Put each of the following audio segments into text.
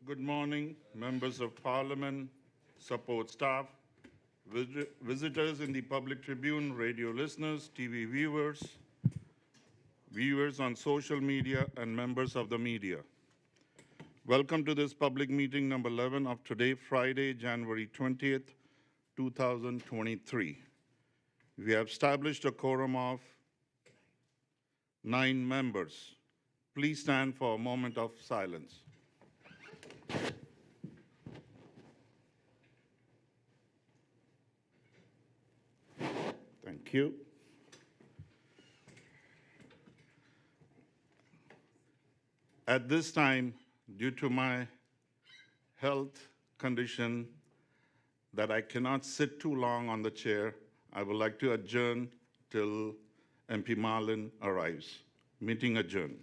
Good morning, members of Parliament, support staff, visitors in the Public Tribune, radio listeners, TV viewers, viewers on social media, and members of the media. Welcome to this public meeting number 11 of today, Friday, January 20th, 2023. We have established a quorum of 9 members. Please stand for a moment of silence. Thank you. At this time, due to my health condition that I cannot sit too long on the chair, I would like to adjourn till MP Marlin arrives. Meeting adjourned.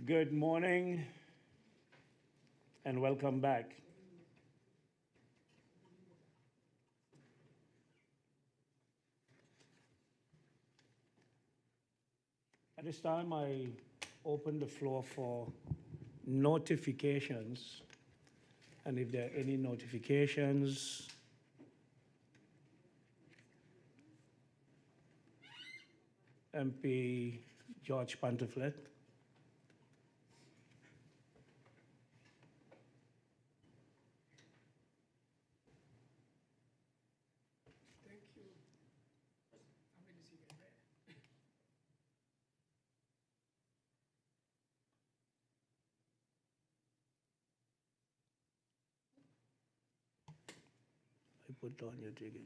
Good morning and welcome back. At this time, I open the floor for notifications. And if there are any notifications, MP George Pantoflet. I put on your ticket.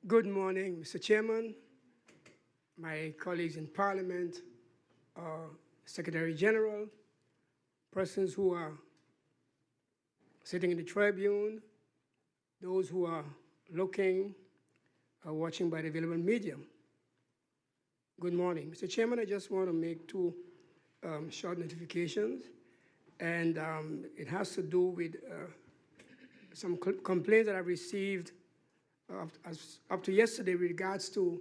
Good morning, Mr. Chairman, my colleagues in Parliament, Secretary General, persons who are sitting in the tribune, those who are looking, watching by the available medium. Good morning. Mr. Chairman, I just want to make two short notifications, and it has to do with some complaints that I've received up to yesterday with regards to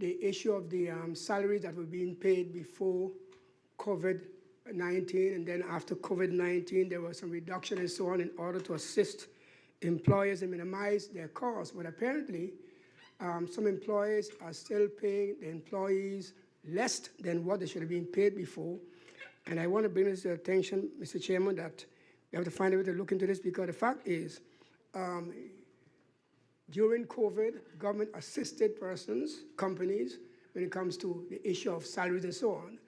the issue of the salaries that were being paid before COVID-19, and then after COVID-19, there was some reduction and so on in order to assist employers and minimize their costs. But apparently, some employers are still paying the employees less than what they should have been paid before. And I want to bring this to attention, Mr. Chairman, that we have to find a way to look into this, because the fact is, during COVID, government assisted persons, companies, when it comes to the issue of salaries and so on.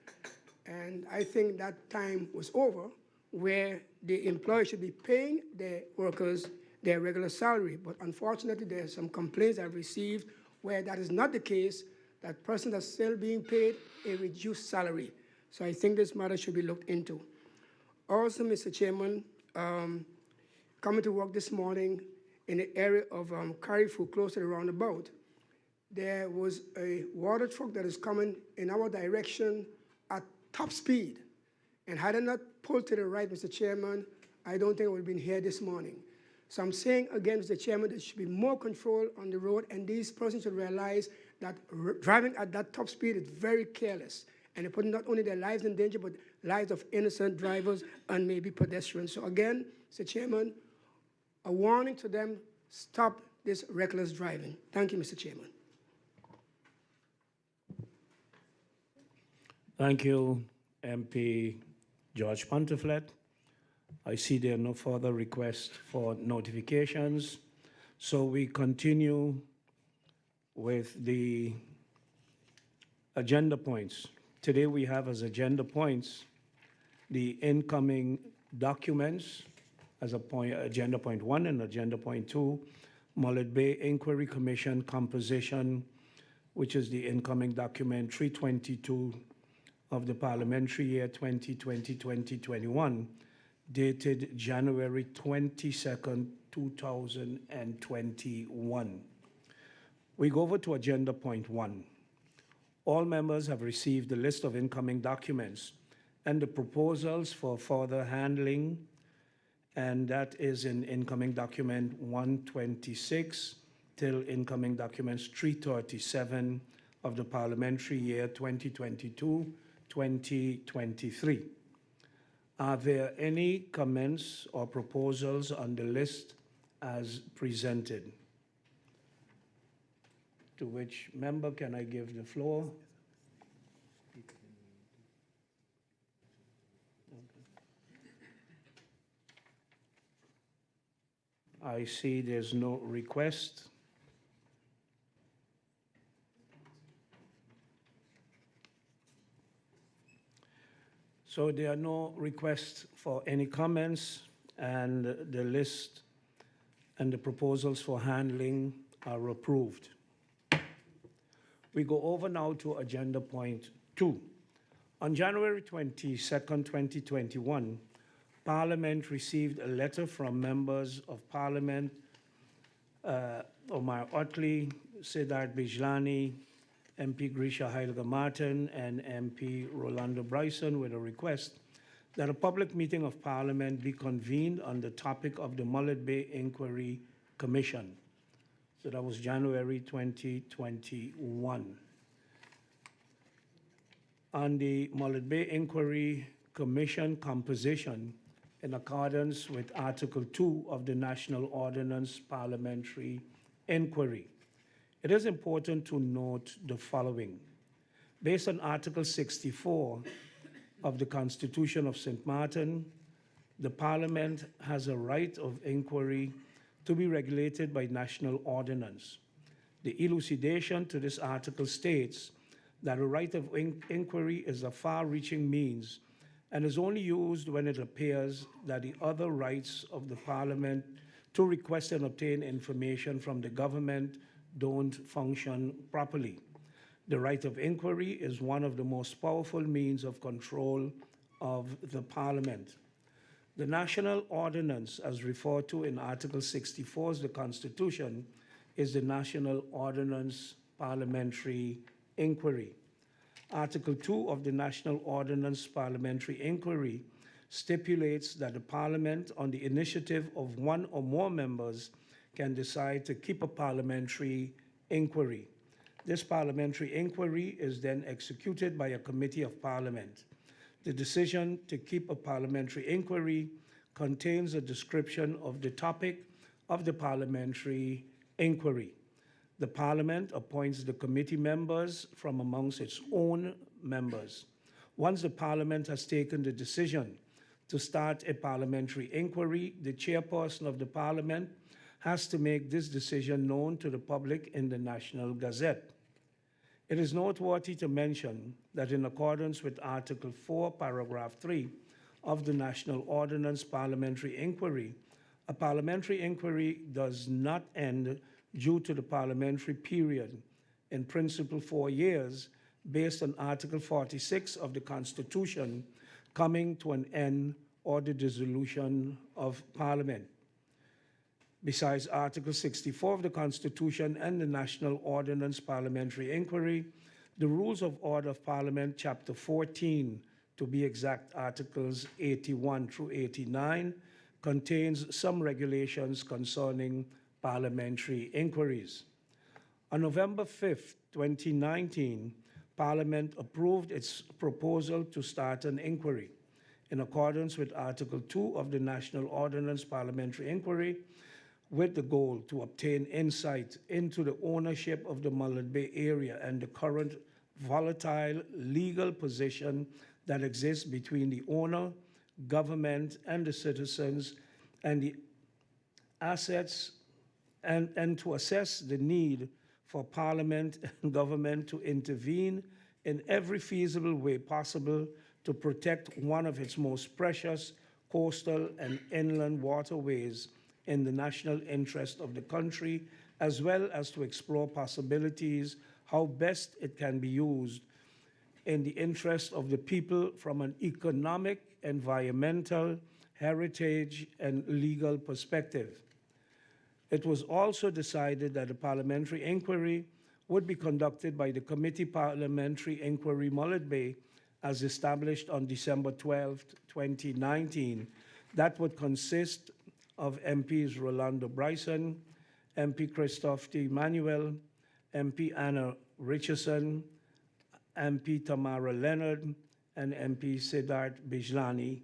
And I think that time was over, where the employer should be paying their workers their regular salary. But unfortunately, there are some complaints I've received where that is not the case, that persons are still being paid a reduced salary. So I think this matter should be looked into. Also, Mr. Chairman, coming to work this morning in the area of Carrefour, close to the roundabout, there was a water truck that is coming in our direction at top speed. And had I not pulled to the right, Mr. Chairman, I don't think I would have been here this morning. So I'm saying again, Mr. Chairman, there should be more control on the road, and these persons should realize that driving at that top speed is very careless. And they're putting not only their lives in danger, but lives of innocent drivers and maybe pedestrians. So again, Mr. Chairman, a warning to them: stop this reckless driving. Thank you, Mr. Chairman. Thank you, MP George Pantoflet. I see there are no further requests for notifications. So we continue with the agenda points. Today we have as agenda points the incoming documents as a point, agenda point 1 and agenda point 2, Mullet Bay Inquiry Commission composition, which is the incoming document 322 of the parliamentary year 2020-2021, dated January 22nd, 2021. We go over to agenda point 1. All members have received the list of incoming documents and the proposals for further handling, and that is in incoming document 126 till incoming documents 337 of the parliamentary year 2022-2023. Are there any comments or proposals on the list as presented? To which member can I give the floor? I see there's no request. So there are no requests for any comments, and the list and the proposals for handling are approved. We go over now to agenda point 2. On January 22nd, 2021, Parliament received a letter from members of Parliament Omar Ottley, Siddharth Bijlani, MP Grisha Heyliger-Marten, and MP Rolando Brison with a request that a public meeting of Parliament be convened on the topic of the Mullet Bay Inquiry Commission. So that was January 2021. On the Mullet Bay Inquiry Commission composition, in accordance with Article 2 of the National Ordinance Parliamentary Inquiry, it is important to note the following. Based on Article 64 of the Constitution of St. Martin, the Parliament has a right of inquiry to be regulated by national ordinance. The elucidation to this article states that a right of inquiry is a far-reaching means and is only used when it appears that the other rights of the Parliament to request and obtain information from the government don't function properly. The right of inquiry is one of the most powerful means of control of the Parliament. The national ordinance, as referred to in Article 64 of the Constitution, is the National Ordinance Parliamentary Inquiry. Article 2 of the National Ordinance Parliamentary Inquiry stipulates that the Parliament, on the initiative of one or more members, can decide to keep a parliamentary inquiry. This parliamentary inquiry is then executed by a committee of Parliament. The decision to keep a parliamentary inquiry contains a description of the topic of the parliamentary inquiry. The Parliament appoints the committee members from amongst its own members. Once the Parliament has taken the decision to start a parliamentary inquiry, the chairperson of the Parliament has to make this decision known to the public in the National Gazette. It is noteworthy to mention that in accordance with Article 4, Paragraph 3 of the National Ordinance Parliamentary Inquiry, a parliamentary inquiry does not end due to the parliamentary period, in principle 4 years, based on Article 46 of the Constitution, coming to an end or the dissolution of Parliament. Besides Article 64 of the Constitution and the National Ordinance Parliamentary Inquiry, the Rules of Order of Parliament, Chapter 14, to be exact, Articles 81 through 89, contains some regulations concerning parliamentary inquiries. On November 5th, 2019, Parliament approved its proposal to start an inquiry. In accordance with Article 2 of the National Ordinance Parliamentary Inquiry, with the goal to obtain insight into the ownership of the Mullet Bay area and the current volatile legal position that exists between the owner, government, and the citizens, and the assets, and to assess the need for Parliament and government to intervene in every feasible way possible to protect one of its most precious coastal and inland waterways in the national interest of the country, as well as to explore possibilities how best it can be used in the interest of the people from an economic, environmental, heritage, and legal perspective. It was also decided that a parliamentary inquiry would be conducted by the Committee Parliamentary Inquiry Mullet Bay, as established on December 12, 2019, that would consist of MPs Rolando Brison, MP Christophe T. Manuel, MP Anna Richardson, MP Tamara Leonard, and MP Siddharth Bijlani,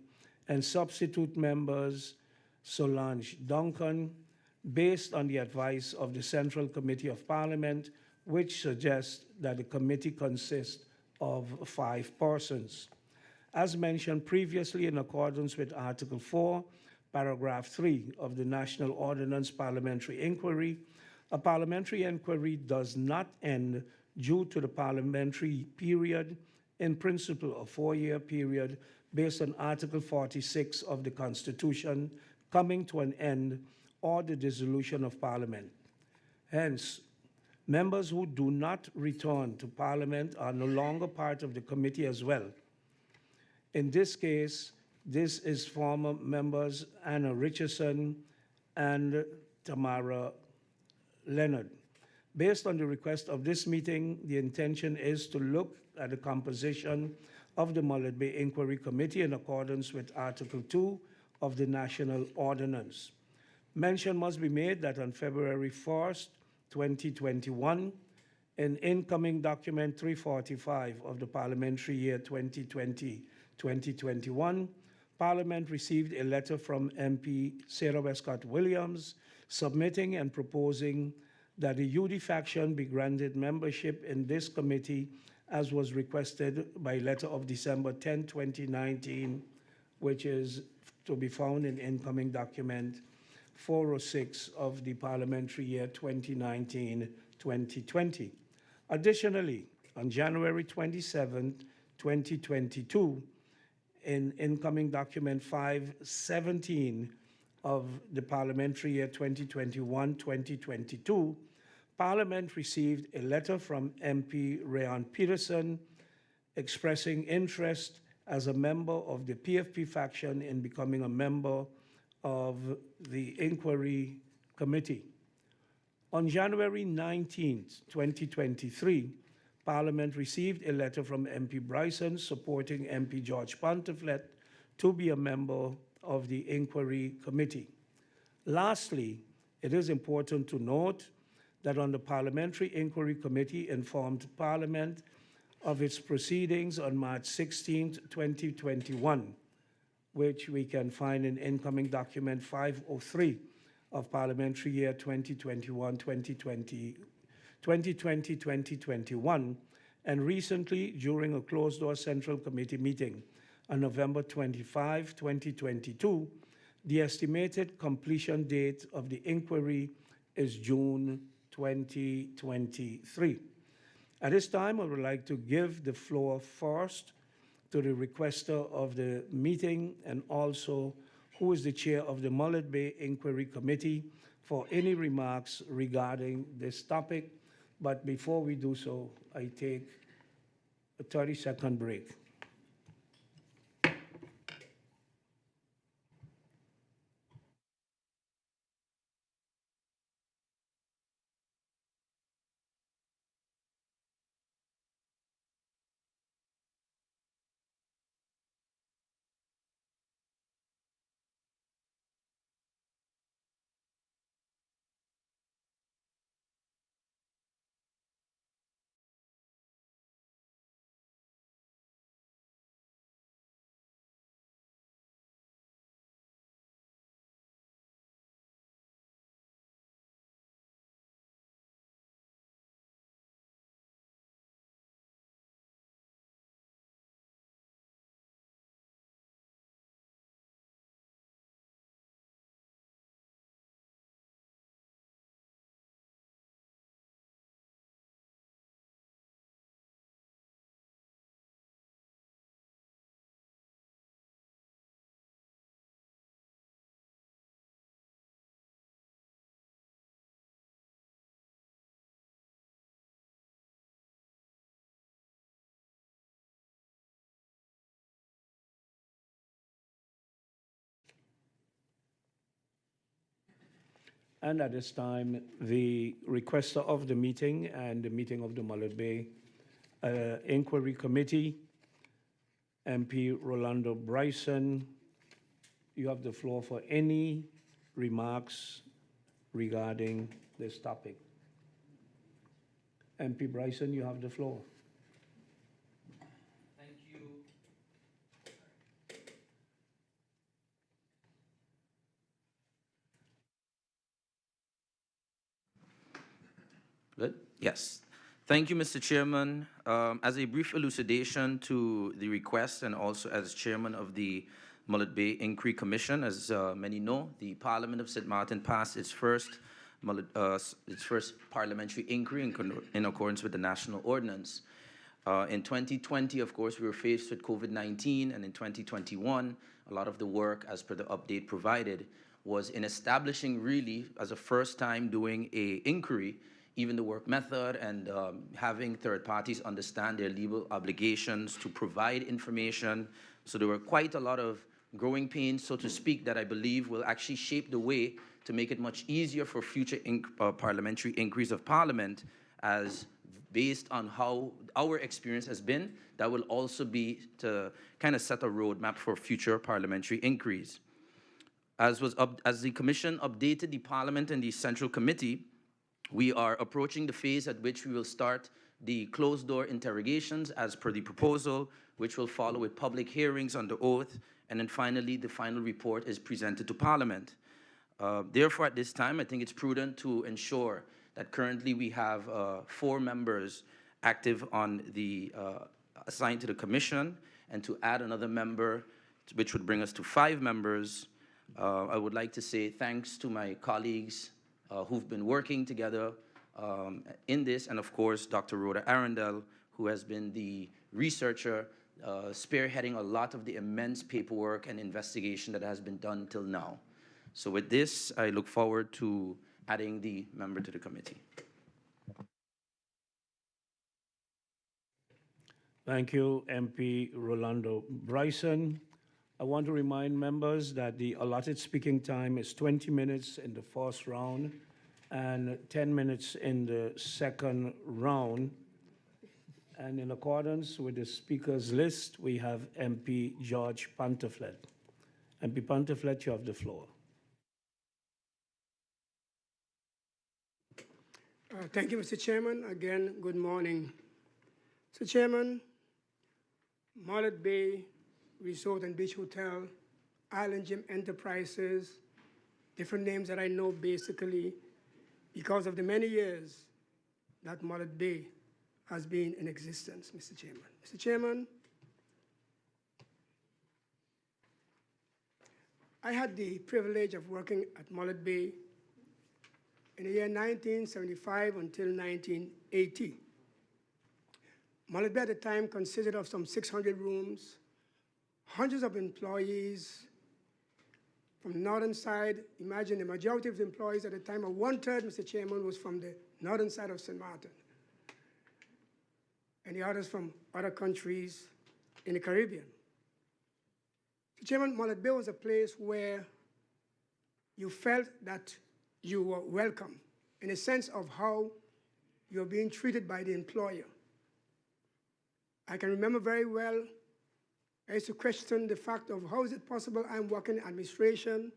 and substitute members Solange Duncan, based on the advice of the Central Committee of Parliament, which suggests that the committee consists of 5 persons. As mentioned previously, in accordance with Article 4, paragraph 3 of the National Ordinance Parliamentary Inquiry, a parliamentary inquiry does not end due to the parliamentary period, in principle a 4-year period based on Article 46 of the Constitution coming to an end or the dissolution of Parliament. Hence, members who do not return to Parliament are no longer part of the committee as well. In this case, this is former members Anna Richardson and Tamara Leonard. Based on the request of this meeting, the intention is to look at the composition of the Mullet Bay Inquiry Committee in accordance with Article 2 of the National Ordinance. Mention must be made that on February 1st, 2021, in incoming document 345 of the parliamentary year 2020-2021, Parliament received a letter from MP Sarah Westcott Williams submitting and proposing that the UD faction be granted membership in this committee as was requested by letter of December 10, 2019, which is to be found in incoming document 406 of the parliamentary year 2019-2020. Additionally, on January 27, 2022, in incoming document 517 of the parliamentary year 2021-2022, Parliament received a letter from MP Rayon Peterson expressing interest as a member of the PFP faction in becoming a member of the Inquiry Committee. On January 19, 2023, Parliament received a letter from MP Brison supporting MP George Pontiflet to be a member of the Inquiry Committee. Lastly, it is important to note that on the Parliamentary Inquiry Committee informed Parliament of its proceedings on March 16, 2021, which we can find in incoming document 503 of parliamentary year 2020-2021, and recently during a closed-door Central Committee meeting on November 25, 2022, the estimated completion date of the inquiry is June 2023. At this time, I would like to give the floor first to the requester of the meeting and also who is the chair of the Mullet Bay Inquiry Committee for any remarks regarding this topic. But before we do so, I take a 30-second break. And at this time, the requester of the meeting and the meeting of the Mullet Bay Inquiry Committee, MP Rolando Brison, you have the floor for any remarks regarding this topic. MP Brison, you have the floor. Thank you. Good? Yes. Thank you, Mr. Chairman. As a brief elucidation to the request and also as chairman of the Mullet Bay Inquiry Commission. As many know, the Parliament of St. Martin passed its first parliamentary inquiry in accordance with the national ordinance. In 2020, of course, we were faced with COVID-19, and in 2021, a lot of the work, as per the update provided, was in establishing really, as a first time doing a inquiry, even the work method and having third parties understand their legal obligations to provide information. So there were quite a lot of growing pains, so to speak, that I believe will actually shape the way to make it much easier for future parliamentary inquiries of Parliament, as based on how our experience has been, that will also be to kind of set a roadmap for future parliamentary inquiries. As the Commission updated the Parliament and the Central Committee, we are approaching the phase at which we will start the closed-door interrogations as per the proposal, which will follow with public hearings on the oath, and then finally the final report is presented to Parliament. Therefore, at this time, I think it's prudent to ensure that currently we have 4 members active on the assigned to the Commission, and to add another member, which would bring us to 5 members. I would like to say thanks to my colleagues who've been working together in this, and of course, Dr. Rhoda Arundel, who has been the researcher spearheading a lot of the immense paperwork and investigation that has been done till now. So with this, I look forward to adding the member to the committee. Thank you, MP Rolando Brison. I want to remind members that the allotted speaking time is 20 minutes in the first round and 10 minutes in the second round. And in accordance with the speaker's list, we have MP George Pantoflet. MP Pantoflet, you have the floor. Thank you, Mr. Chairman. Again, good morning. Mr. Chairman, Mullet Bay Resort and Beach Hotel, Island Gym Enterprises, different names that I know basically because of the many years that Mullet Bay has been in existence, Mr. Chairman. Mr. Chairman, I had the privilege of working at Mullet Bay in the year 1975 until 1980. Mullet Bay at the time consisted of some 600 rooms, hundreds of employees from the northern side. Imagine the majority of the employees at the time, or 1/3, Mr. Chairman, was from the northern side of St. Martin, and the others from other countries in the Caribbean. Mr. Chairman, Mullet Bay was a place where you felt that you were welcome in a sense of how you're being treated by the employer. I can remember very well, I used to question the fact of how is it possible I'm working in administration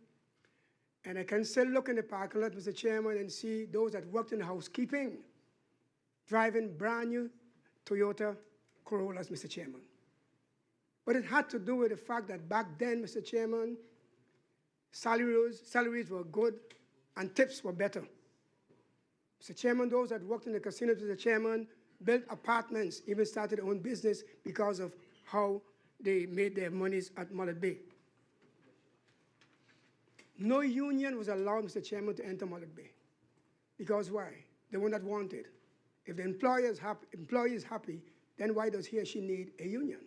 and I can still look in the parking lot, Mr. Chairman, and see those that worked in housekeeping driving brand new Toyota Corollas, Mr. Chairman. But it had to do with the fact that back then, Mr. Chairman, salaries were good and tips were better. Mr. Chairman, those that worked in the casinos, Mr. Chairman, built apartments, even started their own business because of how they made their monies at Mullet Bay. No union was allowed, Mr. Chairman, to enter Mullet Bay. Because why? They were not wanted. If the employee is happy, then why does he or she need a union?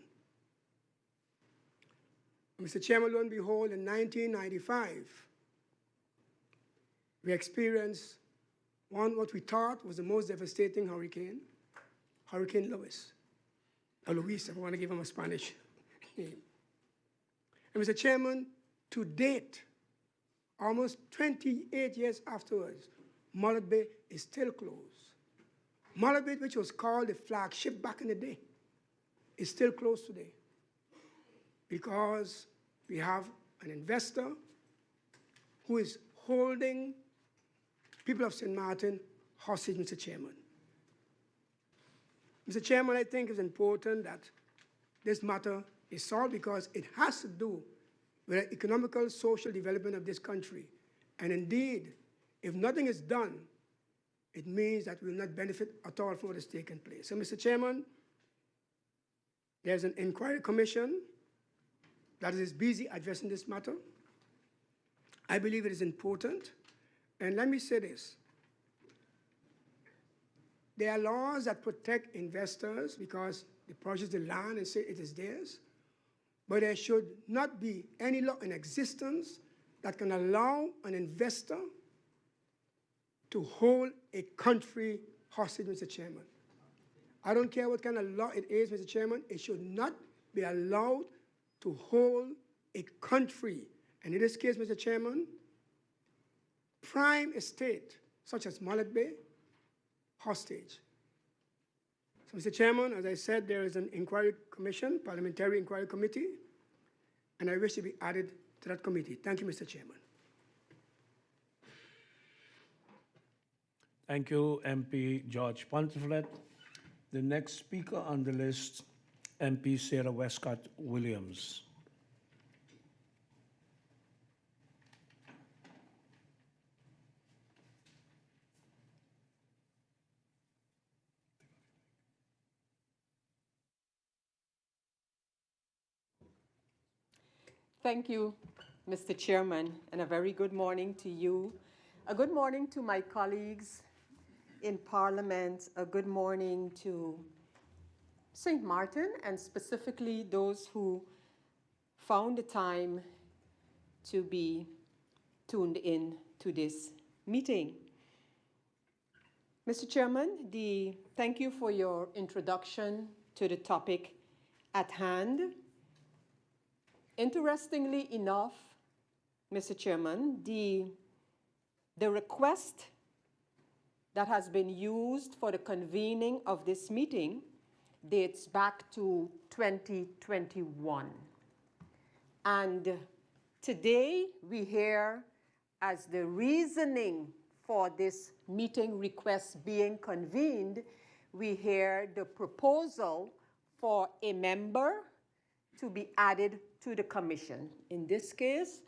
Mr. Chairman, lo and behold, in 1995, we experienced what we thought was the most devastating hurricane, Hurricane Lewis, or Luis, if I want to give him a Spanish name. And Mr. Chairman, to date, almost 28 years afterwards, Mullet Bay is still closed. Mullet Bay, which was called the flagship back in the day, is still closed today because we have an investor who is holding people of St. Martin hostage, Mr. Chairman. Mr. Chairman, I think it's important that this matter is solved because it has to do with the economical, social development of this country. And indeed, if nothing is done, it means that we will not benefit at all from what is taking place. So, Mr. Chairman, there's an inquiry commission that is busy addressing this matter. I believe it is important. And let me say this. There are laws that protect investors because they purchase the land and say it is theirs. But there should not be any law in existence that can allow an investor to hold a country hostage, Mr. Chairman. I don't care what kind of law it is, Mr. Chairman, it should not be allowed to hold a country, and in this case, Mr. Chairman, prime estate, such as Mullet Bay, hostage. So, Mr. Chairman, as I said, there is an inquiry commission, parliamentary inquiry committee, and I wish to be added to that committee. Thank you, Mr. Chairman. Thank you, MP George Pontiflet. The next speaker on the list, MP Sarah Westcott Williams. Thank you, Mr. Chairman, and a very good morning to you. A good morning to my colleagues in Parliament. A good morning to St. Martin, and specifically those who found the time to be tuned in to this meeting. Mr. Chairman, thank you for your introduction to the topic at hand. Interestingly enough, Mr. Chairman, the request that has been used for the convening of this meeting dates back to 2021. And today we hear as the reasoning for this meeting request being convened, we hear the proposal for a member to be added to the commission. In this case,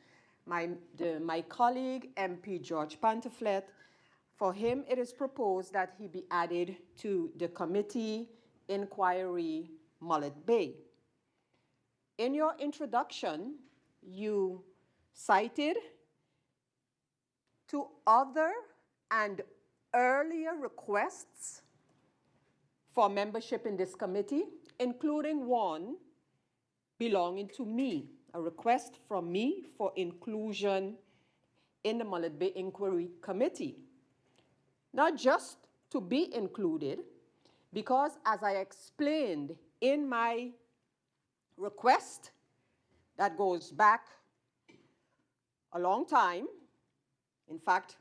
my colleague, MP George Pontiflet, for him it is proposed that he be added to the committee inquiry Mullet Bay. In your introduction, you cited two other and earlier requests for membership in this committee, including one belonging to me, a request from me for inclusion in the Mullet Bay Inquiry Committee. Not just to be included, because as I explained in my request that goes back a long time, in fact,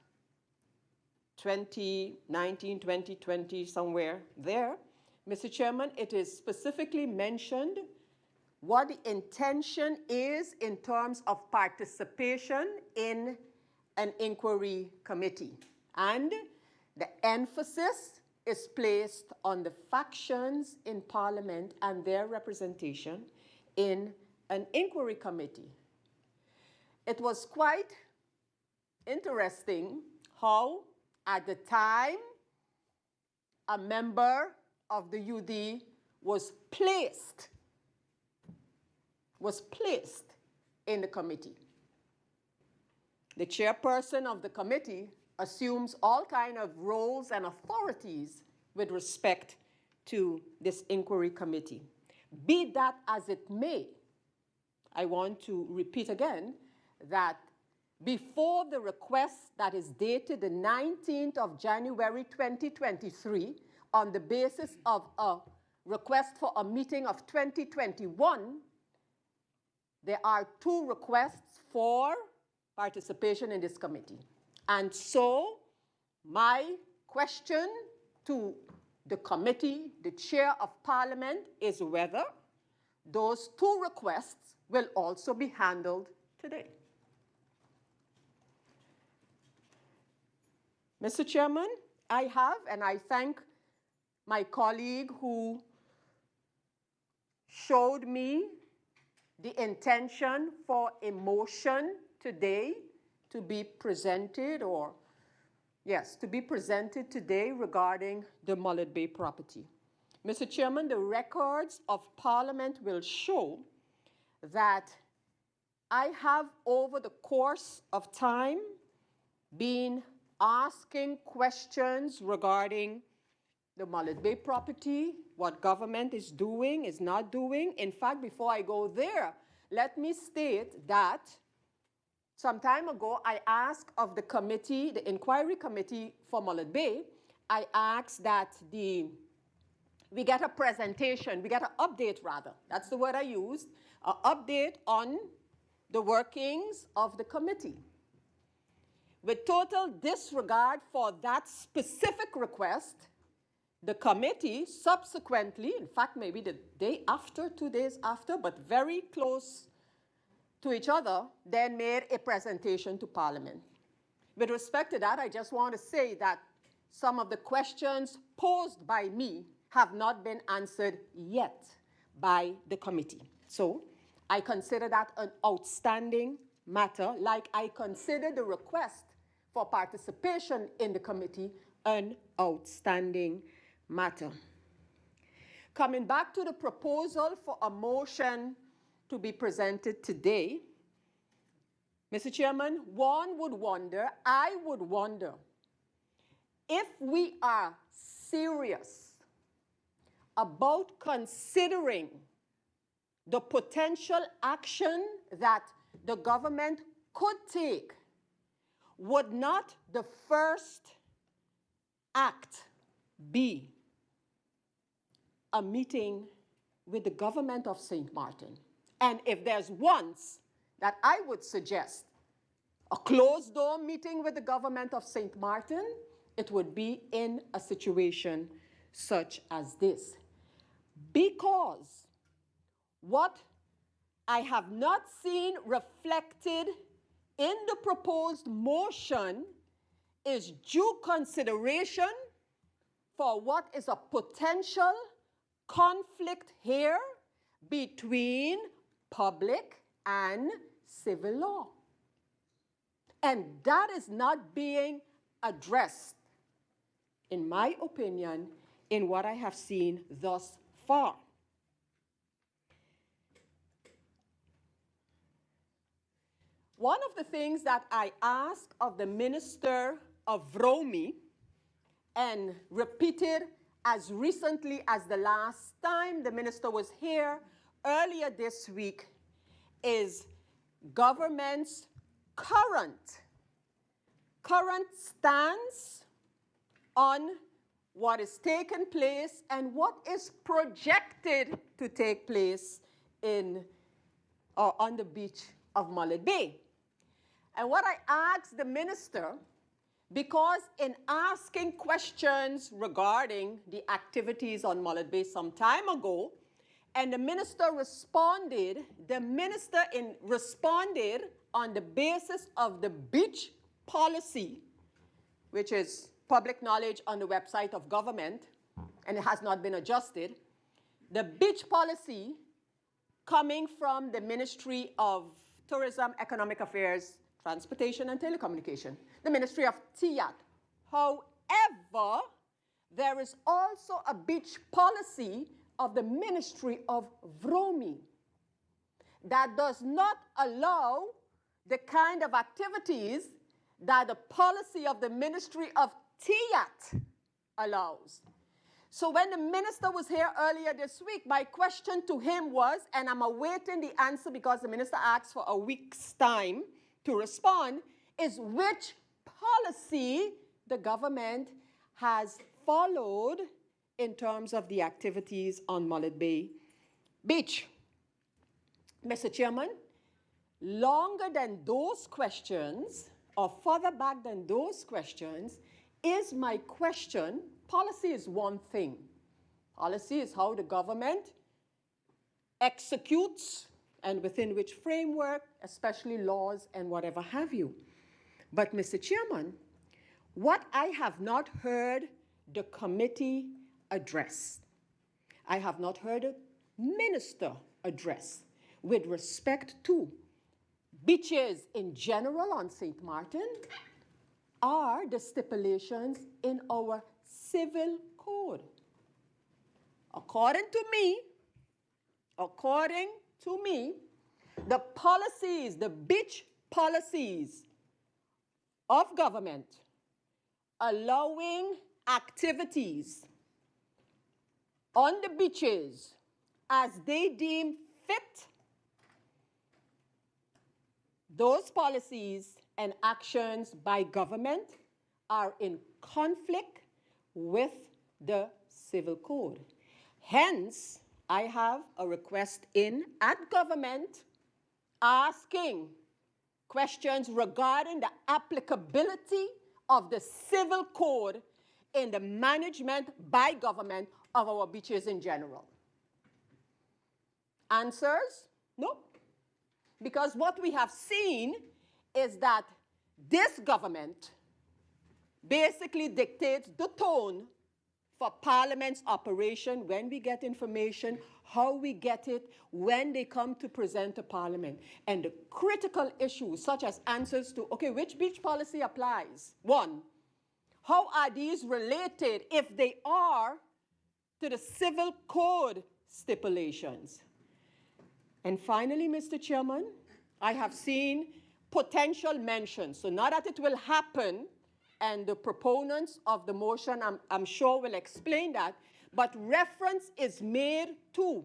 2019, 2020, somewhere there, Mr. Chairman, it is specifically mentioned what the intention is in terms of participation in an inquiry committee. And the emphasis is placed on the factions in Parliament and their representation in an inquiry committee. It was quite interesting how, at the time, a member of the UD was placed in the committee. The chairperson of the committee assumes all kinds of roles and authorities with respect to this inquiry committee. Be that as it may, I want to repeat again that before the request that is dated the 19th of January 2023, on the basis of a request for a meeting of 2021, there are two requests for participation in this committee. And so my question to the committee, the chair of Parliament, is whether those two requests will also be handled today. Mr. Chairman, I have, and I thank my colleague who showed me the intention for a motion today to be presented, or yes, to be presented today regarding the Mullet Bay property. Mr. Chairman, the records of Parliament will show that I have, over the course of time, been asking questions regarding the Mullet Bay property, what government is doing, is not doing. In fact, before I go there, let me state that some time ago, I asked of the committee, the inquiry committee for Mullet Bay, I asked that we get a presentation, we get an update rather, that's the word I used, an update on the workings of the committee. With total disregard for that specific request, the committee subsequently, in fact maybe the day after, 2 days after, but very close to each other, then made a presentation to Parliament. With respect to that, I just want to say that some of the questions posed by me have not been answered yet by the committee. So I consider that an outstanding matter, like I consider the request for participation in the committee an outstanding matter. Coming back to the proposal for a motion to be presented today, Mr. Chairman, one would wonder, I would wonder, if we are serious about considering the potential action that the government could take, would not the first act be a meeting with the government of St. Martin? And if there's once that I would suggest a closed-door meeting with the government of St. Martin, it would be in a situation such as this. Because what I have not seen reflected in the proposed motion is due consideration for what is a potential conflict here between public and civil law. And that is not being addressed, in my opinion, in what I have seen thus far. One of the things that I asked of the Minister of Vromi, and repeated as recently as the last time the minister was here earlier this week, is government's current stance on what is taking place and what is projected to take place in or on the beach of Mullet Bay. And what I asked the minister, because in asking questions regarding the activities on Mullet Bay some time ago, and the minister responded on the basis of the beach policy, which is public knowledge on the website of government, and it has not been adjusted. The beach policy coming from the Ministry of Tourism, Economic Affairs, Transportation and Telecommunication, the Ministry of TIAT. However, there is also a beach policy of the Ministry of Vromi that does not allow the kind of activities that the policy of the Ministry of TIAT allows. So when the minister was here earlier this week, my question to him was, and I'm awaiting the answer because the minister asked for a week's time to respond, is which policy the government has followed in terms of the activities on Mullet Bay Beach. Mr. Chairman, longer than those questions, or further back than those questions, is my question. Policy is one thing. Policy is how the government executes and within which framework, especially laws and whatever have you. But, Mr. Chairman, what I have not heard the committee address, I have not heard a minister address with respect to beaches in general on St. Martin, are the stipulations in our civil code. According to me, The policies, the beach policies of government allowing activities on the beaches as they deem fit, those policies and actions by government are in conflict with the civil code. Hence, I have a request in at government asking questions regarding the applicability of the civil code in the management by government of our beaches in general. Answers? No. Because what we have seen is that this government basically dictates the tone for Parliament's operation, when we get information, how we get it, when they come to present to Parliament. And the critical issues, such as answers to, okay, which beach policy applies? One, how are these related, if they are, to the civil code stipulations? And finally, Mr. Chairman, I have seen potential mentions. So not that it will happen, and the proponents of the motion, I'm sure, will explain that, but reference is made to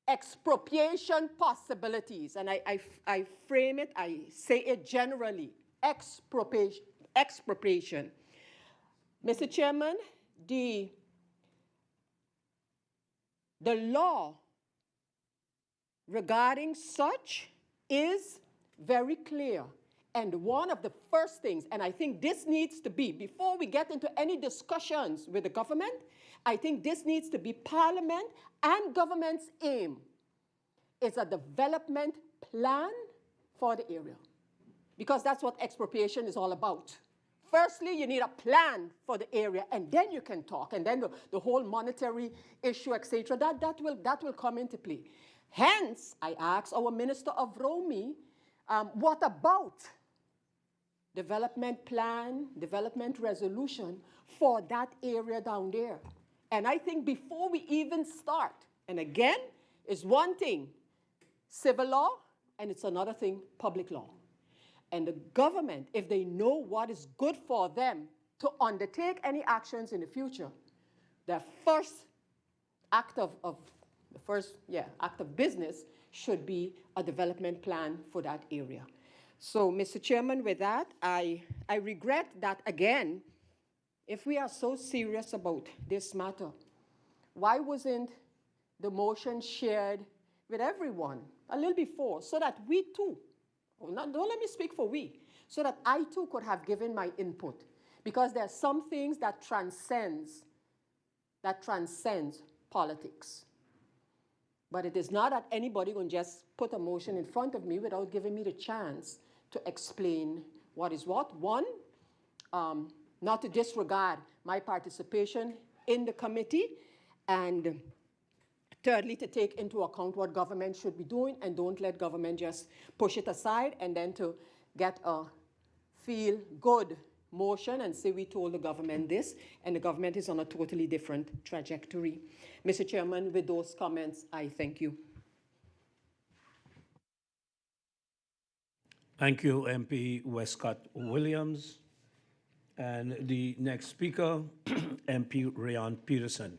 expropriation possibilities. And I frame it, I say it generally, expropriation. Mr. Chairman, the law regarding such is very clear. And one of the first things, and I think this needs to be, before we get into any discussions with the government, I think this needs to be Parliament and government's aim, is a development plan for the area. Because that's what expropriation is all about. Firstly, you need a plan for the area, and then you can talk, and then the whole monetary issue, etc., that will come into play. Hence, I asked our Minister of Romy, what about development plan, development resolution for that area down there? And I think before we even start, and again, it's one thing, civil law, and it's another thing, public law. And the government, if they know what is good for them to undertake any actions in the future, their first act of business should be a development plan for that area. So, Mr. Chairman, with that, I regret that, again, if we are so serious about this matter, why wasn't the motion shared with everyone a little before, so that we too, don't let me speak for we, so that I too could have given my input? Because there are some things that transcends politics. But it is not that anybody can just put a motion in front of me without giving me the chance to explain what is what. One, not to disregard my participation in the committee, and thirdly, to take into account what government should be doing, and don't let government just push it aside and then to get a feel-good motion and say we told the government this, and the government is on a totally different trajectory. Mr. Chairman, with those comments, I thank you. Thank you, MP Westcott Williams. And the next speaker, MP Rayon Peterson.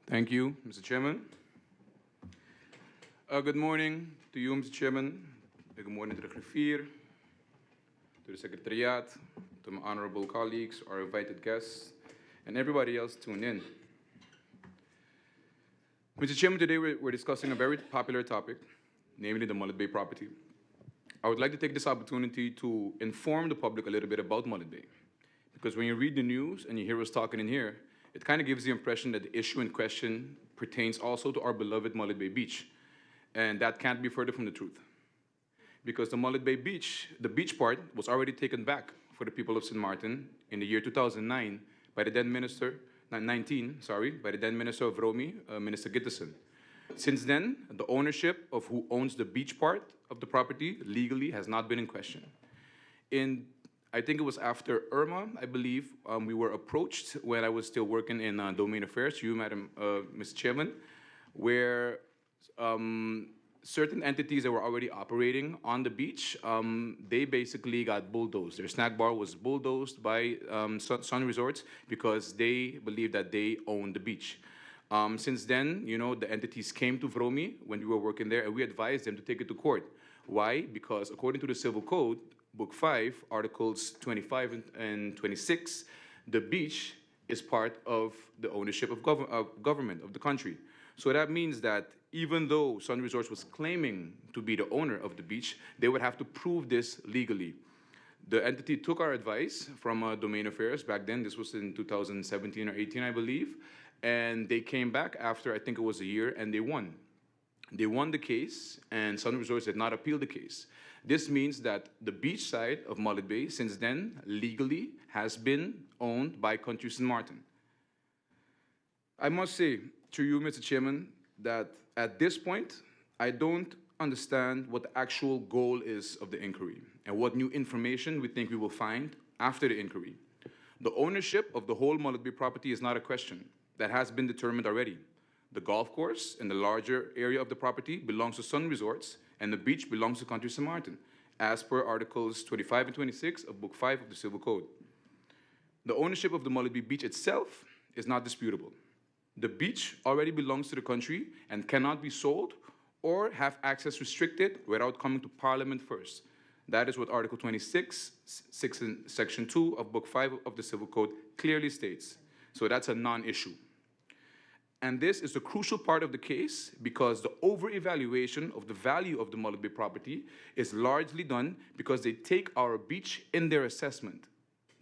Thank you, Mr. Chairman. Good morning to you, Mr. Chairman. Good morning to the griffier, to the Secretariat, to my honorable colleagues, our invited guests, and everybody else tuned in. Mr. Chairman, today we're discussing a very popular topic, namely the Mullet Bay property. I would like to take this opportunity to inform the public a little bit about Mullet Bay. Because when you read the news and you hear us talking in here, it kind of gives the impression that the issue in question pertains also to our beloved Mullet Bay Beach. And that can't be further from the truth. Because the Mullet Bay Beach, the beach part, was already taken back for the people of St. Martin in the year 2009 by the then Minister, by the then Minister of Romy, Minister Gittison. Since then, the ownership of who owns the beach part of the property legally has not been in question. I think it was after Irma, I believe, we were approached when I was still working in Domain Affairs, you, Madam, Mr. Chairman, where certain entities that were already operating on the beach, they basically got bulldozed. Their snack bar was bulldozed by Sun Resorts because they believed that they owned the beach. Since then, you know, the entities came to Vromi when we were working there, and we advised them to take it to court. Why? Because according to the Civil Code, Book 5, Articles 25 and 26, the beach is part of the ownership of government of the country. So that means that even though Sun Resorts was claiming to be the owner of the beach, they would have to prove this legally. The entity took our advice from Domain Affairs back then. This was in 2017 or 18, I believe. And they came back after, I think it was a year, and they won. They won the case, and Sun Resorts did not appeal the case. This means that the beach side of Mullet Bay, since then, legally has been owned by Heyliger-Marten. I must say to you, Mr. Chairman, that at this point, I don't understand what the actual goal is of the inquiry and what new information we think we will find after the inquiry. The ownership of the whole Mullet Bay property is not a question. That has been determined already. The golf course and the larger area of the property belongs to Sun Resorts, and the beach belongs to Heyliger-Marten, as per Articles 25 and 26 of Book 5 of the Civil Code. The ownership of the Mullet Bay beach itself is not disputable. The beach already belongs to the country and cannot be sold or have access restricted without coming to Parliament first. That is what Article 26, Section 2 of Book 5 of the Civil Code clearly states. So that's a non-issue. And this is the crucial part of the case because the over-evaluation of the value of the Mullet Bay property is largely done because they take our beach in their assessment.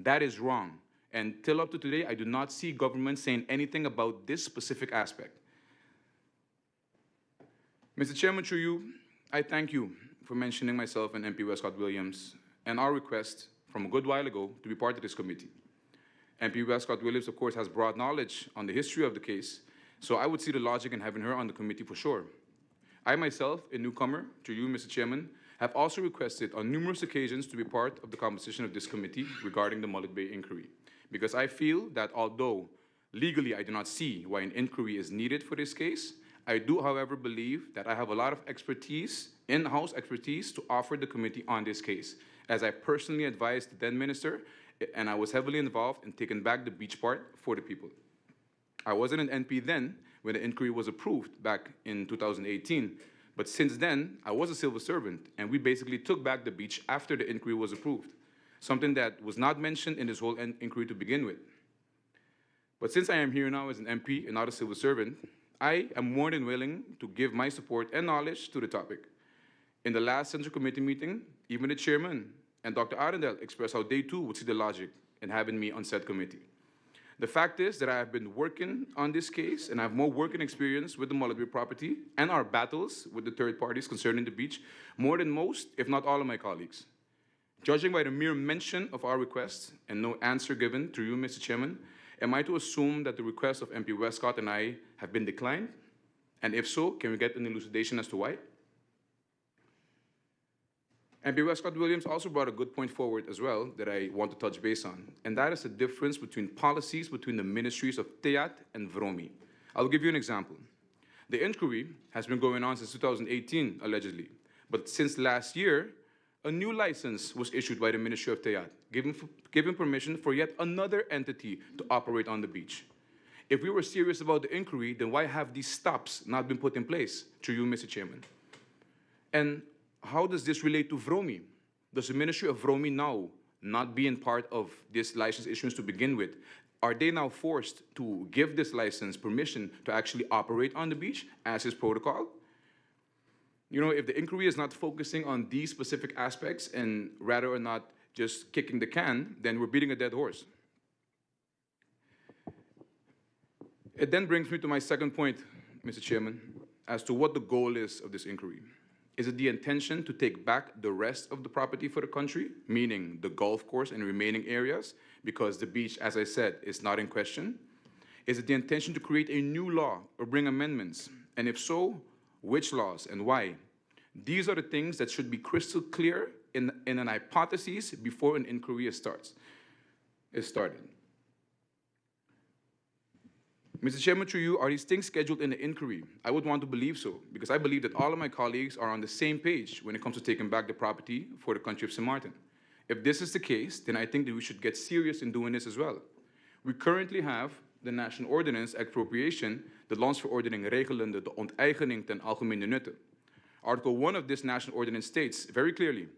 That is wrong. And till up to today, I do not see government saying anything about this specific aspect. Mr. Chairman, through you, I thank you for mentioning myself and MP Westcott Williams and our request from a good while ago to be part of this committee. MP Westcott Williams, of course, has broad knowledge on the history of the case, so I would see the logic in having her on the committee for sure. I myself, a newcomer, to you, Mr. Chairman, have also requested on numerous occasions to be part of the composition of this committee regarding the Mullet Bay inquiry, because I feel that although legally I do not see why an inquiry is needed for this case, I do, however, believe that I have a lot of expertise, in-house expertise, to offer the committee on this case, as I personally advised the then minister, and I was heavily involved in taking back the beach part for the people. I wasn't an NP then when the inquiry was approved back in 2018, but since then, I was a civil servant, and we basically took back the beach after the inquiry was approved, something that was not mentioned in this whole inquiry to begin with. But since I am here now as an MP and not a civil servant, I am more than willing to give my support and knowledge to the topic. In the last Central Committee meeting, even the chairman and Dr. Arendel expressed how they too would see the logic in having me on said committee. The fact is that I have been working on this case and I have more working experience with the Mullet Bay property and our battles with the third parties concerning the beach more than most, if not all of my colleagues. Judging by the mere mention of our request and no answer given to you, Mr. Chairman, am I to assume that the request of MP Westcott and I have been declined? And if so, can we get an elucidation as to why? MP Westcott Williams also brought a good point forward as well that I want to touch base on, and that is the difference between policies between the ministries of Teyat and Vromi. I'll give you an example. The inquiry has been going on since 2018, allegedly, but since last year, a new license was issued by the Ministry of Teyat, giving permission for yet another entity to operate on the beach. If we were serious about the inquiry, then why have these stops not been put in place? To you, Mr. Chairman. And how does this relate to Vromi? Does the Ministry of Vromi now, not being part of this license issuance to begin with, are they now forced to give this license permission to actually operate on the beach as is protocol? You know, if the inquiry is not focusing on these specific aspects and rather or not just kicking the can, then we're beating a dead horse. It then brings me to my second point, Mr. Chairman, as to what the goal is of this inquiry. Is it the intention to take back the rest of the property for the country, meaning the golf course and remaining areas, because the beach, as I said, is not in question? Is it the intention to create a new law or bring amendments? And if so, which laws and why? These are the things that should be crystal clear in an hypothesis before an inquiry is started. Mr. Chairman, through you, are these things scheduled in the inquiry? I would want to believe so, because I believe that all of my colleagues are on the same page when it comes to taking back the property for the country of St. Martin. If this is the case, then I think that we should get serious in doing this as well. We currently have the National Ordinance Expropriation, de landsverordening regelende de onteigening ten algemene nutte. Article 1 of this National Ordinance states very clearly,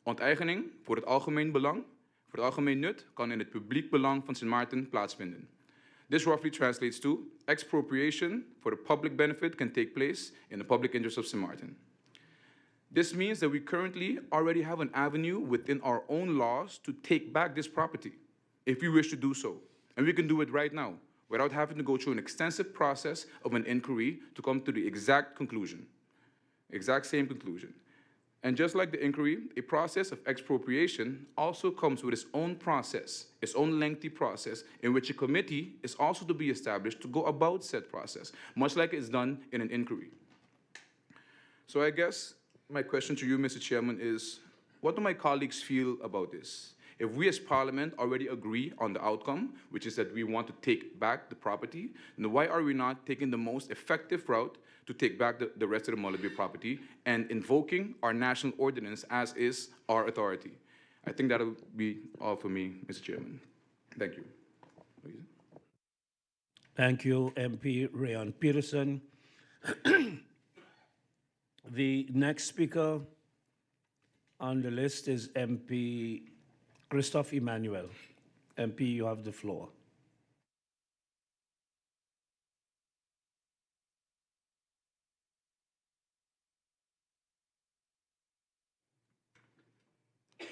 onteigening voor het algemeen belang, voor het algemeen nut, kan in het publiek belang van St. Maarten plaatsvinden. This roughly translates to expropriation for the public benefit can take place in the public interest of St. Martin. This means that we currently already have an avenue within our own laws to take back this property, if we wish to do so. And we can do it right now, without having to go through an extensive process of an inquiry to come to the exact conclusion, exact same conclusion. And just like the inquiry, a process of expropriation also comes with its own process, its own lengthy process, in which a committee is also to be established to go about said process, much like it's done in an inquiry. So I guess my question to you, Mr. Chairman, is what do my colleagues feel about this? If we as Parliament already agree on the outcome, which is that we want to take back the property, then why are we not taking the most effective route to take back the rest of the Mullet Bay property and invoking our national ordinance as is our authority? I think that'll be all for me, Mr. Chairman. Thank you. Thank you, MP Rayon Peterson. The next speaker on the list is MP Christophe Emmanuel. MP, you have the floor.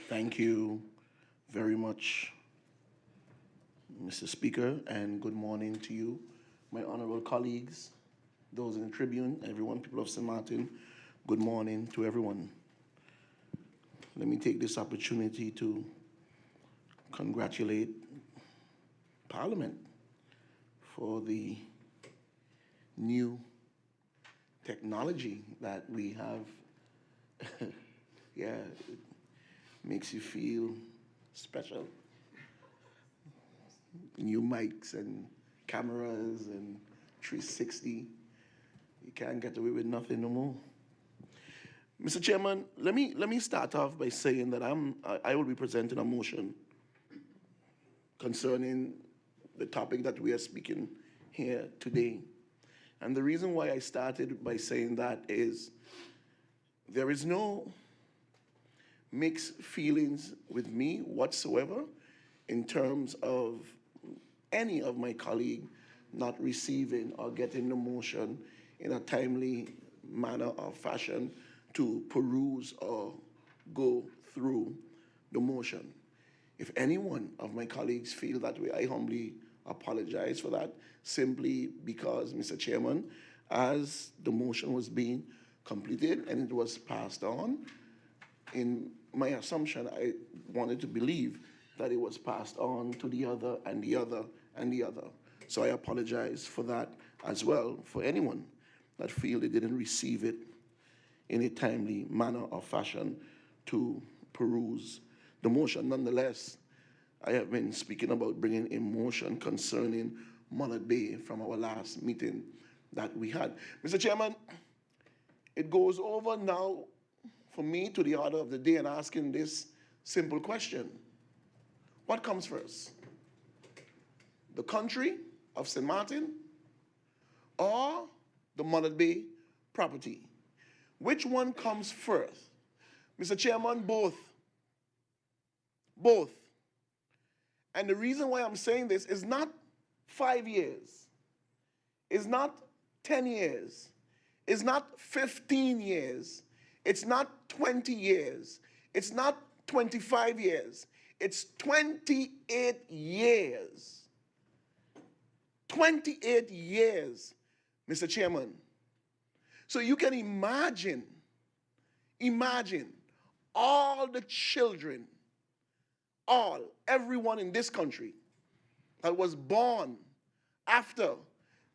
Thank you very much, Mr. Speaker, and good morning to you, my honorable colleagues, those in the Tribune, everyone, people of St. Martin. Good morning to everyone. Let me take this opportunity to congratulate Parliament for the new technology that we have. Yeah, it makes you feel special. New mics and cameras and 360. You can't get away with nothing no more. Mr. Chairman, let me start off by saying that I will be presenting a motion concerning the topic that we are speaking here today. And the reason why I started by saying that is there is no mixed feelings with me whatsoever in terms of any of my colleagues not receiving or getting the motion in a timely manner or fashion to peruse or go through the motion. If any one of my colleagues feel that way, I humbly apologize for that, simply because, Mr. Chairman, as the motion was being completed and it was passed on, in my assumption, I wanted to believe that it was passed on to the other and the other and the other. So I apologize for that as well, for anyone that feel they didn't receive it in a timely manner or fashion to peruse the motion. Nonetheless, I have been speaking about bringing a motion concerning Mullet Bay from our last meeting that we had. Mr. Chairman, it goes over now for me to the order of the day and asking this simple question. What comes first? The country of St. Martin or the Mullet Bay property? Which one comes first? Mr. Chairman, both. Both. And the reason why I'm saying this is not 5 years. It's not 10 years. It's not 15 years. It's not 20 years. It's not 25 years. It's 28 years. 28 years, Mr. Chairman. So you can imagine all the children, everyone in this country that was born after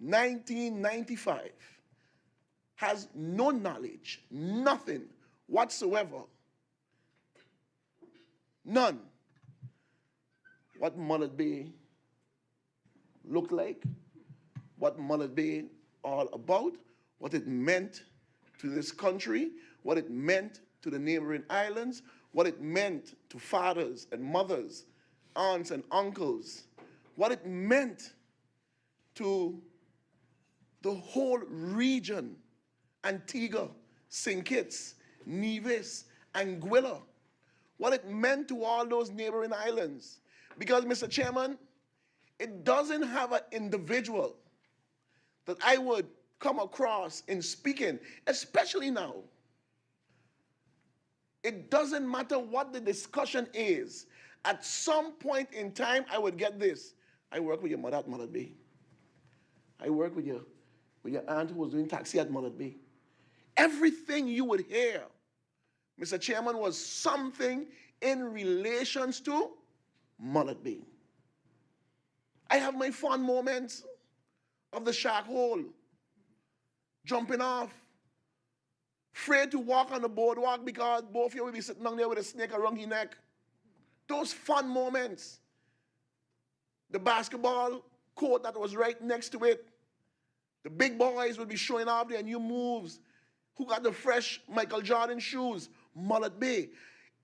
1995 has no knowledge, nothing whatsoever, none, what Mullet Bay looked like, what Mullet Bay all about, what it meant to this country, what it meant to the neighboring islands, what it meant to fathers and mothers, aunts and uncles, what it meant to the whole region, Antigua, St. Kitts, Nevis, Anguilla, what it meant to all those neighboring islands. Because, Mr. Chairman, it doesn't have an individual that I would come across in speaking, especially now. It doesn't matter what the discussion is. At some point in time, I would get this. I work with your mother at Mullet Bay. I work with your aunt who was doing taxi at Mullet Bay. Everything you would hear, Mr. Chairman, was something in relations to Mullet Bay. I have my fond moments of the shark hole, jumping off, afraid to walk on the boardwalk because both of you will be sitting down there with a snake around your neck. Those fun moments. The basketball court that was right next to it. The big boys would be showing off their new moves. Who got the fresh Michael Jordan shoes? Mullet Bay.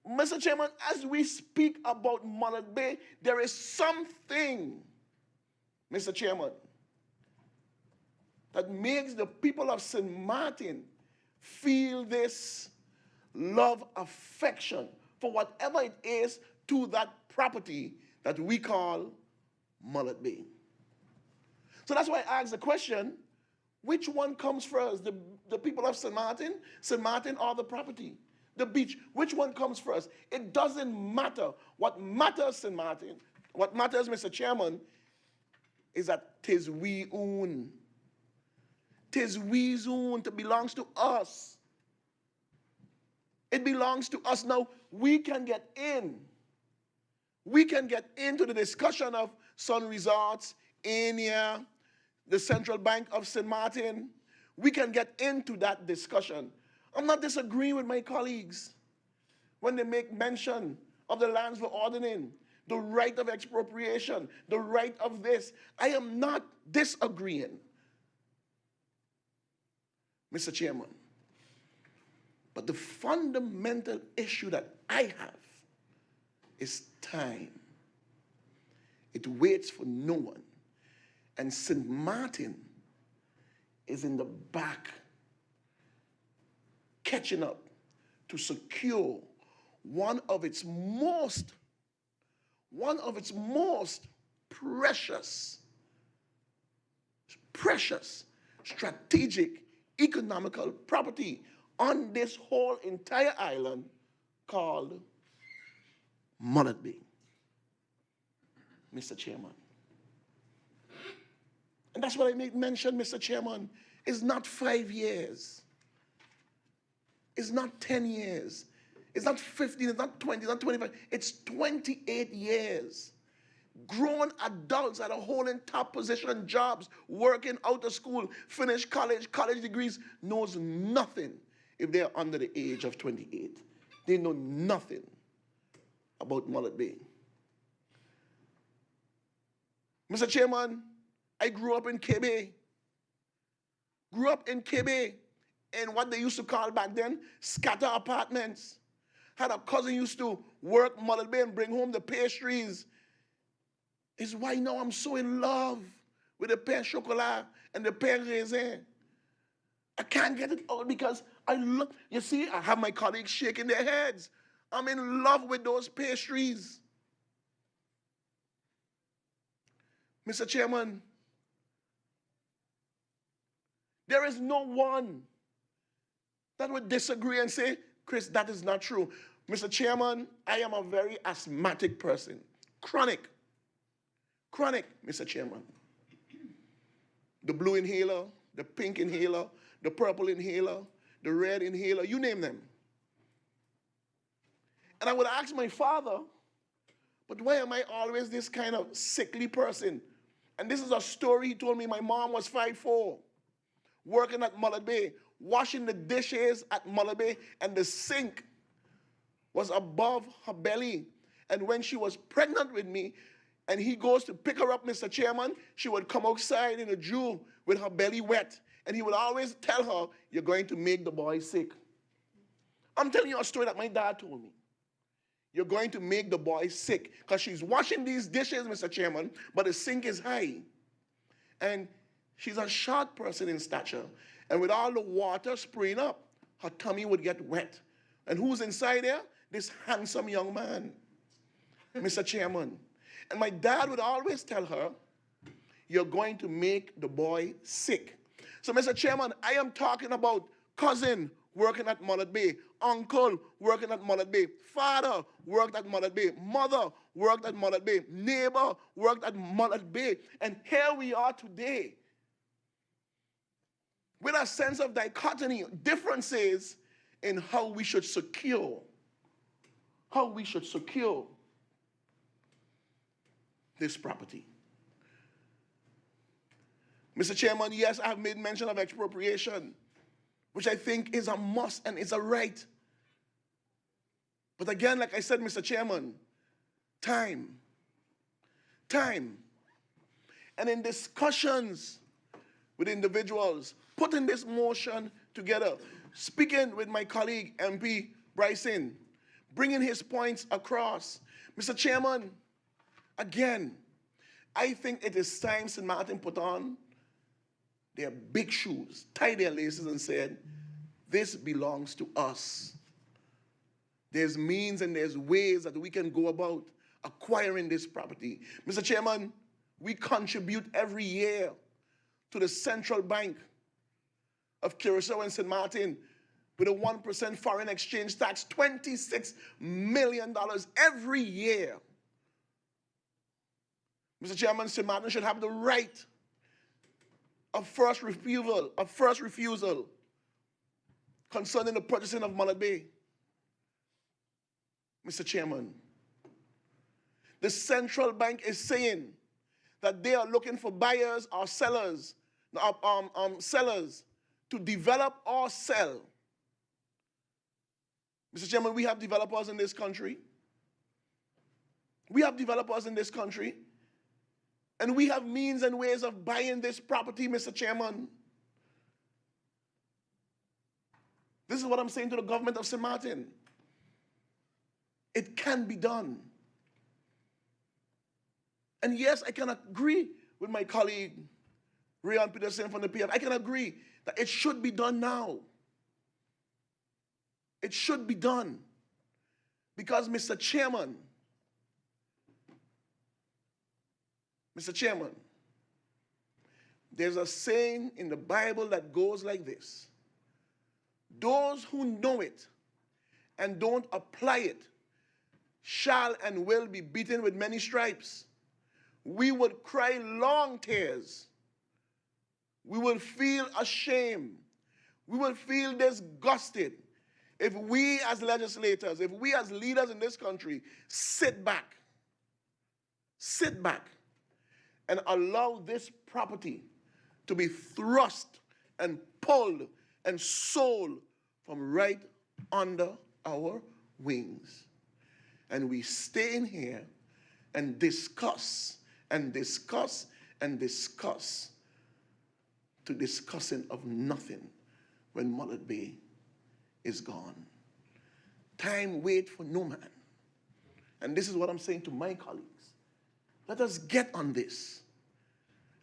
Mr. Chairman, as we speak about Mullet Bay, there is something, Mr. Chairman, that makes the people of St. Martin feel this love, affection for whatever it is to that property that we call Mullet Bay. So that's why I asked the question, which one comes first? The people of St. Martin or the property? The beach, which one comes first? It doesn't matter. What matters, St. Martin, what matters, Mr. Chairman, is that 'tis we own. 'Tis we's own. It belongs to us. It belongs to us. Now, we can get in. We can get into the discussion of Sun Resorts, Ania, the Central Bank of St. Martin. We can get into that discussion. I'm not disagreeing with my colleagues when they make mention of the lands for ordering, the right of expropriation, the right of this. I am not disagreeing, Mr. Chairman. But the fundamental issue that I have is time. It waits for no one. And St. Martin is in the back, catching up to secure one of its most precious, strategic, economical property on this whole entire island called Mullet Bay, Mr. Chairman. And that's what I made mention, Mr. Chairman. It's not 5 years. It's not 10 years. It's not 15, it's not 20, it's not 25. It's 28 years. Grown adults that are holding top position jobs, working out of school, finish college degrees, knows nothing if they're under the age of 28. They know nothing about Mullet Bay. Mr. Chairman, I grew up in Kebe. In what they used to call back then, scatter apartments. Had a cousin used to work Mullet Bay and bring home the pastries. It's why now I'm so in love with the pain chocolat and the pain raisin. I can't get it out because I love, you see, I have my colleagues shaking their heads. I'm in love with those pastries. Mr. Chairman, there is no one that would disagree and say, Chris, that is not true. Mr. Chairman, I am a very asthmatic person. Chronic, Mr. Chairman. The blue inhaler, the pink inhaler, the purple inhaler, the red inhaler, you name them. And I would ask my father, but why am I always this kind of sickly person? And this is a story he told me. My mom was 5'4", working at Mullet Bay, washing the dishes at Mullet Bay, and the sink was above her belly. And when she was pregnant with me, and he goes to pick her up, Mr. Chairman, she would come outside in a Jew with her belly wet. And he would always tell her, you're going to make the boy sick. I'm telling you a story that my dad told me. You're going to make the boy sick. Because she's washing these dishes, Mr. Chairman, but the sink is high. And she's a short person in stature. And with all the water spraying up, her tummy would get wet. And who's inside there? This handsome young man, Mr. Chairman. And my dad would always tell her, you're going to make the boy sick. So, Mr. Chairman, I am talking about cousin working at Mullet Bay, uncle working at Mullet Bay, father worked at Mullet Bay, mother worked at Mullet Bay, neighbor worked at Mullet Bay. And here we are today with a sense of dichotomy, differences in how we should secure this property. Mr. Chairman, yes, I've made mention of expropriation, which I think is a must and is a right. But again, like I said, Mr. Chairman, time. And in discussions with individuals, putting this motion together, speaking with my colleague, MP Brison, bringing his points across. Mr. Chairman, again, I think it is time St. Martin put on their big shoes, tied their laces and said, this belongs to us. There's means and there's ways that we can go about acquiring this property. Mr. Chairman, we contribute every year to the Central Bank of Curacao and St. Martin with a 1% foreign exchange tax, $26 million every year. Mr. Chairman, St. Martin should have the right of first refusal concerning the purchasing of Mullet Bay. Mr. Chairman, the central bank is saying that they are looking for buyers or sellers to develop or sell. Mr. Chairman, we have developers in this country. And we have means and ways of buying this property, Mr. Chairman. This is what I'm saying to the government of St. Martin. It can be done. And yes, I can agree with my colleague, Rayon Peterson from the PF. I can agree that it should be done now. It should be done. Because, Mr. Chairman, there's a saying in the Bible that goes like this. Those who know it and don't apply it shall and will be beaten with many stripes. We would cry long tears. We will feel ashamed. We will feel disgusted if we as legislators, if we as leaders in this country sit back and allow this property to be thrust and pulled and sold from right under our wings. And we stay in here and discuss to discussing of nothing when Mullet Bay is gone. Time wait for no man. And this is what I'm saying to my colleagues. Let us get on this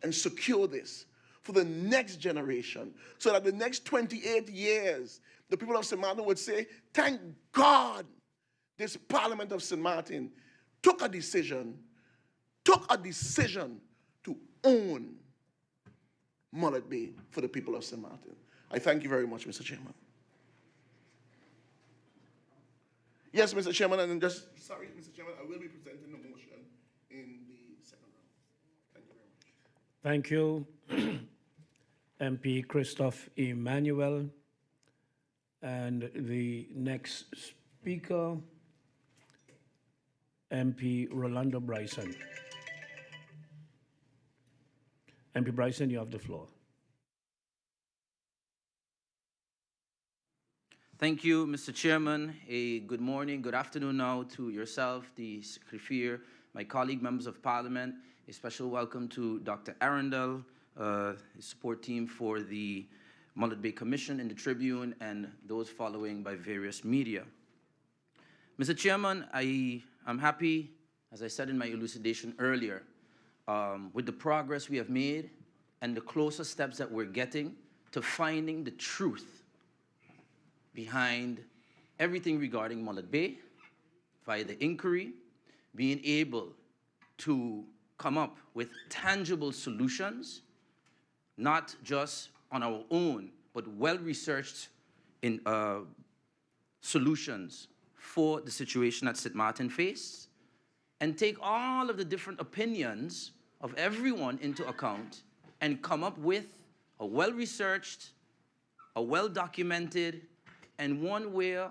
and secure this for the next generation, so that the next 28 years, the people of St. Martin would say, thank God this Parliament of St. Martin took a decision to own Mullet Bay for the people of St. Martin. I thank you very much, Mr. Chairman. Yes, Mr. Chairman, and just, sorry, Mr. Chairman, I will be presenting the motion in the second round. Thank you very much. Thank you, MP Christophe Emmanuel. And the next speaker, MP Rolando Brison. MP Brison, you have the floor. Thank you, Mr. Chairman. A good morning, good afternoon now to yourself, the Secretary, my colleague members of Parliament. A special welcome to Dr. Arundel, the support team for the Mullet Bay Commission in the Tribune, and those following by various media. Mr. Chairman, I am happy, as I said in my elucidation earlier, with the progress we have made and the closer steps that we're getting to finding the truth behind everything regarding Mullet Bay, via the inquiry, being able to come up with tangible solutions, not just on our own, but well-researched in solutions for the situation that St. Martin faced, and take all of the different opinions of everyone into account and come up with a well-researched, a well-documented, and one where,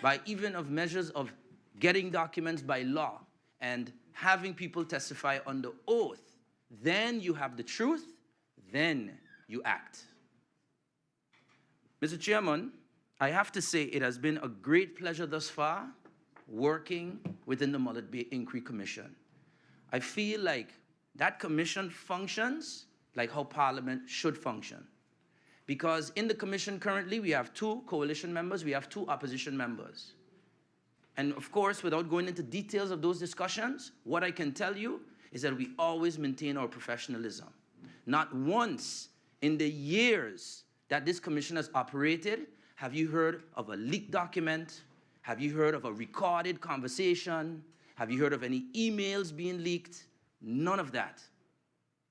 by even of measures of getting documents by law and having people testify under oath, then you have the truth, then you act. Mr. Chairman, I have to say it has been a great pleasure thus far working within the Mullet Bay Inquiry Commission. I feel like that commission functions like how Parliament should function. Because in the commission currently, we have 2 coalition members, we have 2 opposition members. And of course, without going into details of those discussions, what I can tell you is that we always maintain our professionalism. Not once in the years that this commission has operated have you heard of a leaked document, have you heard of a recorded conversation, have you heard of any emails being leaked? None of that.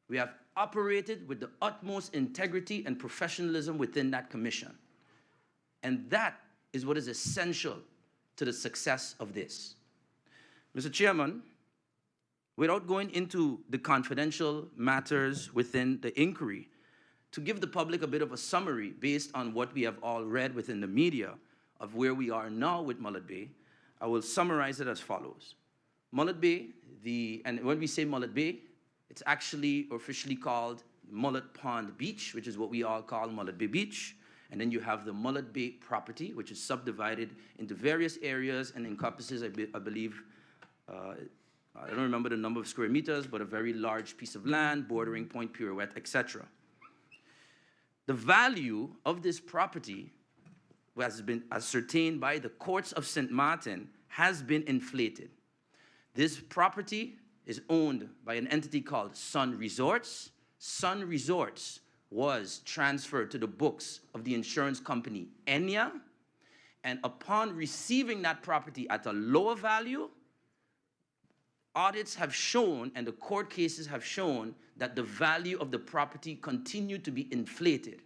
We have operated with the utmost integrity and professionalism within that commission. And that is what is essential to the success of this. Mr. Chairman, without going into the confidential matters within the inquiry, to give the public a bit of a summary based on what we have all read within the media of where we are now with Mullet Bay, I will summarize it as follows. Mullet Bay, and when we say Mullet Bay, it's actually officially called Mullet Pond Beach, which is what we all call Mullet Bay Beach. And then you have the Mullet Bay property, which is subdivided into various areas and encompasses, I believe, I don't remember the number of square meters, but a very large piece of land bordering Point Pirouette, etc. The value of this property has been ascertained by the courts of St. Martin has been inflated. This property is owned by an entity called Sun Resorts. Sun Resorts was transferred to the books of the insurance company Enya, and upon receiving that property at a lower value, audits have shown and the court cases have shown that the value of the property continued to be inflated.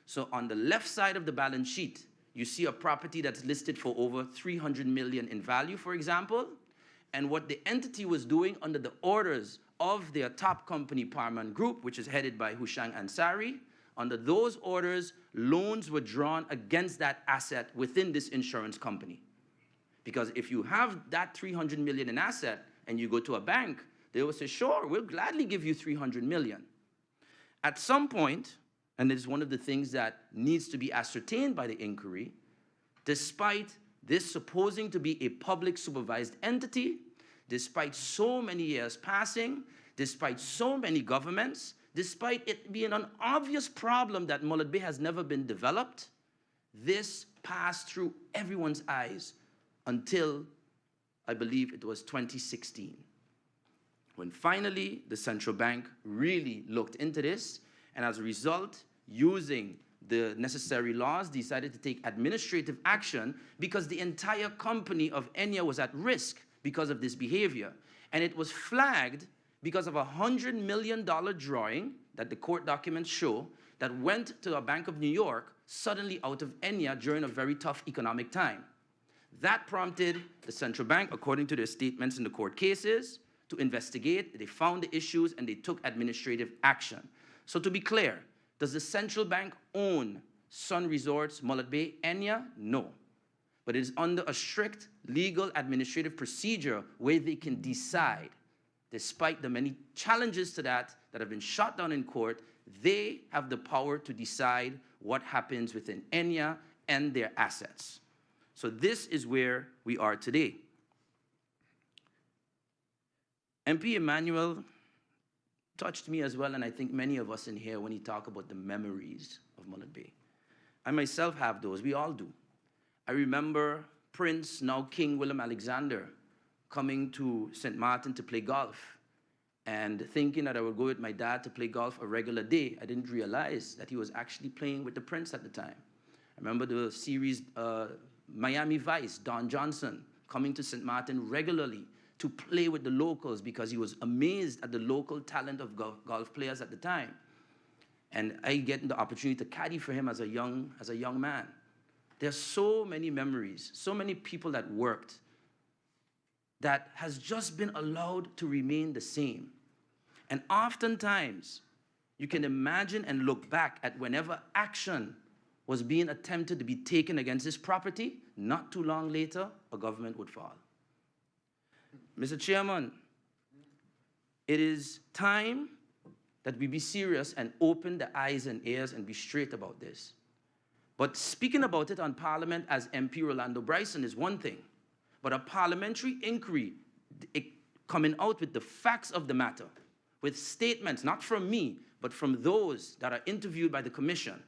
So on the left side of the balance sheet, you see a property that's listed for over 300 million in value, for example. And what the entity was doing under the orders of their top company, Parman Group, which is headed by Hushang Ansari, under those orders, loans were drawn against that asset within this insurance company. Because if you have that 300 million in asset and you go to a bank, they will say, sure, we'll gladly give you 300 million. At some point, and it's one of the things that needs to be ascertained by the inquiry, despite this supposing to be a public supervised entity, despite so many years passing, despite so many governments, despite it being an obvious problem that Mullet Bay has never been developed, this passed through everyone's eyes until, I believe it was 2016, when finally the central bank really looked into this, and as a result, using the necessary laws, decided to take administrative action because the entire company of Enya was at risk because of this behavior. And it was flagged because of a $100 million drawing that the court documents show that went to a Bank of New York suddenly out of Enya during a very tough economic time. That prompted the central bank, according to their statements in the court cases, to investigate. They found the issues and they took administrative action. So to be clear, does the central bank own Sun Resorts, Mullet Bay, Enya? No. But it is under a strict legal administrative procedure where they can decide despite the many challenges to that have been shot down in court, they have the power to decide what happens within ENIA and their assets. So this is where we are today. MP Emmanuel touched me as well, and I think many of us in here, when he talk about the memories of Mullet Bay. I myself have those, we all do. I remember Prince, now King William Alexander, coming to St. Martin to play golf, and thinking that I would go with my dad to play golf a regular day. I didn't realize that he was actually playing with the Prince at the time. I remember the series Miami Vice, Don Johnson, coming to St. Martin regularly to play with the locals because he was amazed at the local talent of golf players at the time. And I get the opportunity to caddy for him as a young man. There's so many memories, so many people that worked that has just been allowed to remain the same. And oftentimes, you can imagine and look back at whenever action was being attempted to be taken against this property, not too long later, a government would fall. Mr. Chairman, it is time that we be serious and open the eyes and ears and be straight about this. But speaking about it on Parliament as MP Rolando Brison is one thing, but a parliamentary inquiry coming out with the facts of the matter, with statements, not from me, but from those that are interviewed by the commission,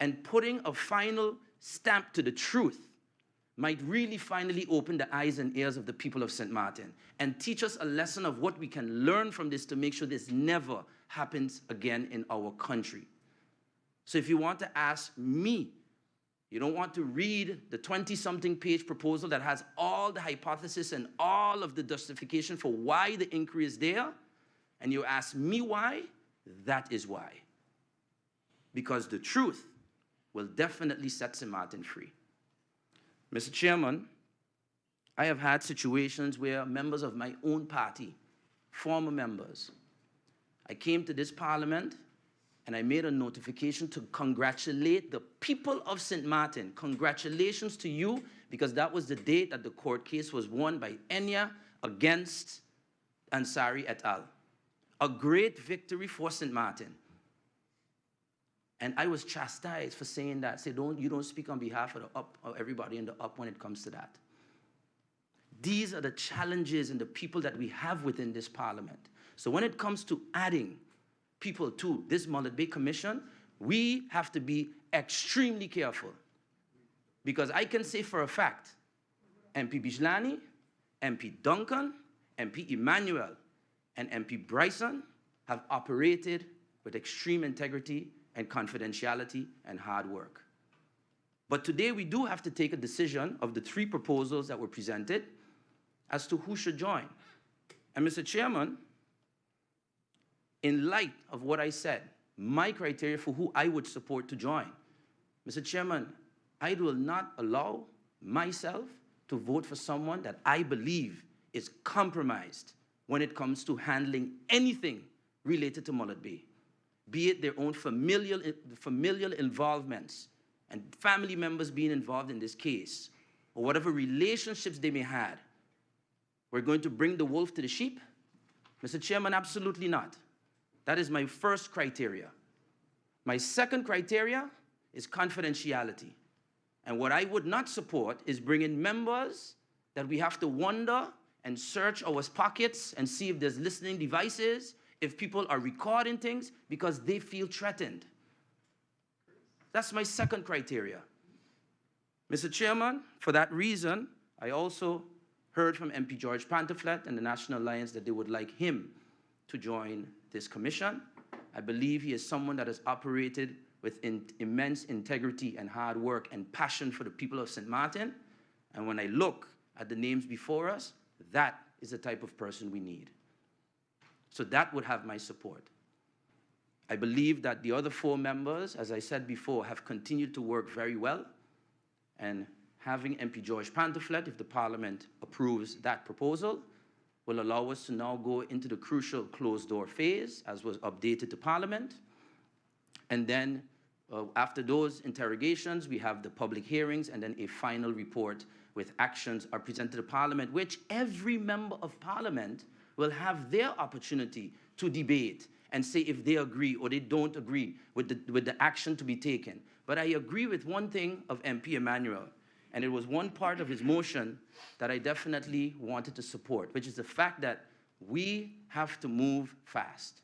and putting a final stamp to the truth might really finally open the eyes and ears of the people of St. Martin and teach us a lesson of what we can learn from this to make sure this never happens again in our country. So if you want to ask me, you don't want to read the 20-something page proposal that has all the hypothesis and all of the justification for why the inquiry is there, and you ask me why, that is why. Because the truth will definitely set St. Martin free. Mr. Chairman, I have had situations where members of my own party, former members, I came to this Parliament and I made a notification to congratulate the people of St. Martin. Congratulations to you, because that was the date that the court case was won by ENIA against Ansari et al. A great victory for St. Martin. And I was chastised for saying that. Say, you don't speak on behalf of the up, or everybody in the up when it comes to that. These are the challenges and the people that we have within this Parliament. So when it comes to adding people to this Mullet Bay Commission, we have to be extremely careful. Because I can say for a fact, MP Bijlani, MP Duncan, MP Emmanuel, and MP Brison have operated with extreme integrity and confidentiality and hard work. But today we do have to take a decision of the 3 proposals that were presented as to who should join. And Mr. Chairman, in light of what I said, my criteria for who I would support to join, Mr. Chairman, I will not allow myself to vote for someone that I believe is compromised when it comes to handling anything related to Mullet Bay, be it their own familial involvements and family members being involved in this case, or whatever relationships they may have. We're going to bring the wolf to the sheep? Mr. Chairman, absolutely not. That is my first criteria. My second criteria is confidentiality. And what I would not support is bringing members that we have to wonder and search our pockets and see if there's listening devices, if people are recording things, because they feel threatened. That's my second criteria. Mr. Chairman, for that reason, I also heard from MP George Pantoflet and the National Alliance that they would like him to join this commission. I believe he is someone that has operated with immense integrity and hard work and passion for the people of St. Martin. And when I look at the names before us, that is the type of person we need. So that would have my support. I believe that the other 4 members, as I said before, have continued to work very well. And having MP George Pantoflet, if the Parliament approves that proposal, will allow us to now go into the crucial closed-door phase, as was updated to Parliament. And then, after those interrogations, we have the public hearings, and then a final report with actions are presented to Parliament, which every member of Parliament will have their opportunity to debate and say if they agree or they don't agree with the action to be taken. But I agree with one thing of MP Emmanuel, and it was one part of his motion that I definitely wanted to support, which is the fact that we have to move fast.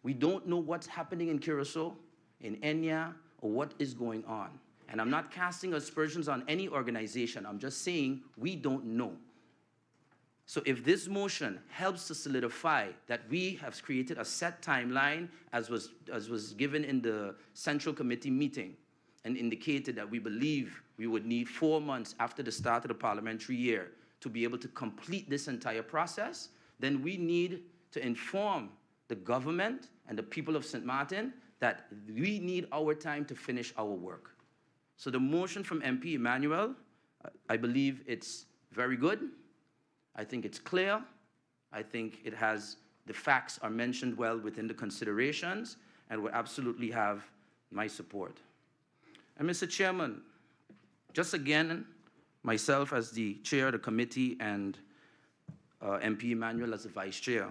We don't know what's happening in Curacao, in Enya, or what is going on. And I'm not casting aspersions on any organization. I'm just saying we don't know. So if this motion helps to solidify that we have created a set timeline, as was given in the Central Committee meeting, and indicated that we believe we would need 4 months after the start of the parliamentary year to be able to complete this entire process, then we need to inform the government and the people of St. Martin that we need our time to finish our work. So the motion from MP Emmanuel, I believe it's very good. I think it's clear. I think it has, the facts are mentioned well within the considerations and will absolutely have my support. And Mr. Chairman, just again, myself as the chair of the committee and MP Emmanuel as the vice chair,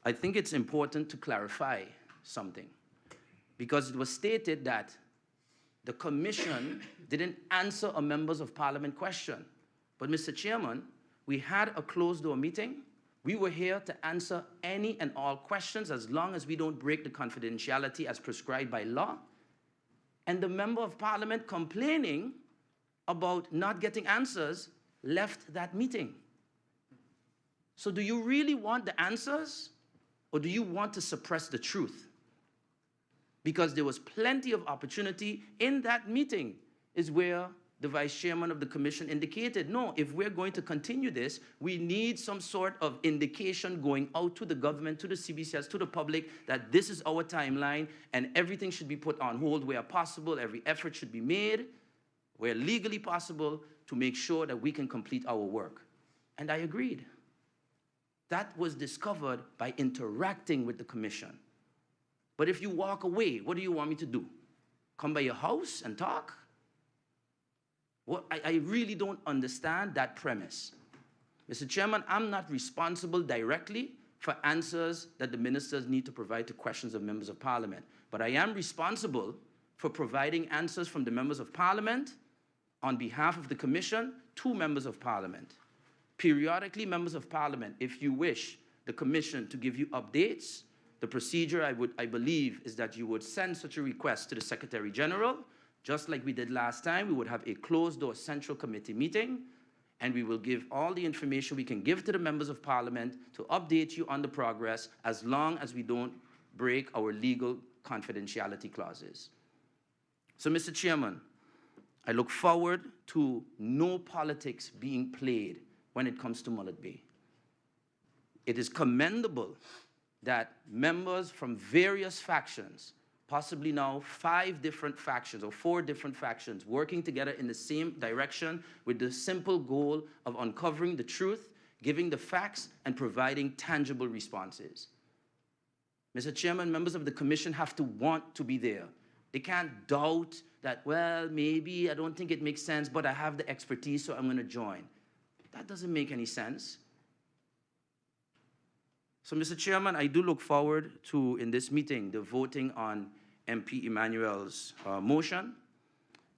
I think it's important to clarify something, because it was stated that the commission didn't answer a members of parliament question. But Mr. Chairman, we had a closed-door meeting. We were here to answer any and all questions as long as we don't break the confidentiality as prescribed by law. And the member of parliament complaining about not getting answers left that meeting. So do you really want the answers, or do you want to suppress the truth? Because there was plenty of opportunity in that meeting is where the vice chairman of the commission indicated, no, if we're going to continue this, we need some sort of indication going out to the government, to the CBCS, to the public, that this is our timeline and everything should be put on hold where possible. Every effort should be made where legally possible to make sure that we can complete our work. And I agreed. That was discovered by interacting with the commission. But if you walk away, what do you want me to do? Come by your house and talk? Well, I really don't understand that premise. Mr. Chairman, I'm not responsible directly for answers that the ministers need to provide to questions of members of parliament. But I am responsible for providing answers from the members of parliament on behalf of the commission to members of parliament. Periodically, members of parliament, if you wish the commission to give you updates, the procedure I believe is that you would send such a request to the Secretary General. Just like we did last time, we would have a closed-door Central Committee meeting, and we will give all the information we can give to the members of parliament to update you on the progress, as long as we don't break our legal confidentiality clauses. So, Mr. Chairman, I look forward to no politics being played when it comes to Mullet Bay. It is commendable that members from various factions, possibly now 5 different factions or 4 different factions, working together in the same direction with the simple goal of uncovering the truth, giving the facts, and providing tangible responses. Mr. Chairman, members of the commission have to want to be there. They can't doubt that, well, maybe I don't think it makes sense, but I have the expertise, so I'm going to join. That doesn't make any sense. So, Mr. Chairman, I do look forward to, in this meeting, the voting on MP Emmanuel's motion.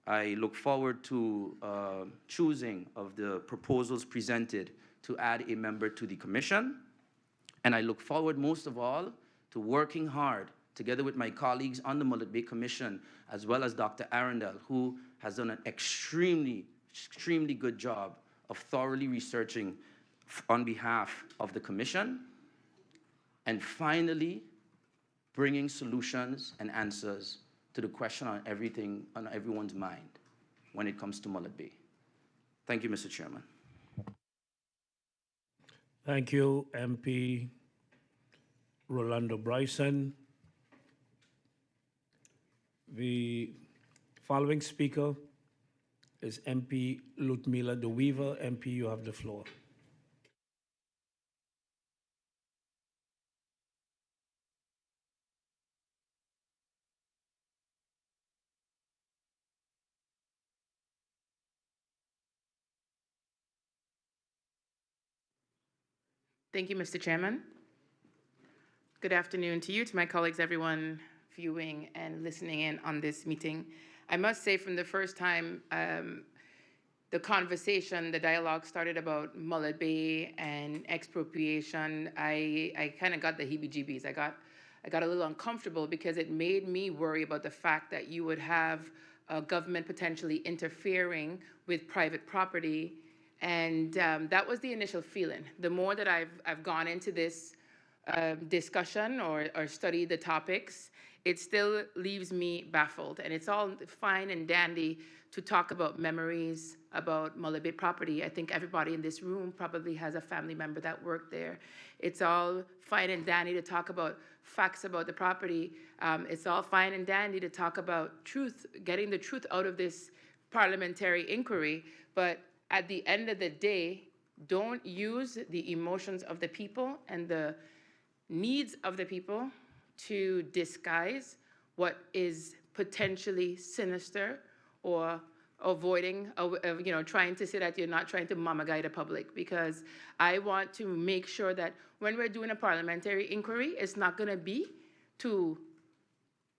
I look forward to choosing of the proposals presented to add a member to the commission. And I look forward, most of all, to working hard together with my colleagues on the Mullet Bay Commission, as well as Dr. Arundel, who has done an extremely, extremely good job of thoroughly researching on behalf of the commission. And finally, bringing solutions and answers to the question on everything, on everyone's mind when it comes to Mullet Bay. Thank you, Mr. Chairman. Thank you, MP Rolando Brison. The following speaker is MP Ludmila De Weaver. MP, you have the floor. Thank you, Mr. Chairman. Good afternoon to you, to my colleagues, everyone viewing and listening in on this meeting. I must say from the first time the conversation, the dialogue started about Mullet Bay and expropriation, I kind of got the heebie-jeebies. I got a little uncomfortable because it made me worry about the fact that you would have government potentially interfering with private property. And that was the initial feeling. The more that I've gone into this discussion or studied the topics, it still leaves me baffled. And it's all fine and dandy to talk about memories about Mullet Bay property. I think everybody in this room probably has a family member that worked there. It's all fine and dandy to talk about facts about the property. It's all fine and dandy to talk about truth, getting the truth out of this parliamentary inquiry. But at the end of the day, don't use the emotions of the people and the needs of the people to disguise what is potentially sinister or avoiding, trying to say that you're not trying to mama guy the public, because I want to make sure that when we're doing a parliamentary inquiry, it's not going to be to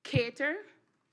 cater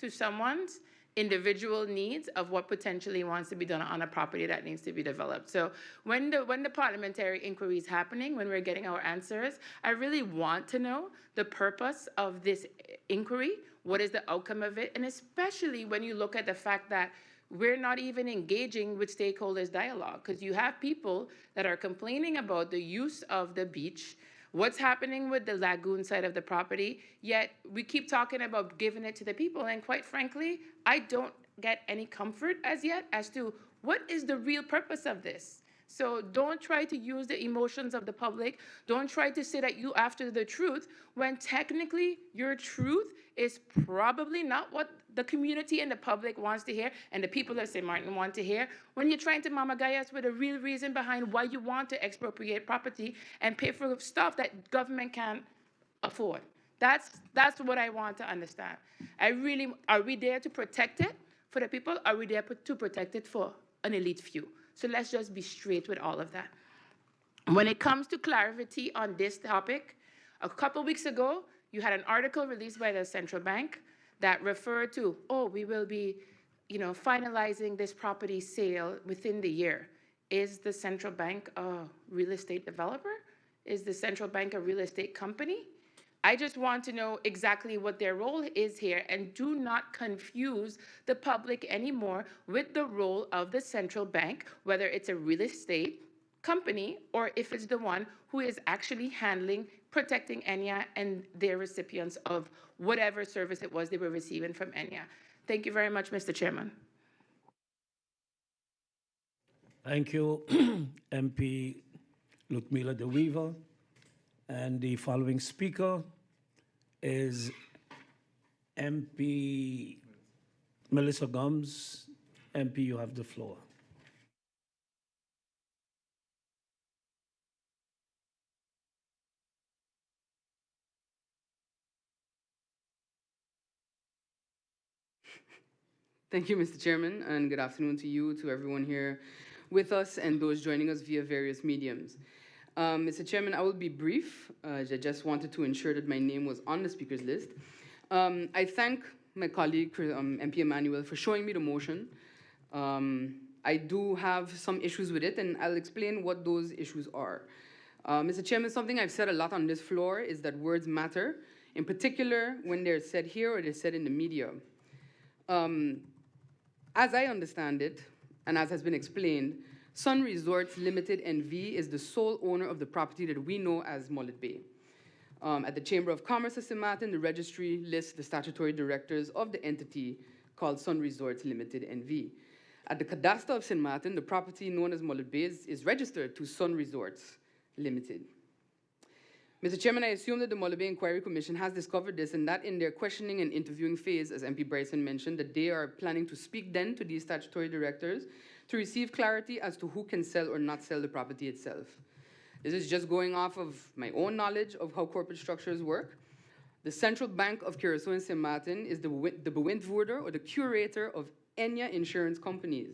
to someone's individual needs of what potentially wants to be done on a property that needs to be developed. So when the parliamentary inquiry is happening, when we're getting our answers, I really want to know the purpose of this inquiry, what is the outcome of it, and especially when you look at the fact that we're not even engaging with stakeholders dialogue, because you have people that are complaining about the use of the beach, what's happening with the lagoon side of the property, yet we keep talking about giving it to the people. And quite frankly, I don't get any comfort as yet as to what is the real purpose of this. So don't try to use the emotions of the public. Don't try to say that you after the truth when technically your truth is probably not what the community and the public wants to hear and the people of St. Martin want to hear. When you're trying to mama guy us with a real reason behind why you want to expropriate property and pay for stuff that government can't afford. That's what I want to understand. Are we there to protect it for the people? Are we there to protect it for an elite few? So let's just be straight with all of that. When it comes to clarity on this topic, a couple weeks ago, you had an article released by the central bank that referred to, we will be, finalizing this property sale within the year. Is the central bank a real estate developer? Is the central bank a real estate company? I just want to know exactly what their role is here, and do not confuse the public anymore with the role of the central bank, whether it's a real estate company or if it's the one who is actually handling, protecting ENIA and their recipients of whatever service it was they were receiving from ENIA. Thank you very much, Mr. Chairman. Thank you, MP Lukmila De Weaver. And the following speaker is MP Melissa Gums. MP, you have the floor. Thank you, Mr. Chairman, and good afternoon to you, to everyone here with us, and those joining us via various mediums. Mr. Chairman, I will be brief. I just wanted to ensure that my name was on the speaker's list. I thank my colleague, MP Emmanuel, for showing me the motion. I do have some issues with it, and I'll explain what those issues are. Mr. Chairman, something I've said a lot on this floor is that words matter, in particular when they're said here or they're said in the media. As I understand it, and as has been explained, Sun Resorts Limited NV is the sole owner of the property that we know as Mullet Bay. At the Chamber of Commerce of St. Martin, the registry lists the statutory directors of the entity called Sun Resorts Limited NV. At the Cadastre of St. Martin, the property known as Mullet Bay is registered to Sun Resorts Limited. Mr. Chairman, I assume that the Mullet Bay Inquiry Commission has discovered this and that in their questioning and interviewing phase, as MP Brison mentioned, that they are planning to speak then to these statutory directors to receive clarity as to who can sell or not sell the property itself. This is just going off of my own knowledge of how corporate structures work. The Central Bank of Curaçao and St. Martin is the bewindvoerder or the curator of ENIA insurance companies.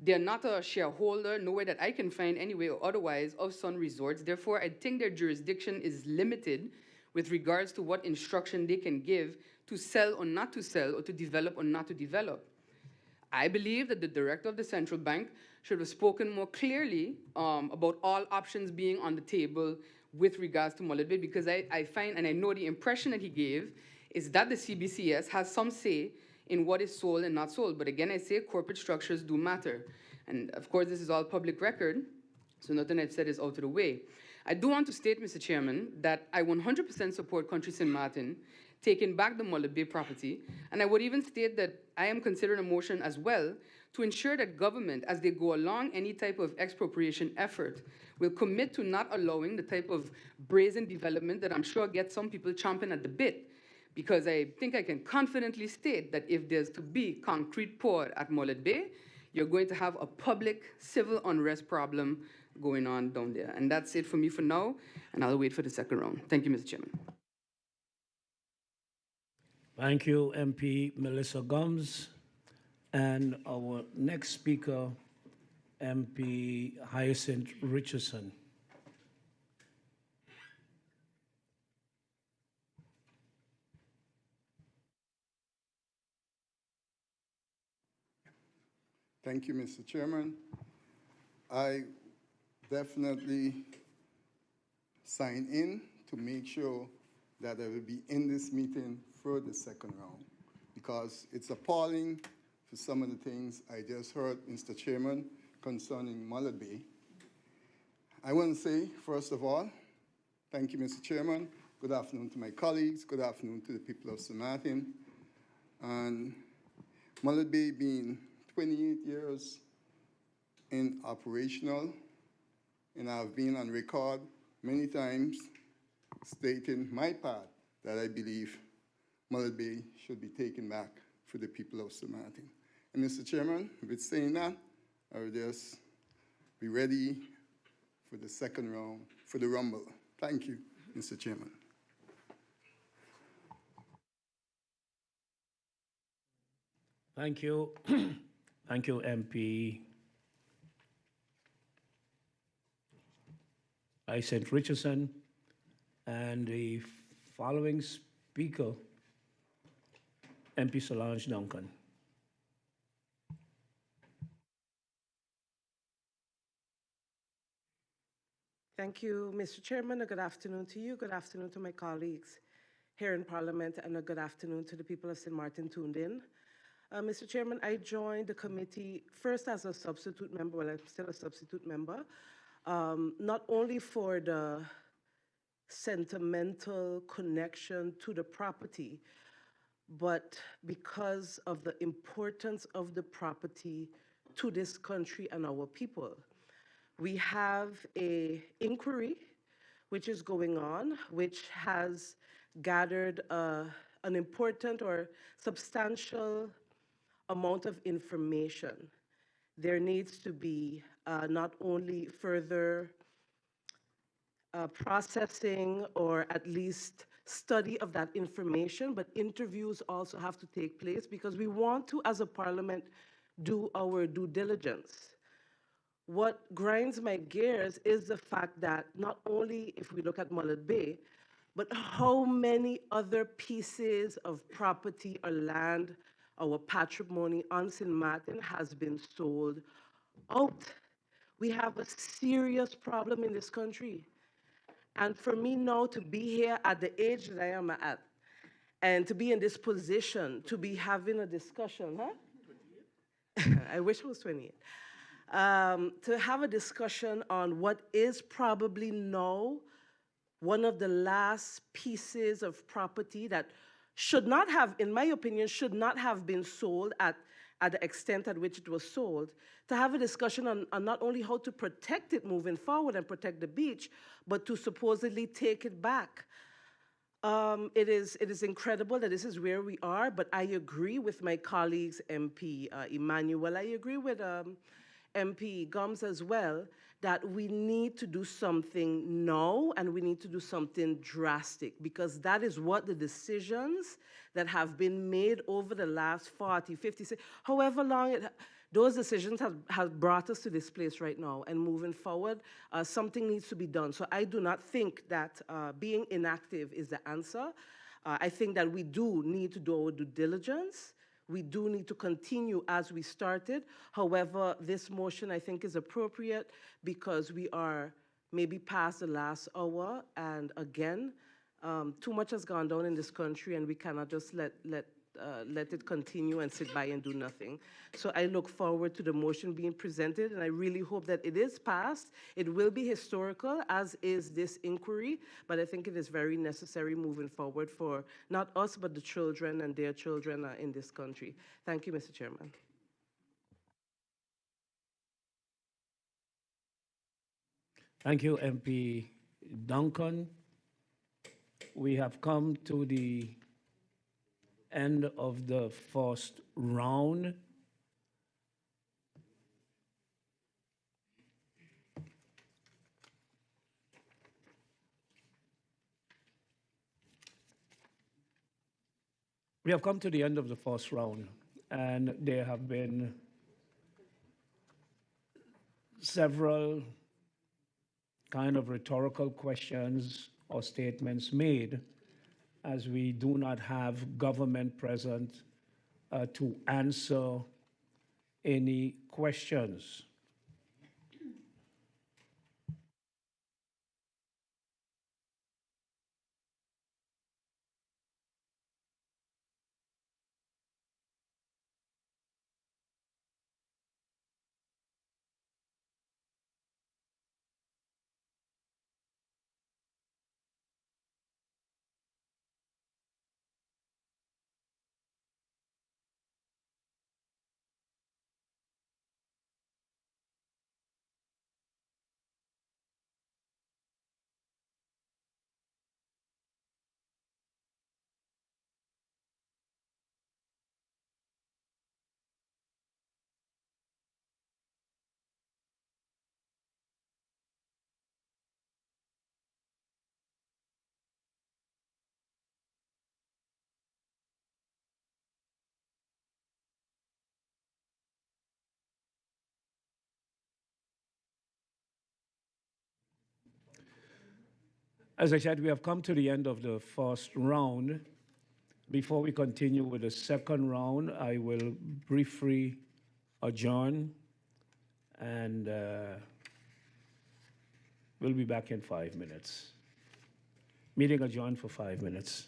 They're not a shareholder, nowhere that I can find anyway or otherwise, of Sun Resorts. Therefore, I think their jurisdiction is limited with regards to what instruction they can give to sell or not to sell, or to develop or not to develop. I believe that the director of the central bank should have spoken more clearly about all options being on the table with regards to Mullet Bay, because I find, and I know the impression that he gave, is that the CBCS has some say in what is sold and not sold. But again, I say corporate structures do matter. And of course, this is all public record, so nothing I've said is out of the way. I do want to state, Mr. Chairman, that I 100% support Country St. Martin taking back the Mullet Bay property, and I would even state that I am considering a motion as well to ensure that government, as they go along any type of expropriation effort, will commit to not allowing the type of brazen development that I'm sure gets some people chomping at the bit. Because I think I can confidently state that if there's to be concrete poured at Mullet Bay, you're going to have a public civil unrest problem going on down there. And that's it for me for now, and I'll wait for the second round. Thank you, Mr. Chairman. Thank you, MP Melissa Gomes. And our next speaker, MP Hyacinth Richardson. Thank you, Mr. Chairman. I definitely sign in to make sure that I will be in this meeting for the second round, because it's appalling for some of the things I just heard, Mr. Chairman, concerning Mullet Bay. I want to say, first of all, thank you, Mr. Chairman. Good afternoon to my colleagues. Good afternoon to the people of St. Martin. And Mullet Bay being 28 years in operational, and I've been on record many times stating my part that I believe Mullet Bay should be taken back for the people of St. Martin. And Mr. Chairman, with saying that, I will just be ready for the second round, for the rumble. Thank you, Mr. Chairman. Thank you. Thank you, MP Hyacinth Richardson. And the following speaker, MP Solange Duncan. Thank you, Mr. Chairman. A good afternoon to you. Good afternoon to my colleagues here in Parliament, and a good afternoon to the people of St. Martin tuned in. Mr. Chairman, I joined the committee first as a substitute member, well, I'm still a substitute member, not only for the sentimental connection to the property, but because of the importance of the property to this country and our people. We have an inquiry which is going on, which has gathered an important or substantial amount of information. There needs to be not only further processing or at least study of that information, but interviews also have to take place because we want to, as a parliament, do our due diligence. What grinds my gears is the fact that not only if we look at Mullet Bay, but how many other pieces of property or land, our patrimony on St. Martin has been sold out. We have a serious problem in this country. And for me now to be here at the age that I am at, and to be in this position, to be having a discussion, I wish it was 28. To have a discussion on what is probably now one of the last pieces of property that should not have, in my opinion, should not have been sold at the extent at which it was sold, to have a discussion on not only how to protect it moving forward and protect the beach, but to supposedly take it back. It is incredible that this is where we are, but I agree with my colleagues, MP Emmanuel, I agree with MP Gomes as well, that we need to do something now and we need to do something drastic, because that is what the decisions that have been made over the last 40, 50, however long those decisions have brought us to this place right now. And moving forward, something needs to be done. So I do not think that being inactive is the answer. I think that we do need to do our due diligence. We do need to continue as we started. However, this motion I think is appropriate because we are maybe past the last hour. And again, too much has gone down in this country and we cannot just let it continue and sit by and do nothing. So I look forward to the motion being presented, and I really hope that it is passed. It will be historical, as is this inquiry, but I think it is very necessary moving forward for not us, but the children and their children in this country. Thank you, Mr. Chairman. Thank you, MP Duncan. We have come to the end of the first round. We have come to the end of the first round, and there have been several kind of rhetorical questions or statements made, as we do not have government present to answer any questions. As I said, we have come to the end of the first round. Before we continue with the second round, I will briefly adjourn, and we'll be back in 5 minutes. Meeting adjourned for 5 minutes.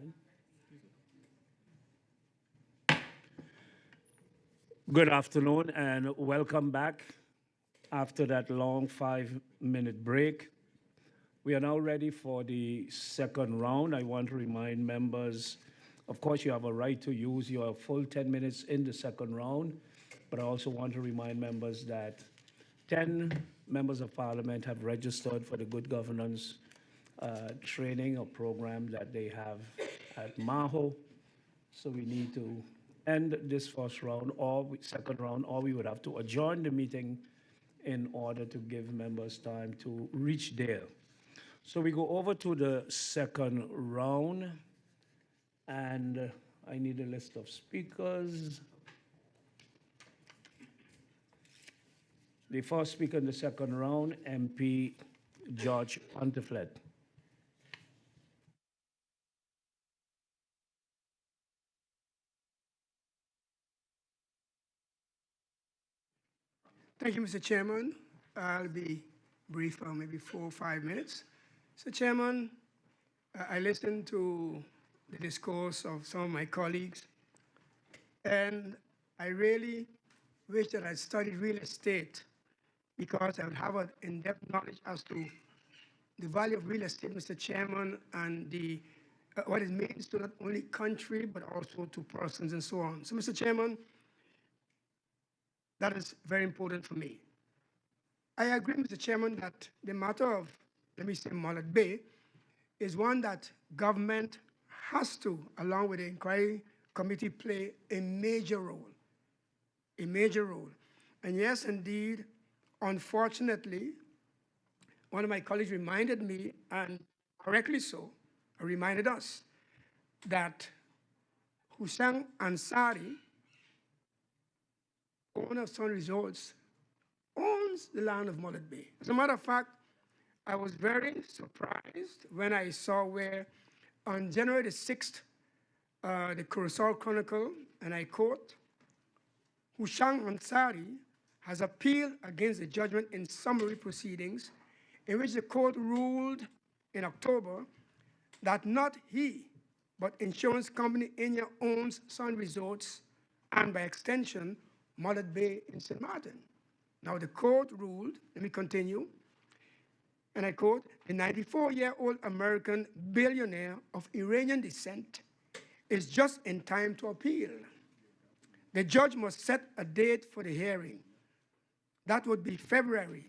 Chairman. Good afternoon and welcome back after that long 5-minute break. We are now ready for the second round. I want to remind members, of course, you have a right to use your full 10 minutes in the second round, but I also want to remind members that 10 members of parliament have registered for the good governance training or program that they have at Maho. So we need to end this first round or second round, or we would have to adjourn the meeting in order to give members time to reach there. So we go over to the second round, and I need a list of speakers. The first speaker in the second round, MP George Pontiflet. Thank you, Mr. Chairman. I'll be brief for maybe 4 or 5 minutes. Mr. Chairman, I listened to the discourse of some of my colleagues, and I really wish that I studied real estate because I would have an in-depth knowledge as to the value of real estate, Mr. Chairman, and the what it means to not only country, but also to persons and so on. So, Mr. Chairman, that is very important for me. I agree, Mr. Chairman, that the matter of, let me say, Mullet Bay is one that government has to, along with the inquiry committee, play a major role. A major role. And yes, indeed, unfortunately, one of my colleagues reminded me, and correctly so, reminded us, that Hussein Ansari, owner of Sun Resorts, owns the land of Mullet Bay. As a matter of fact, I was very surprised when I saw where on January the 6th, the Curacao Chronicle, and I quote, Hussein Ansari has appealed against the judgment in summary proceedings in which the court ruled in October that not he, but insurance company India owns Sun Resorts and by extension, Mullet Bay in St. Martin. Now the court ruled, let me continue, and I quote, the 94-year-old American billionaire of Iranian descent is just in time to appeal. The judge must set a date for the hearing. That would be February.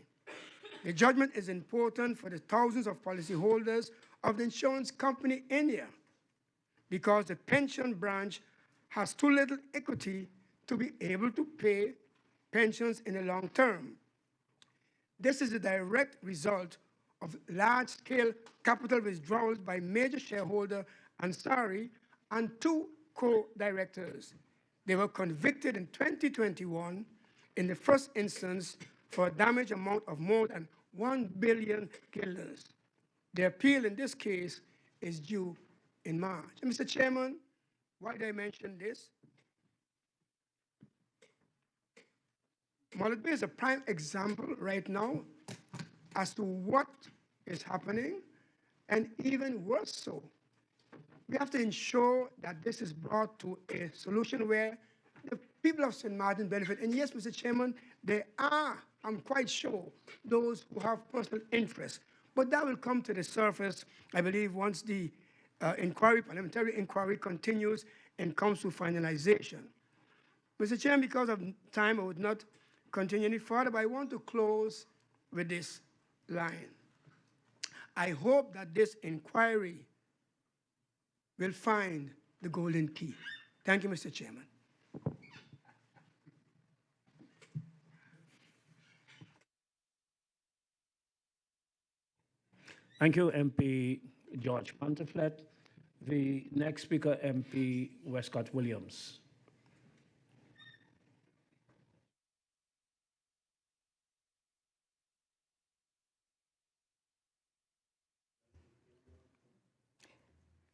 The judgment is important for the thousands of policyholders of the insurance company India because the pension branch has too little equity to be able to pay pensions in the long term. This is a direct result of large-scale capital withdrawals by major shareholder Ansari and 2 co-directors. They were convicted in 2021 in the first instance for a damage amount of more than 1 billion guilders. The appeal in this case is due in March. And Mr. Chairman, why did I mention this? Mullet Bay is a prime example right now as to what is happening, and even worse so. We have to ensure that this is brought to a solution where the people of St. Martin benefit. And yes, Mr. Chairman, there are, I'm quite sure, those who have personal interest. But that will come to the surface, I believe, once the parliamentary inquiry continues and comes to finalization. Mr. Chairman, because of time, I would not continue any further, but I want to close with this line. I hope that this inquiry will find the golden key. Thank you, Mr. Chairman. Thank you, MP George Pontiflet. The next speaker, MP Westcott Williams.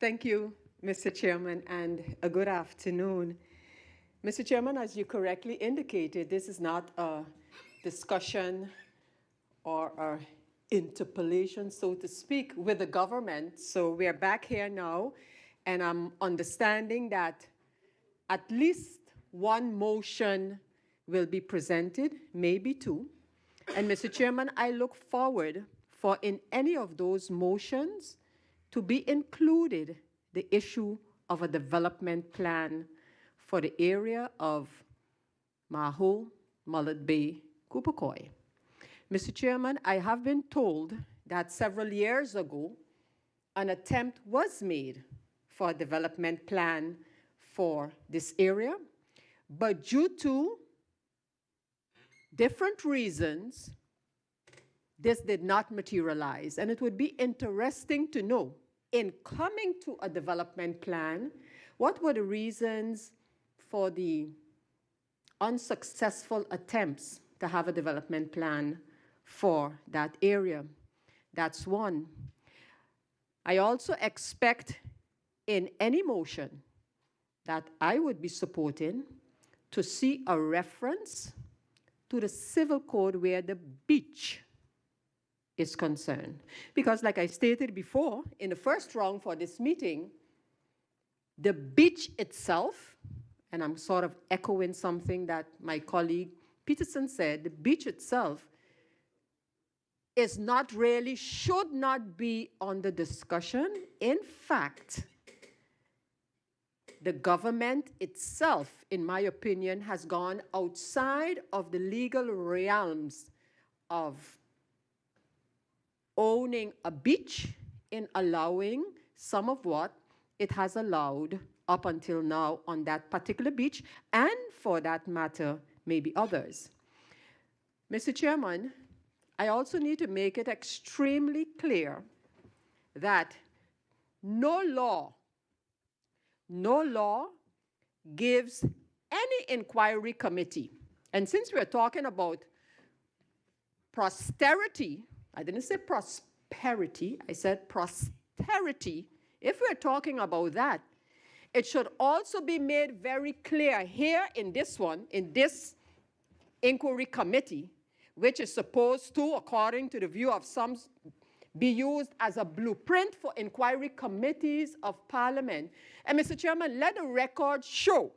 Thank you, Mr. Chairman, and a good afternoon. Mr. Chairman, as you correctly indicated, this is not a discussion or an interpellation, so to speak, with the government. So we are back here now, and I'm understanding that at least one motion will be presented, maybe two. And Mr. Chairman, I look forward for in any of those motions to be included the issue of a development plan for the area of Maho, Mullet Bay, Kupakoi. Mr. Chairman, I have been told that several years ago, an attempt was made for a development plan for this area, but due to different reasons, this did not materialize. And it would be interesting to know, in coming to a development plan, what were the reasons for the unsuccessful attempts to have a development plan for that area? That's one. I also expect in any motion that I would be supporting to see a reference to the civil code where the beach is concerned. Because like I stated before, in the first round for this meeting, the beach itself, and I'm sort of echoing something that my colleague Peterson said, the beach itself is not really, should not be under discussion. In fact, the government itself, in my opinion, has gone outside of the legal realms of owning a beach in allowing some of what it has allowed up until now on that particular beach, and for that matter, maybe others. Mr. Chairman, I also need to make it extremely clear that no law gives any inquiry committee, and since we're talking about posterity, I didn't say prosperity, I said posterity. If we're talking about that, it should also be made very clear here in this one, in this inquiry committee, which is supposed to, according to the view of some, be used as a blueprint for inquiry committees of Parliament. And Mr. Chairman, let the record show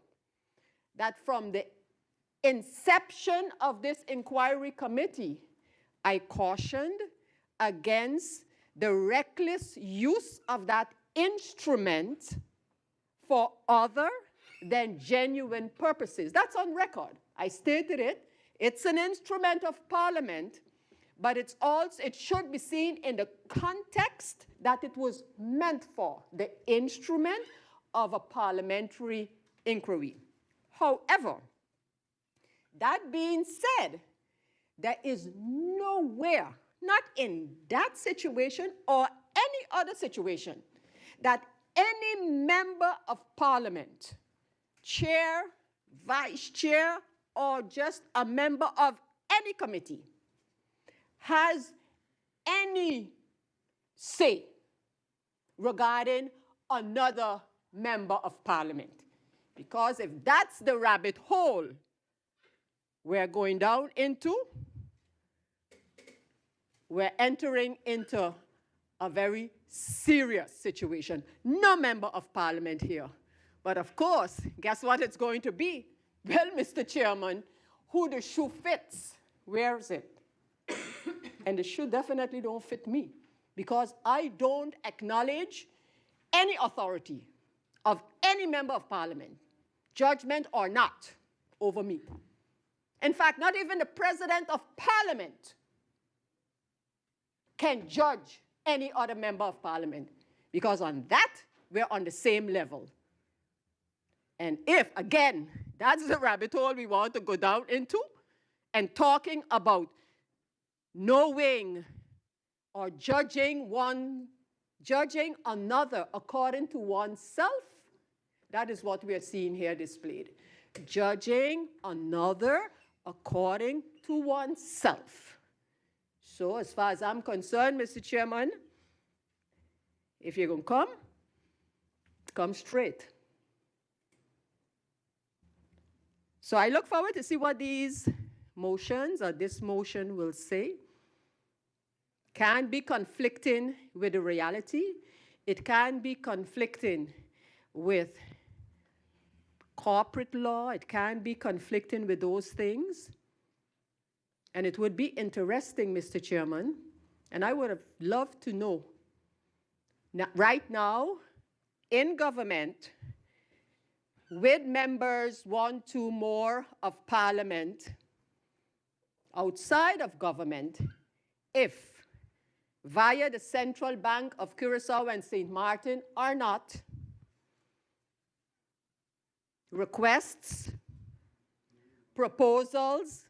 that from the inception of this inquiry committee, I cautioned against the reckless use of that instrument for other than genuine purposes. That's on record. I stated it. It's an instrument of Parliament, but it's also, it should be seen in the context that it was meant for, the instrument of a parliamentary inquiry. However, that being said, there is nowhere, not in that situation or any other situation, that any member of Parliament, chair, vice chair, or just a member of any committee has any say regarding another member of Parliament. Because if that's the rabbit hole we're going down into, we're entering into a very serious situation. No member of Parliament here. But of course, guess what it's going to be? Well, Mr. Chairman, who the shoe fits, wears it. And the shoe definitely don't fit me, because I don't acknowledge any authority of any member of Parliament, judgment or not, over me. In fact, not even the President of Parliament can judge any other member of Parliament, because on that, we're on the same level. And if, again, that's the rabbit hole we want to go down into, and talking about knowing or judging another according to oneself, that is what we are seeing here displayed. Judging another according to oneself. So as far as I'm concerned, Mr. Chairman, if you're going to come straight. So I look forward to see what these motions or this motion will say. Can be conflicting with the reality. It can be conflicting with corporate law. It can't be conflicting with those things. And it would be interesting, Mr. Chairman, and I would have loved to know, right now, in government, with members 1, 2 more of Parliament, outside of government, if via the Central Bank of Curaçao and St. Martin or not, requests, proposals,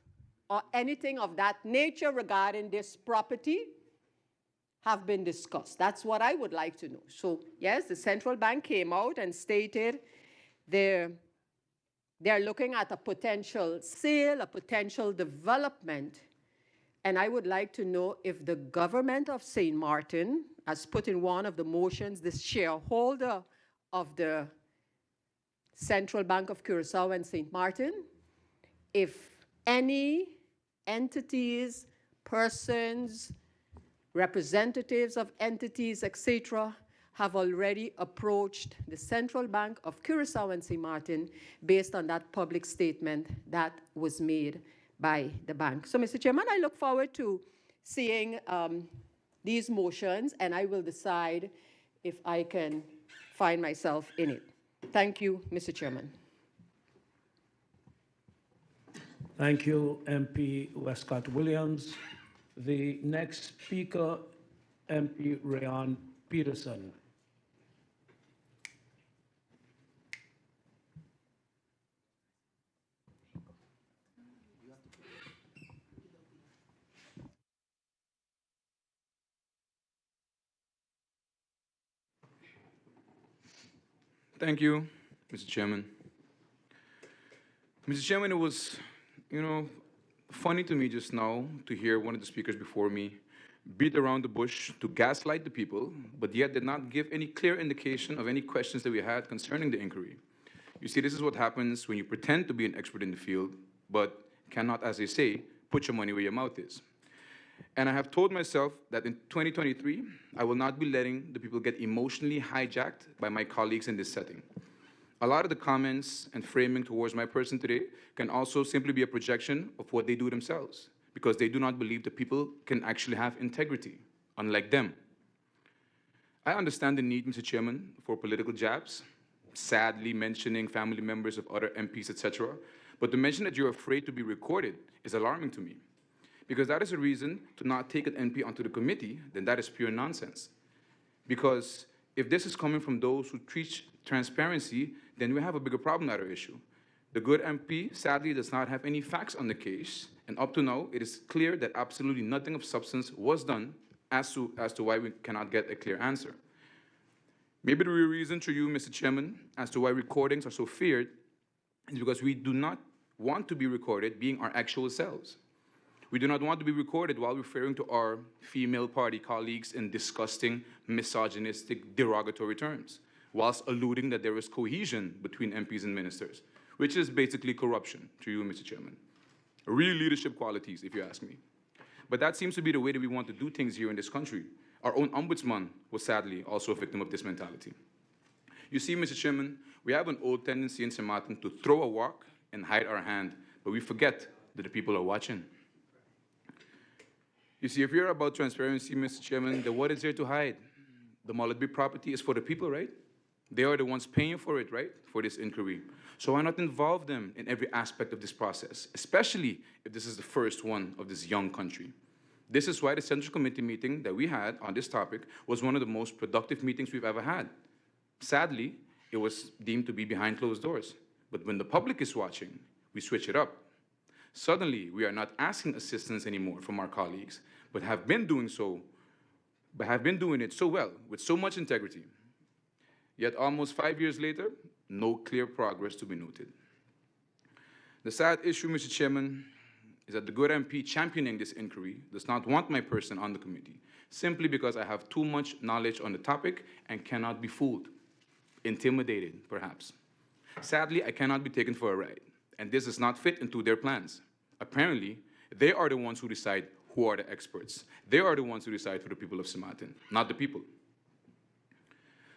or anything of that nature regarding this property have been discussed. That's what I would like to know. So yes, the central bank came out and stated they're looking at a potential sale, a potential development. And I would like to know if the government of St. Martin, as put in one of the motions, the shareholder of the Central Bank of Curaçao and St. Martin, if any entities, persons, representatives of entities, etc., have already approached the Central Bank of Curaçao and St. Martin based on that public statement that was made by the bank. So, Mr. Chairman, I look forward to seeing these motions, and I will decide if I can find myself in it. Thank you, Mr. Chairman. Thank you, MP Westcott Williams. The next speaker, MP Rayan Peterson. Thank you, Mr. Chairman. Mr. Chairman, it was, funny to me just now to hear one of the speakers before me beat around the bush to gaslight the people, but yet did not give any clear indication of any questions that we had concerning the inquiry. You see, this is what happens when you pretend to be an expert in the field, but cannot, as they say, put your money where your mouth is. And I have told myself that in 2023, I will not be letting the people get emotionally hijacked by my colleagues in this setting. A lot of the comments and framing towards my person today can also simply be a projection of what they do themselves, because they do not believe that people can actually have integrity, unlike them. I understand the need, Mr. Chairman, for political jabs, sadly mentioning family members of other MPs, etc. But to mention that you're afraid to be recorded is alarming to me, because that is a reason to not take an MP onto the committee, then that is pure nonsense. Because if this is coming from those who preach transparency, then we have a bigger problem at our issue. The good MP, sadly, does not have any facts on the case, and up to now, it is clear that absolutely nothing of substance was done as to why we cannot get a clear answer. Maybe the real reason to you, Mr. Chairman, as to why recordings are so feared is because we do not want to be recorded being our actual selves. We do not want to be recorded while referring to our female party colleagues in disgusting, misogynistic, derogatory terms, whilst alluding that there is cohesion between MPs and ministers, which is basically corruption, to you, Mr. Chairman. Real leadership qualities, if you ask me. But that seems to be the way that we want to do things here in this country. Our own ombudsman was sadly also a victim of this mentality. You see, Mr. Chairman, we have an old tendency in St. Martin to throw a rock and hide our hand, but we forget that the people are watching. You see, if you're about transparency, Mr. Chairman, then what is there to hide? The Mullet Bay property is for the people, right? They are the ones paying for it, right, for this inquiry. So why not involve them in every aspect of this process, especially if this is the first one of this young country? This is why the Central Committee meeting that we had on this topic was one of the most productive meetings we've ever had. Sadly, it was deemed to be behind closed doors. But when the public is watching, we switch it up. Suddenly, we are not asking assistance anymore from our colleagues, but have been doing it so well, with so much integrity. Yet almost 5 years later, no clear progress to be noted. The sad issue, Mr. Chairman, is that the good MP championing this inquiry does not want my person on the committee, simply because I have too much knowledge on the topic and cannot be fooled, intimidated, perhaps. Sadly, I cannot be taken for a ride, and this does not fit into their plans. Apparently, they are the ones who decide who are the experts. They are the ones who decide for the people of St. Martin, not the people.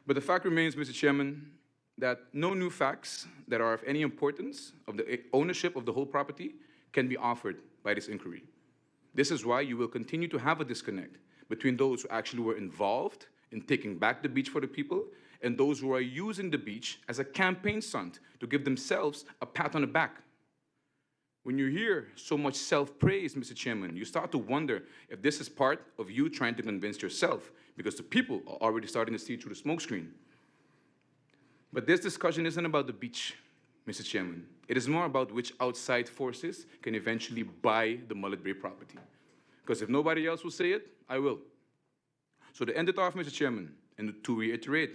But the fact remains, Mr. Chairman, that no new facts that are of any importance of the ownership of the whole property can be offered by this inquiry. This is why you will continue to have a disconnect between those who actually were involved in taking back the beach for the people and those who are using the beach as a campaign stunt to give themselves a pat on the back. When you hear so much self-praise, Mr. Chairman, you start to wonder if this is part of you trying to convince yourself, because the people are already starting to see through the smokescreen. But this discussion isn't about the beach, Mr. Chairman. It is more about which outside forces can eventually buy the Mullet Bay property. Because if nobody else will say it, I will. So to end it off, Mr. Chairman, and to reiterate,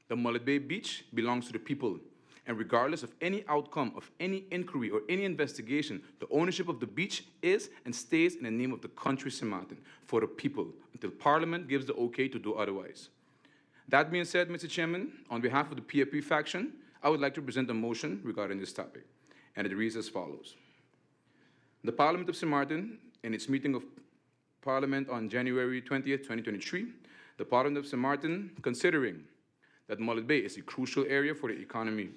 the Mullet Bay Beach belongs to the people. And regardless of any outcome of any inquiry or any investigation, the ownership of the beach is and stays in the name of the country St. Martin, for the people, until Parliament gives the okay to do otherwise. That being said, Mr. Chairman, on behalf of the PFP faction, I would like to present a motion regarding this topic, and it reads as follows. The Parliament of St. Martin, in its meeting of Parliament on January 20th, 2023, the Parliament of St. Martin, considering that Mullet Bay is a crucial area for the economy,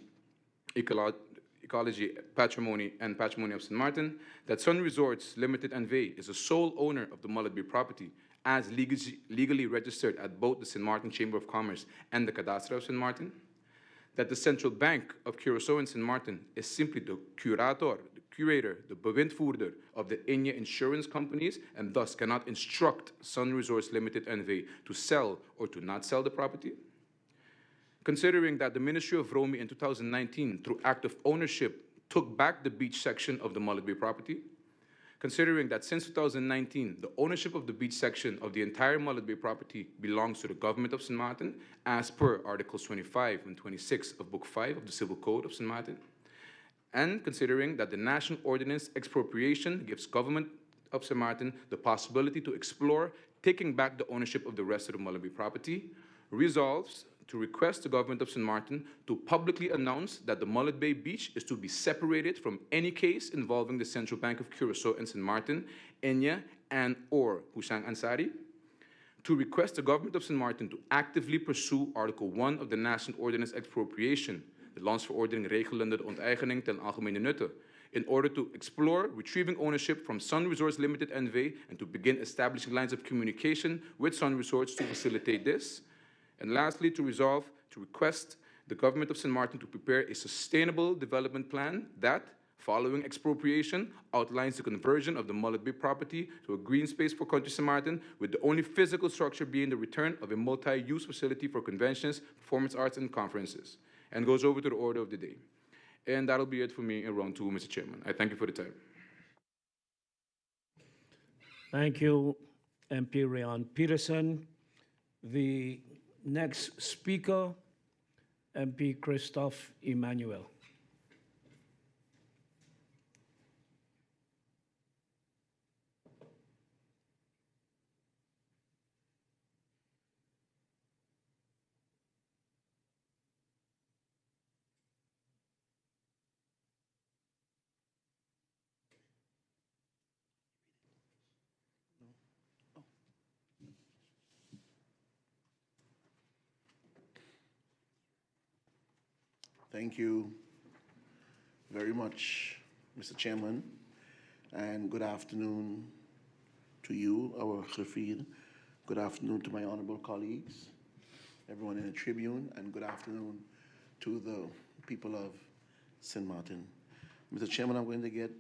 ecology, patrimony of St. Martin, that Sun Resorts Limited N.V. is the sole owner of the Mullet Bay property, as legally registered at both the St. Martin Chamber of Commerce and the Cadastre of St. Martin, that the Central Bank of Curaçao and St. Martin is simply the curator, the bewindvoerder of the India insurance companies, and thus cannot instruct Sun Resorts Limited N.V. to sell or to not sell the property. Considering that the Ministry of Romy in 2019, through act of ownership, took back the beach section of the Mullet Bay property. Considering that since 2019, the ownership of the beach section of the entire Mullet Bay property belongs to the government of St. Martin, as per Articles 25 and 26 of Book 5 of the Civil Code of St. Martin. And considering that the National Ordinance Expropriation gives government of St. Martin the possibility to explore taking back the ownership of the rest of the Mullet Bay property, resolves to request the government of St. Martin to publicly announce that the Mullet Bay Beach is to be separated from any case involving the Central Bank of Curaçao and St. Martin, Enya, and or Houssang Ansari, to request the government of St. Martin to actively pursue Article 1 of the National Ordinance Expropriation, de landsverordening regelende de onteigening ten algemene nutte, in order to explore retrieving ownership from Sun Resorts Limited N.V. and to begin establishing lines of communication with Sun Resorts to facilitate this. And lastly, to resolve to request the government of St. Martin to prepare a sustainable development plan that, following expropriation, outlines the conversion of the Mullet Bay property to a green space for country St. Martin, with the only physical structure being the return of a multi-use facility for conventions, performance arts, and conferences. And goes over to the order of the day. And that'll be it for me in round 2, Mr. Chairman. I thank you for the time. Thank you, MP Rayon Peterson. The next speaker, MP Christophe Emmanuel. Thank you very much, Mr. Chairman, and good afternoon to you, our Khafir. Good afternoon to my honorable colleagues, everyone in the Tribune, and good afternoon to the people of St. Martin. Mr. Chairman, I'm going to get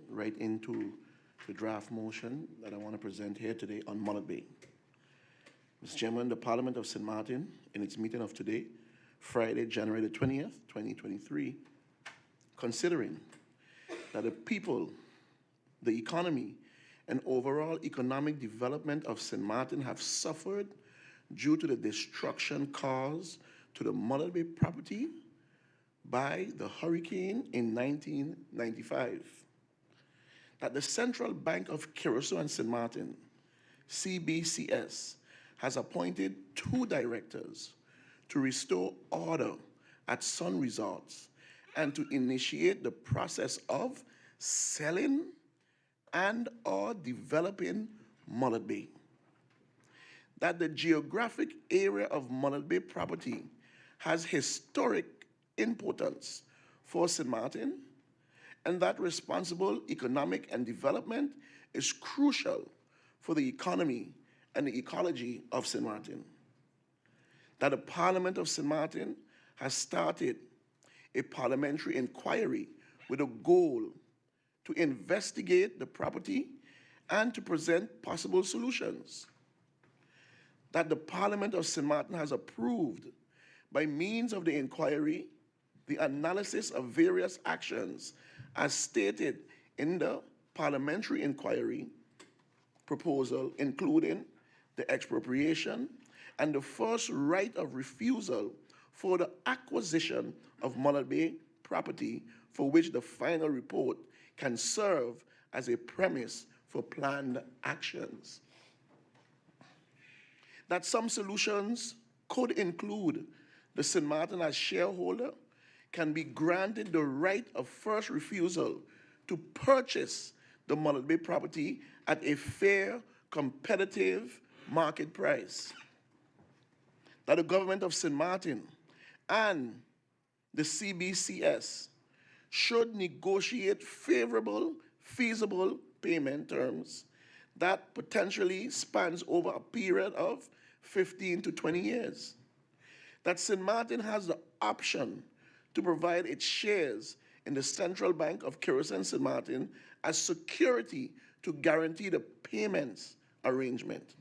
right into the draft motion that I want to present here today on Mullet Bay. Mr. Chairman, the Parliament of St. Martin, in its meeting of today, Friday, January the 20th, 2023, considering that the people, the economy, and overall economic development of St. Martin have suffered due to the destruction caused to the Mullet Bay property by the hurricane in 1995. That the Central Bank of Curaçao and St. Martin, CBCS, has appointed 2 directors to restore order at Sun Resorts and to initiate the process of selling and or developing Mullet Bay. That the geographic area of Mullet Bay property has historic importance for St. Martin, and that responsible economic and development is crucial for the economy and the ecology of St. Martin. That the Parliament of St. Martin has started a parliamentary inquiry with a goal to investigate the property and to present possible solutions. That the Parliament of St. Martin has approved, by means of the inquiry, the analysis of various actions as stated in the parliamentary inquiry proposal, including the expropriation and the first right of refusal for the acquisition of Mullet Bay property, for which the final report can serve as a premise for planned actions. That some solutions could include the St. Martin as shareholder can be granted the right of first refusal to purchase the Mullet Bay property at a fair, competitive market price. That the government of St. Martin and the CBCS should negotiate favorable, feasible payment terms that potentially spans over a period of 15 to 20 years. That St. Martin has the option to provide its shares in the Central Bank of Curacao and St. Martin as security to guarantee the payments arrangement.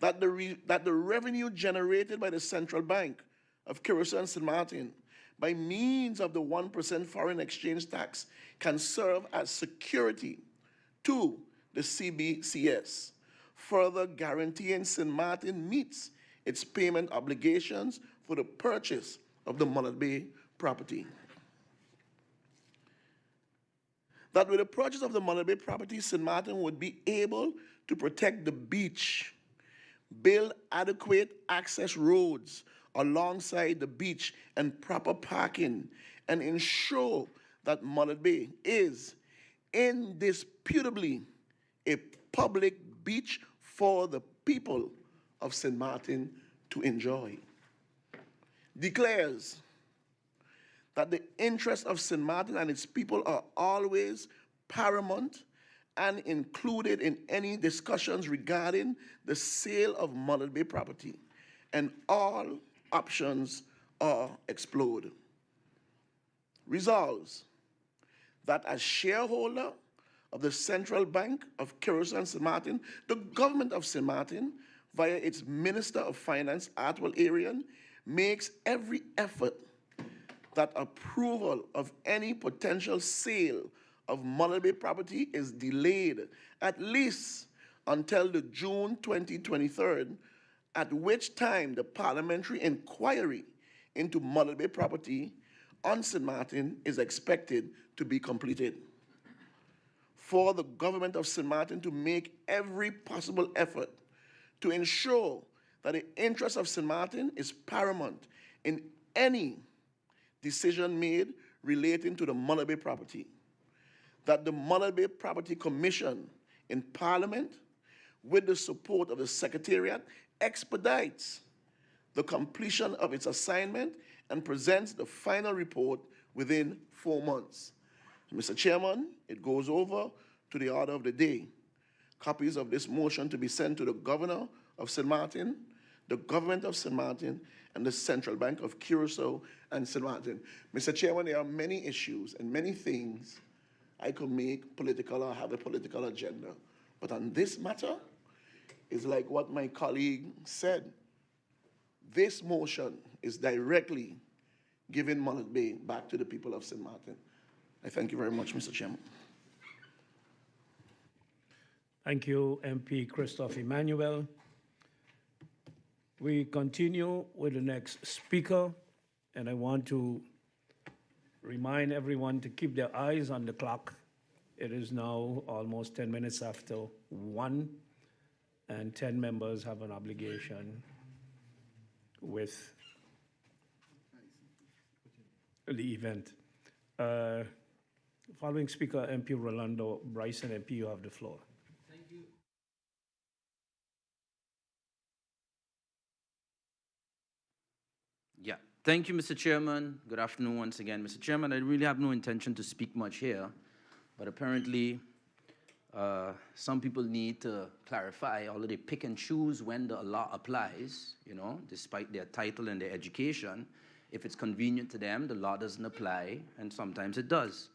That the revenue generated by the Central Bank of Curacao and St. Martin by means of the 1% foreign exchange tax can serve as security to the CBCS, further guaranteeing St. Martin meets its payment obligations for the purchase of the Mullet Bay property. That with the purchase of the Mullet Bay property, St. Martin would be able to protect the beach, build adequate access roads alongside the beach and proper parking, and ensure that Mullet Bay is indisputably a public beach for the people of St. Martin to enjoy. Declares that the interests of St. Martin and its people are always paramount and included in any discussions regarding the sale of Mullet Bay property, and all options are explored. Resolves that as shareholder of the Central Bank of Curacao and St. Martin, the government of St. Martin, via its Minister of Finance, Atwell Arian, makes every effort that approval of any potential sale of Mullet Bay property is delayed at least until the June 2023, at which time the parliamentary inquiry into Mullet Bay property on St. Martin is expected to be completed. For the government of St. Martin to make every possible effort to ensure that the interest of St. Martin is paramount in any decision made relating to the Mullet Bay property. That the Mullet Bay Property Commission in Parliament, with the support of the Secretariat, expedites the completion of its assignment and presents the final report within 4 months. Mr. Chairman, it goes over to the order of the day. Copies of this motion to be sent to the Governor of St. Martin, the Government of St. Martin, and the Central Bank of Curacao and St. Martin. Mr. Chairman, there are many issues and many things I could make political or have a political agenda. But on this matter, it's like what my colleague said. This motion is directly giving Mullet Bay back to the people of St. Martin. I thank you very much, Mr. Chairman. Thank you, MP Christophe Emmanuel. We continue with the next speaker, and I want to remind everyone to keep their eyes on the clock. It is now almost 10 minutes after 1, and 10 members have an obligation with the event. Following speaker, MP Rolando Brison, MP, you have the floor. Thank you. Yeah, Thank you, Mr. Chairman. Good afternoon once again. Mr. Chairman, I really have no intention to speak much here, but apparently some people need to clarify, although they pick and choose when the law applies, you know, despite their title and their education. If it's convenient to them, the law doesn't apply, and sometimes it does.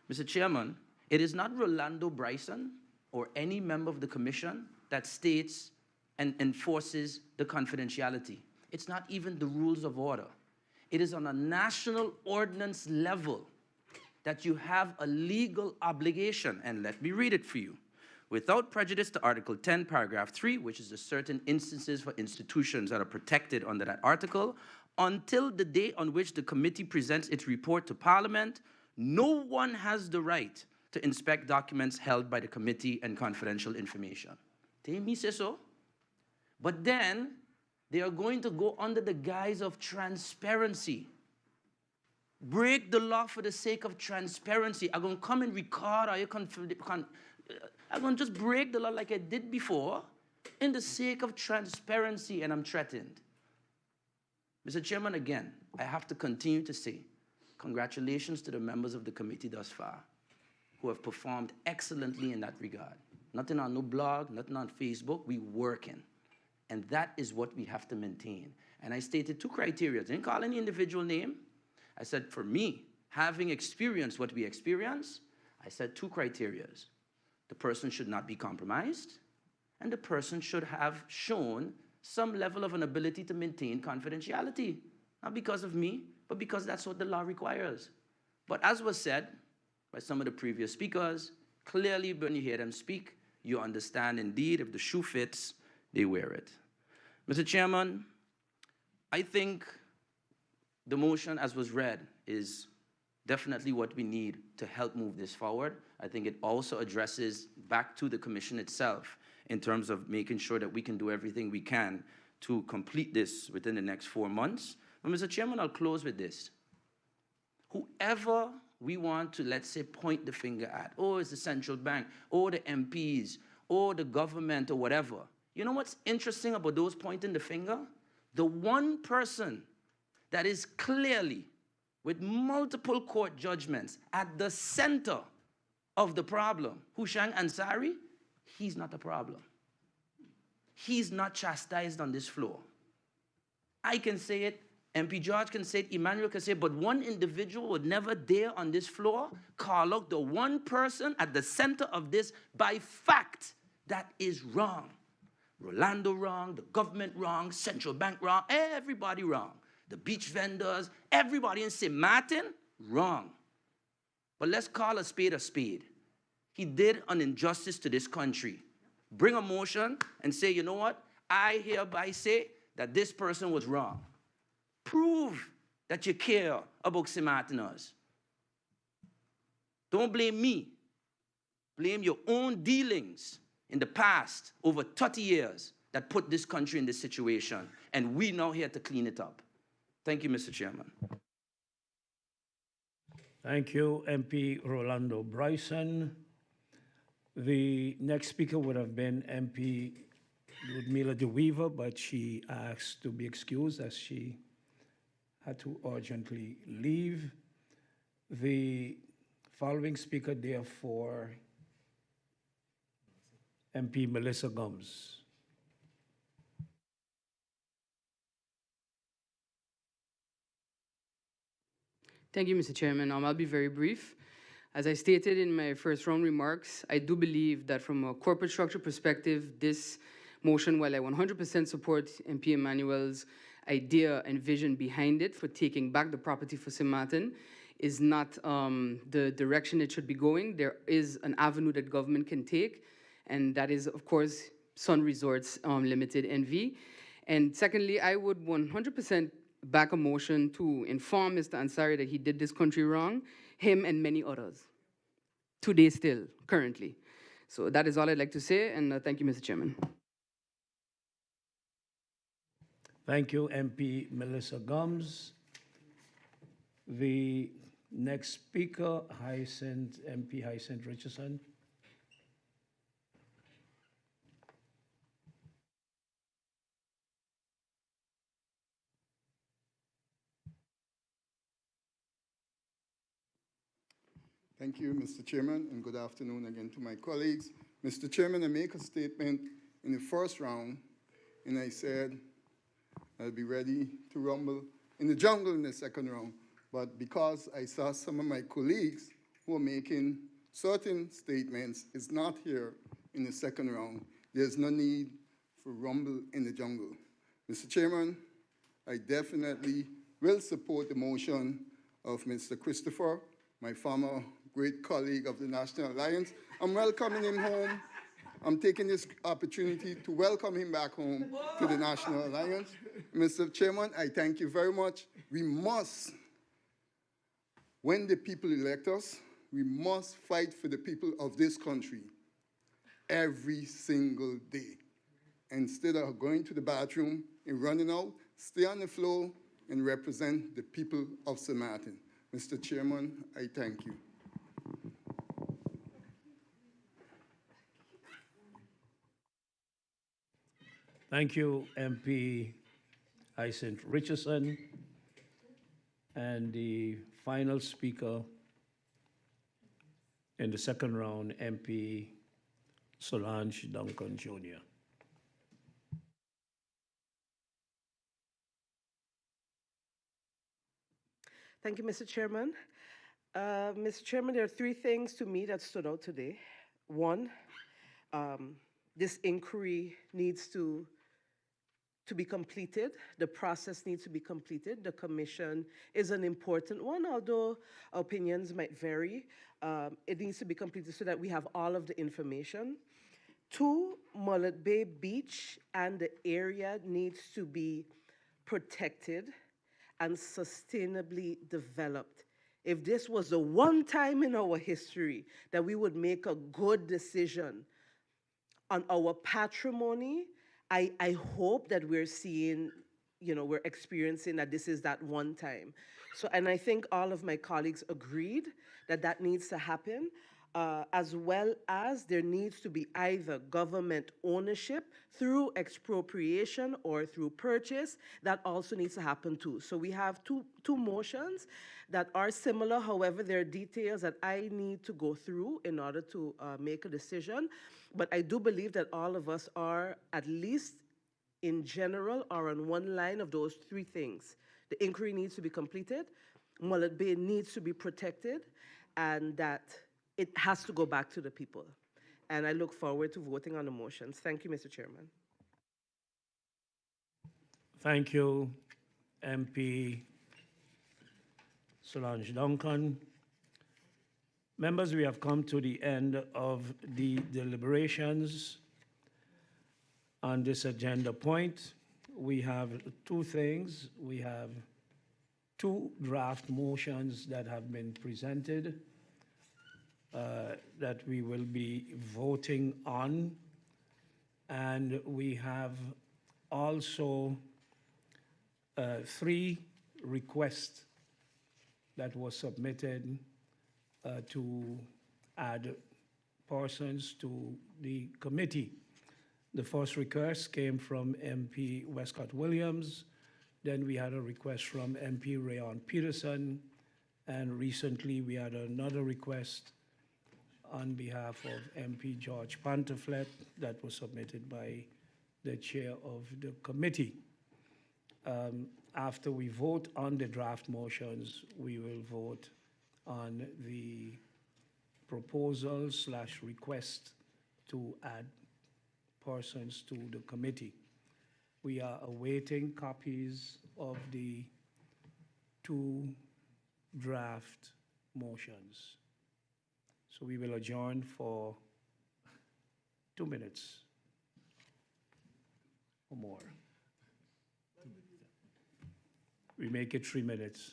Mr. Chairman, it is not Rolando Brison or any member of the commission that states and enforces the confidentiality. It's not even the rules of order. It is on a national ordinance level that you have a legal obligation, and let me read it for you. Without prejudice to Article 10, Paragraph 3, which is the certain instances for institutions that are protected under that article, until the day on which the committee presents its report to Parliament, no one has the right to inspect documents held by the committee and confidential information. They me say so. But then they are going to go under the guise of transparency. Break the law for the sake of transparency. I'm going to come and record, I'm going to just break the law like I did before in the sake of transparency, and I'm threatened. Mr. Chairman, again, I have to continue to say congratulations to the members of the committee thus far who have performed excellently in that regard. Nothing on no blog, nothing on Facebook, we working. And that is what we have to maintain. And I stated 2 criteria. I didn't call any individual name. I said, for me, having experienced what we experience, I said 2 criteria. The person should not be compromised, and the person should have shown some level of an ability to maintain confidentiality. Not because of me, but because that's what the law requires. But as was said by some of the previous speakers, clearly when you hear them speak, you understand indeed if the shoe fits, they wear it. Mr. Chairman, I think the motion as was read is definitely what we need to help move this forward. I think it also addresses back to the commission itself in terms of making sure that we can do everything we can to complete this within the next 4 months. But Mr. Chairman, I'll close with this. Whoever we want to, let's say, point the finger at, oh, it's the central bank, or the MPs, or the government, or whatever. You know what's interesting about those pointing the finger? The one person that is clearly, with multiple court judgments, at the center of the problem, Hushang Ansari, he's not a problem. He's not chastised on this floor. I can say it, MP George can say it, Emmanuel can say it, but one individual would never dare on this floor call out the one person at the center of this by fact that is wrong. Rolando wrong, the government wrong, central bank wrong, everybody wrong. The beach vendors, everybody in St. Martin, wrong. But let's call a spade a spade. He did an injustice to this country. Bring a motion and say, you know what? I hereby say that this person was wrong. Prove that you care about St. Martiners. Don't blame me. Blame your own dealings in the past, over 30 years, that put this country in this situation. And we now here to clean it up. Thank you, Mr. Chairman. Thank you, MP Rolando Brison. The next speaker would have been MP Ludmila De Weaver, but she asked to be excused as she had to urgently leave. The following speaker, therefore, MP Melissa Gums. Thank you, Mr. Chairman. I'll be very brief. As I stated in my first round remarks, I do believe that from a corporate structure perspective, this motion, while I 100% support MP Emmanuel's idea and vision behind it for taking back the property for St. Martin, is not the direction it should be going. There is an avenue that government can take, and that is, of course, Sun Resorts Limited NV. And secondly, I would 100% back a motion to inform Mr. Ansari that he did this country wrong, him and many others, today still, currently. So that is all I'd like to say, and thank you, Mr. Chairman. Thank you, MP Melissa Gums. The next speaker, MP Hyacinth Richardson. Thank you, Mr. Chairman, and good afternoon again to my colleagues. Mr. Chairman, I make a statement in the first round, and I said I'll be ready to rumble in the jungle in the second round. But because I saw some of my colleagues who are making certain statements is not here in the second round, there's no need for rumble in the jungle. Mr. Chairman, I definitely will support the motion of Mr. Christopher, my former great colleague of the National Alliance. I'm welcoming him home. I'm taking this opportunity to welcome him back home to the National Alliance. Mr. Chairman, I thank you very much. We must, when the people elect us, we must fight for the people of this country every single day. Instead of going to the bathroom and running out, stay on the floor and represent the people of St. Martin. Mr. Chairman, I thank you. Thank you, MP Hyacinth Richardson. And the final speaker in the second round, MP Solange Duncan Jr. Thank you, Mr. Chairman. Mr. Chairman, there are three things to me that stood out today. One, this inquiry needs to be completed. The process needs to be completed. The commission is an important one, although opinions might vary. It needs to be completed so that we have all of the information. Two, Mullet Bay Beach and the area needs to be protected and sustainably developed. If this was the one time in our history that we would make a good decision on our patrimony, I hope that we're seeing, we're experiencing that this is that one time. So, and I think all of my colleagues agreed that that needs to happen, as well as there needs to be either government ownership through expropriation or through purchase. That also needs to happen too. So we have two motions that are similar. However, there are details that I need to go through in order to make a decision. But I do believe that all of us are, at least in general, are on one line of those three things. The inquiry needs to be completed, Mullet Bay needs to be protected, and that it has to go back to the people. And I look forward to voting on the motions. Thank you, Mr. Chairman. Thank you, MP Solange Duncan. Members, we have come to the end of the deliberations on this agenda point. We have two things. We have two draft motions that have been presented that we will be voting on. And we have also three requests that were submitted to add persons to the committee. The first request came from MP Westcott Williams. Then we had a request from MP Rayon Peterson. And recently we had another request on behalf of MP George Pantoflet that was submitted by the chair of the committee. After we vote on the draft motions, we will vote on the proposal / request to add persons to the committee. We are awaiting copies of the two draft motions. So we will adjourn for 2 minutes or more. We make it 3 minutes.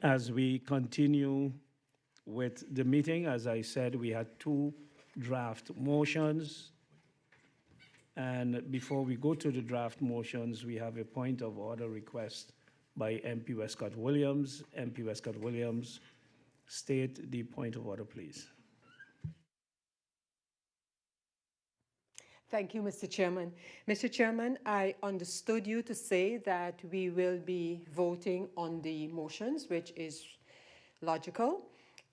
as we continue with the meeting, as I said, we had 2 draft motions. And before we go to the draft motions, we have a point of order request by MP Westcott Williams. MP Westcott Williams, state the point of order, please. Thank you, Mr. Chairman. Mr. Chairman, I understood you to say that we will be voting on the motions, which is logical,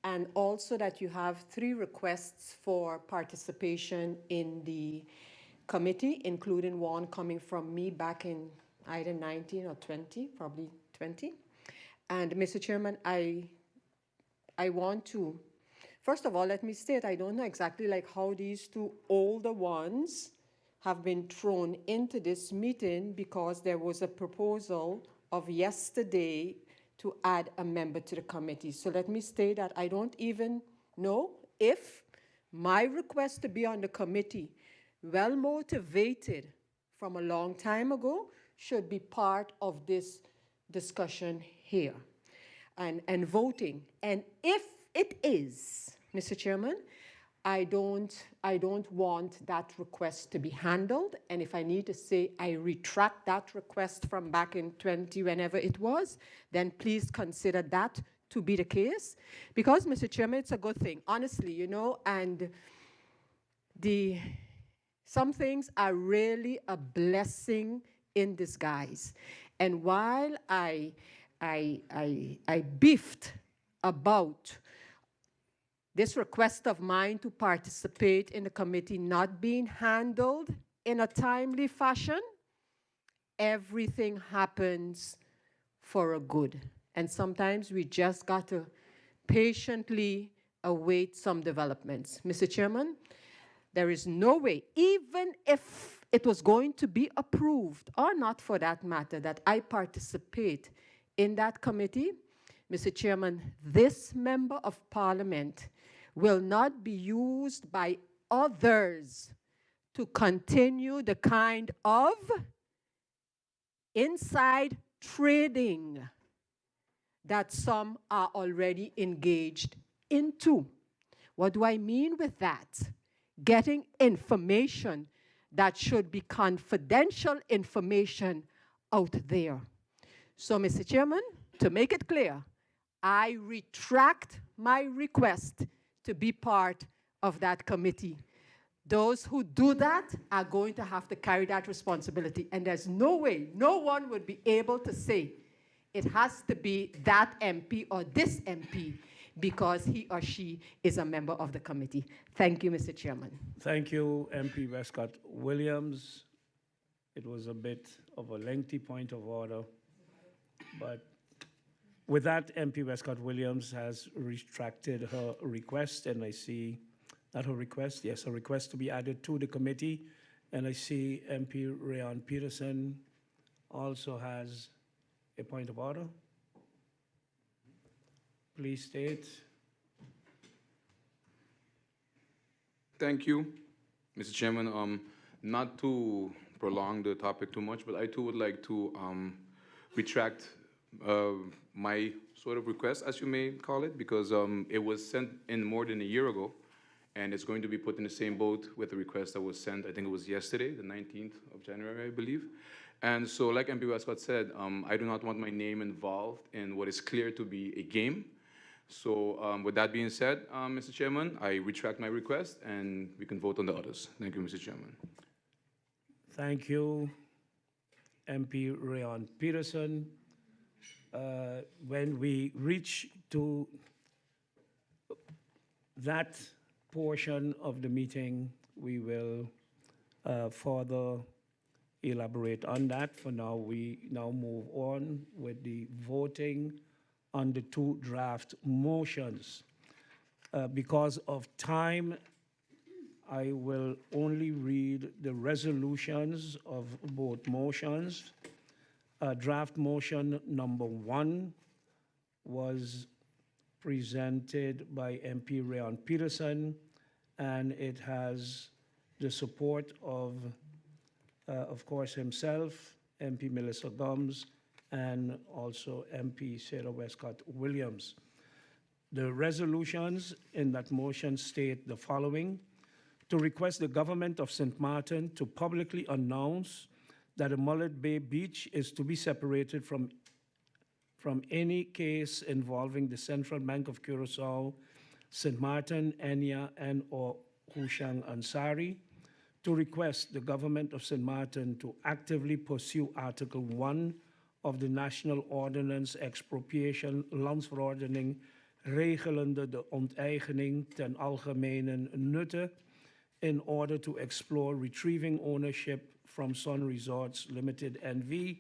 and also that you have 3 requests for participation in the committee, including one coming from me back in either 19 or 20, probably 20. And Mr. Chairman, I want to, first of all, let me state, I don't know exactly like how these 2 older ones have been thrown into this meeting because there was a proposal of yesterday to add a member to the committee. So let me state that I don't even know if my request to be on the committee, well motivated from a long time ago, should be part of this discussion here and voting. And if it is, Mr. Chairman, I don't want that request to be handled. And if I need to say I retract that request from back in 20, whenever it was, then please consider that to be the case. Because, Mr. Chairman, it's a good thing, honestly, you know, and some things are really a blessing in disguise. And while I beefed about this request of mine to participate in the committee not being handled in a timely fashion, everything happens for a good. And sometimes we just got to patiently await some developments. Mr. Chairman, there is no way, even if it was going to be approved, or not for that matter, that I participate in that committee, Mr. Chairman, this member of parliament will not be used by others to continue the kind of inside trading that some are already engaged into. What do I mean with that? Getting information that should be confidential information out there. So, Mr. Chairman, to make it clear, I retract my request to be part of that committee. Those who do that are going to have to carry that responsibility. And there's no way, no one would be able to say it has to be that MP or this MP because he or she is a member of the committee. Thank you, Mr. Chairman. Thank you, MP Westcott Williams. It was a bit of a lengthy point of order, but with that, MP Westcott Williams has retracted her request, and I see, not her request, yes, a request to be added to the committee, and I see MP Rayon Peterson also has a point of order. Please state. Thank you, Mr. Chairman. Not to prolong the topic too much, but I too would like to retract my sort of request, as you may call it, because it was sent in more than a year ago, and it's going to be put in the same boat with the request that was sent, I think it was yesterday, the 19th of January, I believe. And so, like MP Westcott said, I do not want my name involved in what is clear to be a game. So with that being said, Mr. Chairman, I retract my request, and we can vote on the others. Thank you, Mr. Chairman. Thank you, MP Rayon Peterson. When we reach to that portion of the meeting, we will further elaborate on that. For now, we now move on with the voting on the 2 draft motions. Because of time, I will only read the resolutions of both motions. Draft motion number 1 was presented by MP Rayon Peterson, and it has the support of course, himself, MP Melissa Gomes, and also MP Sarah Westcott Williams. The resolutions in that motion state the following: to request the government of St. Martin to publicly announce that the Mullet Bay Beach is to be separated from any case involving the Central Bank of Curaçao, St. Martin, Enya, and/or Hushang Ansari, to request the government of St. Martin to actively pursue Article 1 of the National Ordinance Expropriation Landsverordening regelende de onteigening ten algemenen nutte in order to explore retrieving ownership from Sun Resorts Limited NV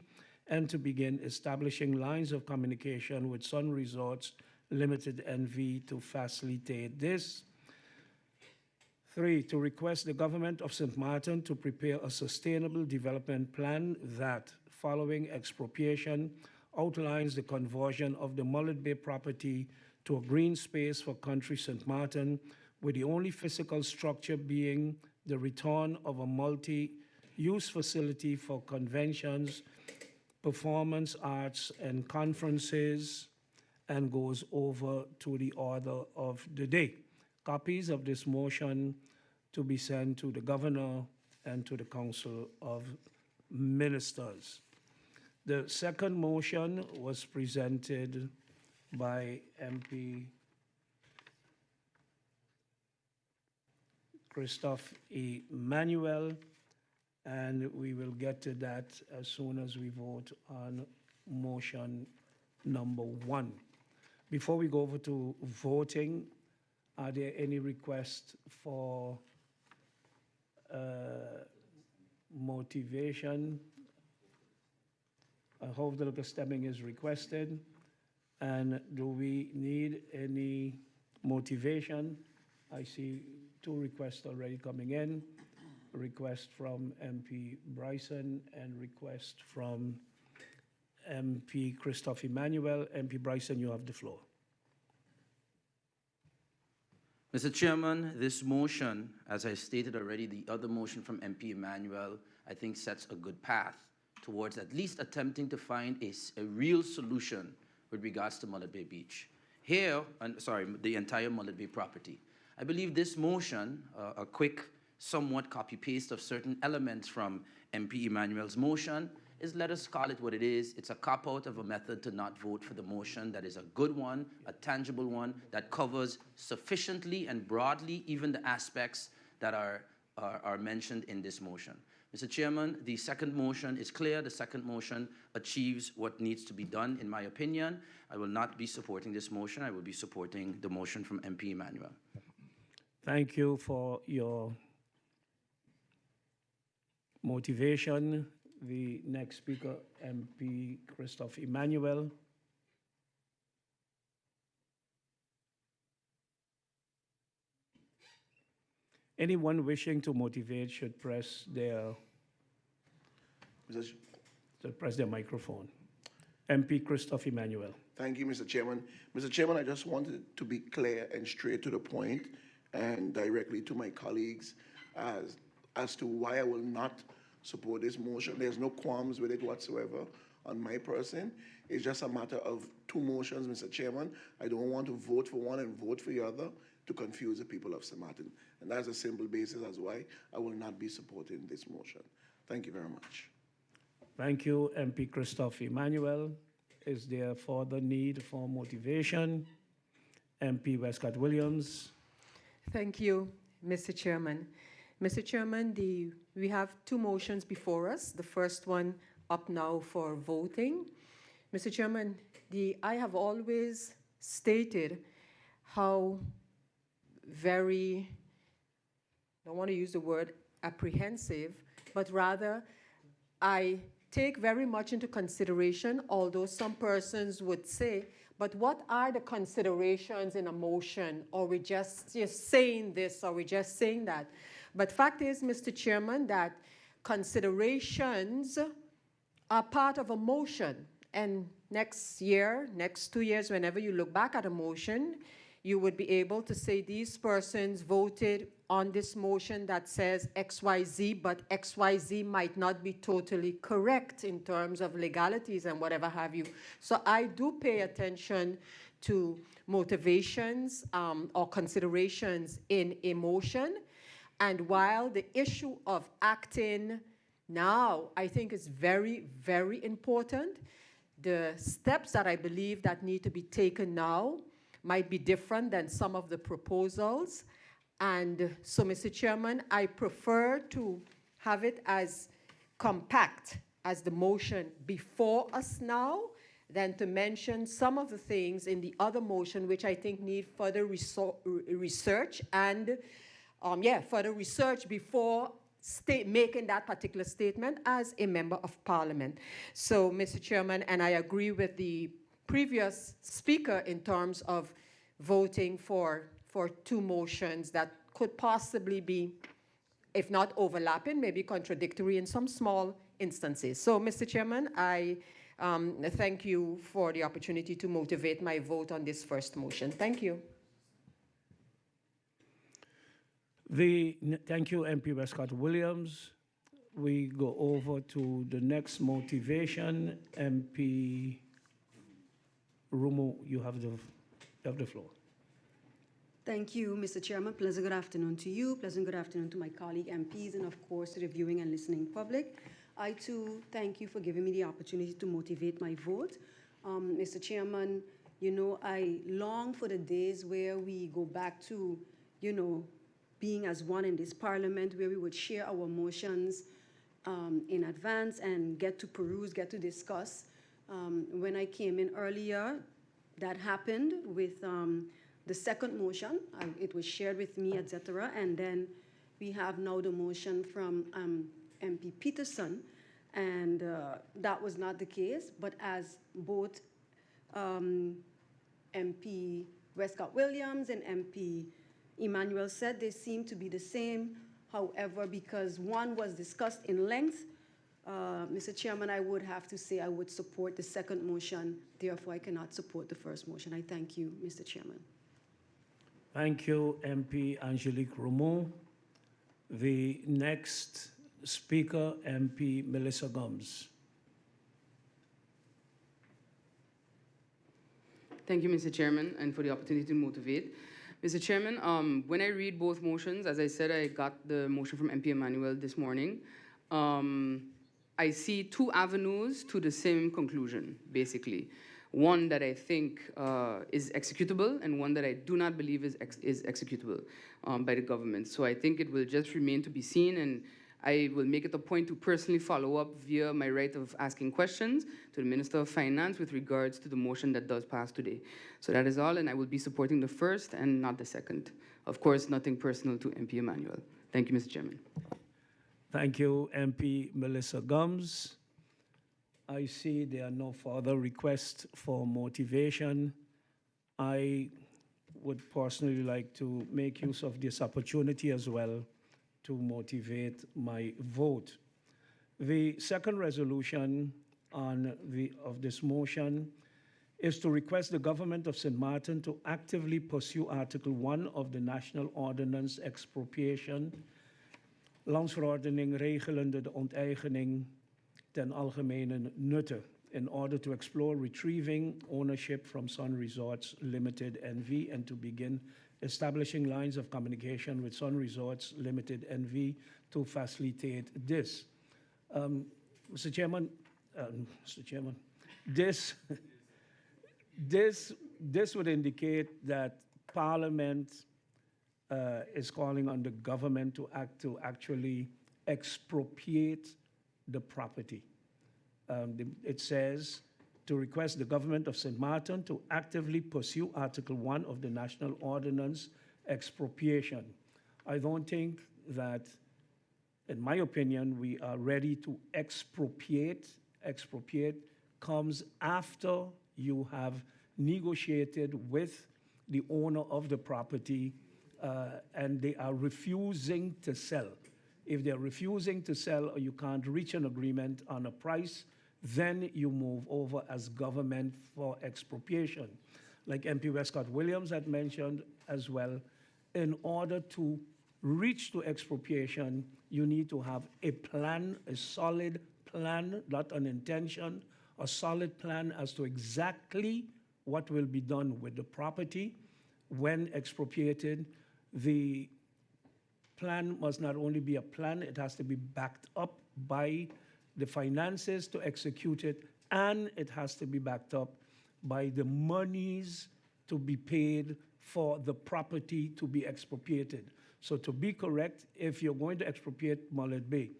and to begin establishing lines of communication with Sun Resorts Limited NV to facilitate this. 3, to request the government of St. Martin to prepare a sustainable development plan that, following expropriation, outlines the conversion of the Mullet Bay property to a green space for Country St. Martin, with the only physical structure being the return of a multi-use facility for conventions, performance arts, and conferences, and goes over to the order of the day. Copies of this motion to be sent to the Governor and to the Council of Ministers. The second motion was presented by MP Christophe Emmanuel, and we will get to that as soon as we vote on motion number 1. Before we go over to voting, are there any requests for motivation? I hope the stemming is requested. And do we need any motivation? I see 2 requests already coming in. A request from MP Brison and request from MP Christophe Emmanuel. MP Brison, you have the floor. Mr. Chairman, this motion, as I stated already, the other motion from MP Emmanuel, I think sets a good path towards at least attempting to find a real solution with regards to Mullet Bay Beach. Here, the entire Mullet Bay property. I believe this motion, a quick, somewhat copy-paste of certain elements from MP Emmanuel's motion, is, let us call it what it is. It's a cop-out of a method to not vote for the motion that is a good one, a tangible one, that covers sufficiently and broadly even the aspects that are mentioned in this motion. Mr. Chairman, the second motion is clear. The second motion achieves what needs to be done, in my opinion. I will not be supporting this motion. I will be supporting the motion from MP Emmanuel. Thank you for your motivation. The next speaker, MP Christophe Emmanuel. Anyone wishing to motivate should press their microphone. MP Christophe Emmanuel. Thank you, Mr. Chairman. Mr. Chairman, I just wanted to be clear and straight to the point and directly to my colleagues as to why I will not support this motion. There's no qualms with it whatsoever on my person. It's just a matter of 2 motions, Mr. Chairman. I don't want to vote for one and vote for the other to confuse the people of St. Martin. And that's a simple basis as why I will not be supporting this motion. Thank you very much. Thank you, MP Christophe Emmanuel. Is there further need for motivation? MP Westcott Williams. Thank you, Mr. Chairman. Mr. Chairman, we have 2 motions before us. The first one up now for voting. Mr. Chairman, I have always stated how very, I don't want to use the word apprehensive, but rather I take very much into consideration, although some persons would say, but what are the considerations in a motion? Or we just saying this, or we just saying that? But fact is, Mr. Chairman, that considerations are part of a motion. And next year, next 2 years, whenever you look back at a motion, you would be able to say these persons voted on this motion that says XYZ, but XYZ might not be totally correct in terms of legalities and whatever have you. So I do pay attention to motivations or considerations in a motion. And while the issue of acting now, I think is very, very important, the steps that I believe that need to be taken now might be different than some of the proposals. And so, Mr. Chairman, I prefer to have it as compact as the motion before us now than to mention some of the things in the other motion which I think need further research and, further research before making that particular statement as a member of parliament. So, Mr. Chairman, and I agree with the previous speaker in terms of voting for two motions that could possibly be, if not overlapping, maybe contradictory in some small instances. So, Mr. Chairman, I thank you for the opportunity to motivate my vote on this first motion. Thank you. Thank you, MP Westcott Williams. We go over to the next motivation. MP Rumo, you have the floor. Thank you, Mr. Chairman. Pleasant good afternoon to you. Pleasant good afternoon to my colleague MPs and, of course, to the viewing and listening public. I, too, thank you for giving me the opportunity to motivate my vote. Mr. Chairman, you know, I long for the days where we go back to, you know, being as one in this parliament, where we would share our motions in advance and get to peruse, get to discuss. When I came in earlier, that happened with the second motion. It was shared with me, etc. And then we have now the motion from MP Peterson, and that was not the case. But as both MP Westcott Williams and MP Emmanuel said, they seem to be the same. However, because one was discussed in length, Mr. Chairman, I would have to say I would support the second motion. Therefore, I cannot support the first motion. I thank you, Mr. Chairman. Thank you, MP Angelique Romo. The next speaker, MP Melissa Gomes. Thank you, Mr. Chairman, and for the opportunity to motivate. Mr. Chairman, when I read both motions, as I said, I got the motion from MP Emmanuel this morning. I see two avenues to the same conclusion, basically. One that I think is executable and one that I do not believe is executable by the government. So I think it will just remain to be seen, and I will make it a point to personally follow up via my right of asking questions to the Minister of Finance with regards to the motion that does pass today. So that is all, and I will be supporting the first and not the second. Of course, nothing personal to MP Emmanuel. Thank you, Mr. Chairman. Thank you, MP Melissa Gomes. I see there are no further requests for motivation. I would personally like to make use of this opportunity as well to motivate my vote. The second resolution of this motion is to request the government of St. Martin to actively pursue Article 1 of the National Ordinance Expropriation, Landsverordening regelende de onteigening ten algemene nutte, in order to explore retrieving ownership from Sun Resorts Limited NV and to begin establishing lines of communication with Sun Resorts Limited NV to facilitate this. Mr. Chairman, this would indicate that Parliament is calling on the government to actually expropriate the property. It says to request the government of St. Martin to actively pursue Article 1 of the National Ordinance Expropriation. I don't think that, in my opinion, we are ready to expropriate. Expropriate comes after you have negotiated with the owner of the property and they are refusing to sell. If they're refusing to sell or you can't reach an agreement on a price, then you move over as government for expropriation. like MP Westcott Williams had mentioned as well, in order to reach to expropriation, you need to have a plan, a solid plan, not an intention, a solid plan as to exactly what will be done with the property when expropriated. The plan must not only be a plan, it has to be backed up by the finances to execute it, and it has to be backed up by the monies to be paid for the property to be expropriated. So to be correct, if you're going to expropriate Mullet Bay,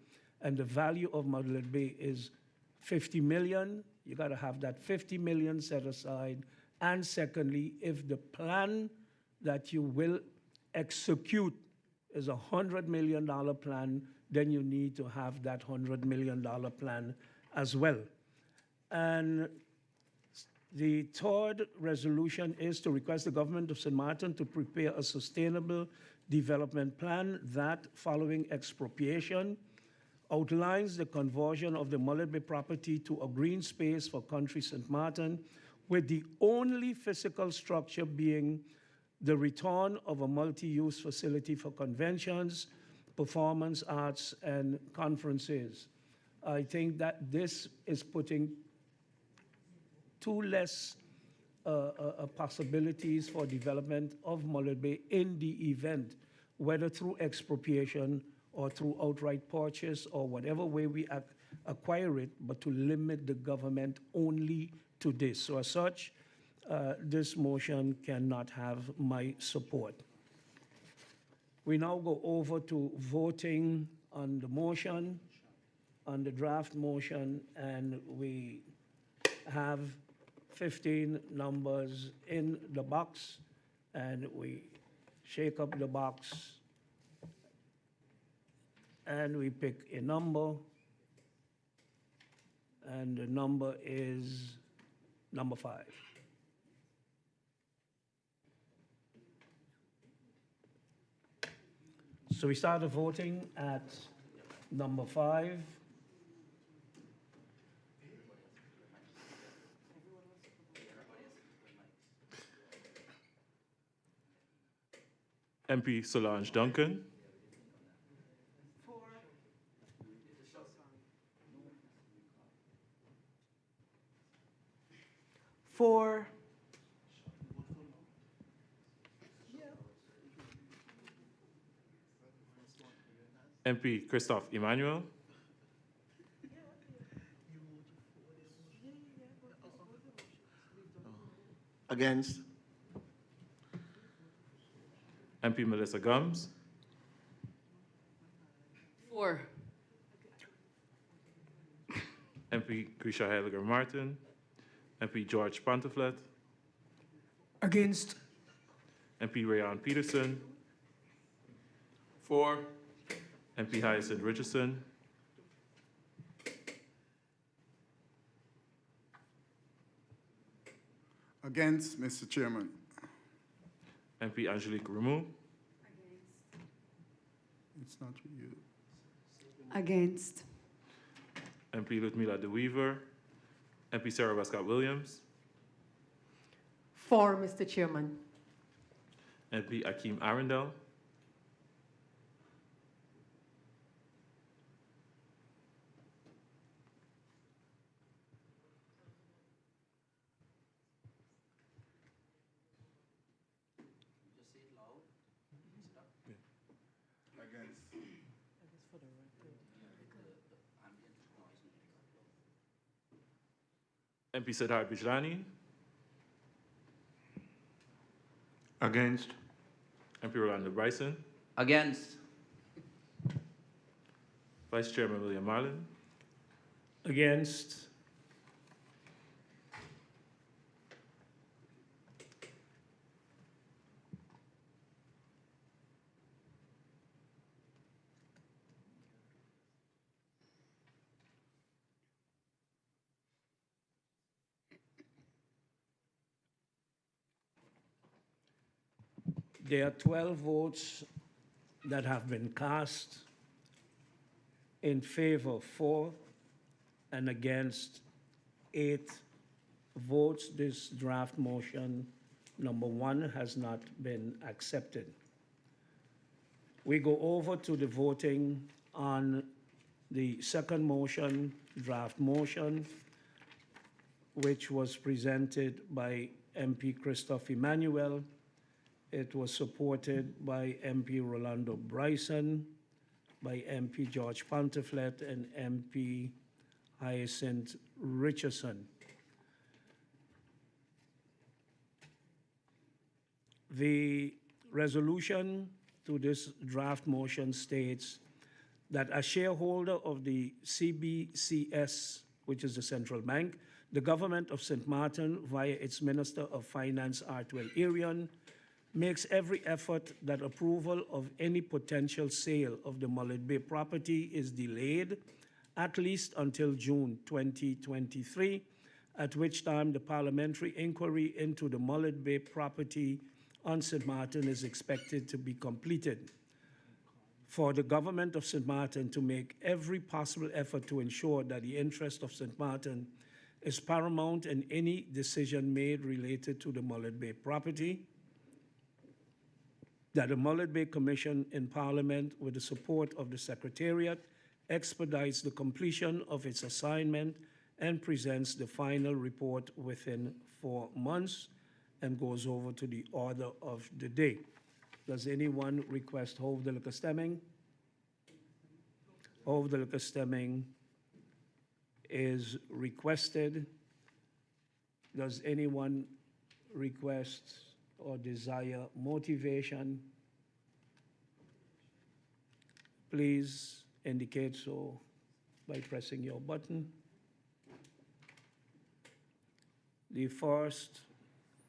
and the value of Mullet Bay is 50 million, you gotta have that 50 million set aside. And secondly, if the plan that you will execute is a $100 million plan, then you need to have that $100 million plan as well. And the third resolution is to request the government of St. Martin to prepare a sustainable development plan that, following expropriation, outlines the conversion of the Mullet Bay property to a green space for Country St. Martin, with the only physical structure being the return of a multi-use facility for conventions, performance arts, and conferences. I think that this is putting two less possibilities for development of Mullet Bay in the event, whether through expropriation or through outright purchase or whatever way we acquire it, but to limit the government only to this. So as such, this motion cannot have my support. We now go over to voting on the motion, on the draft motion, and we have 15 numbers in the box, and we shake up the box, and we pick a number, and the number is number 5. So we start the voting at number 5. MP Solange Duncan. For MP Christophe Emmanuel. Against? MP Melissa Gums. For. MP Grisha Heyliger-Marten. MP George Pantoflet. Against? MP Rayon Peterson. For. MP Hyacinth Richardson. Against, Mr. Chairman. MP Angelique Rameau. It's not you. Against. MP Ludmila De Weaver. MP Sarah Westcott Williams. For, Mr. Chairman. MP Akeem Arundel. MP Siddharth Bijlani. Against? MP Rolando Brison. Against. Vice Chairman William Marlin. Against? There are 12 votes that have been cast in favor, 4, and against 8 votes. This draft motion number 1 has not been accepted. We go over to the voting on the second motion, draft motion, which was presented by MP Christophe Emmanuel. It was supported by MP Rolando Brison, by MP George Pontiflet, and MP Hyacinth Richardson. The resolution to this draft motion states that as shareholder of the CBCS, which is the central bank, the government of St. Martin, via its Minister of Finance, Artwell Irion, makes every effort that approval of any potential sale of the Mullet Bay property is delayed at least until June 2023, at which time the parliamentary inquiry into the Mullet Bay property on St. Martin is expected to be completed. For the government of St. Martin to make every possible effort to ensure that the interest of St. Martin is paramount in any decision made related to the Mullet Bay property, that the Mullet Bay Commission in Parliament, with the support of the Secretariat, expedites the completion of its assignment and presents the final report within 4 months, and goes over to the order of the day. Does anyone request hold the liquor stemming? Hold the liquor stemming is requested. Does anyone request or desire motivation? Please indicate so by pressing your button. The first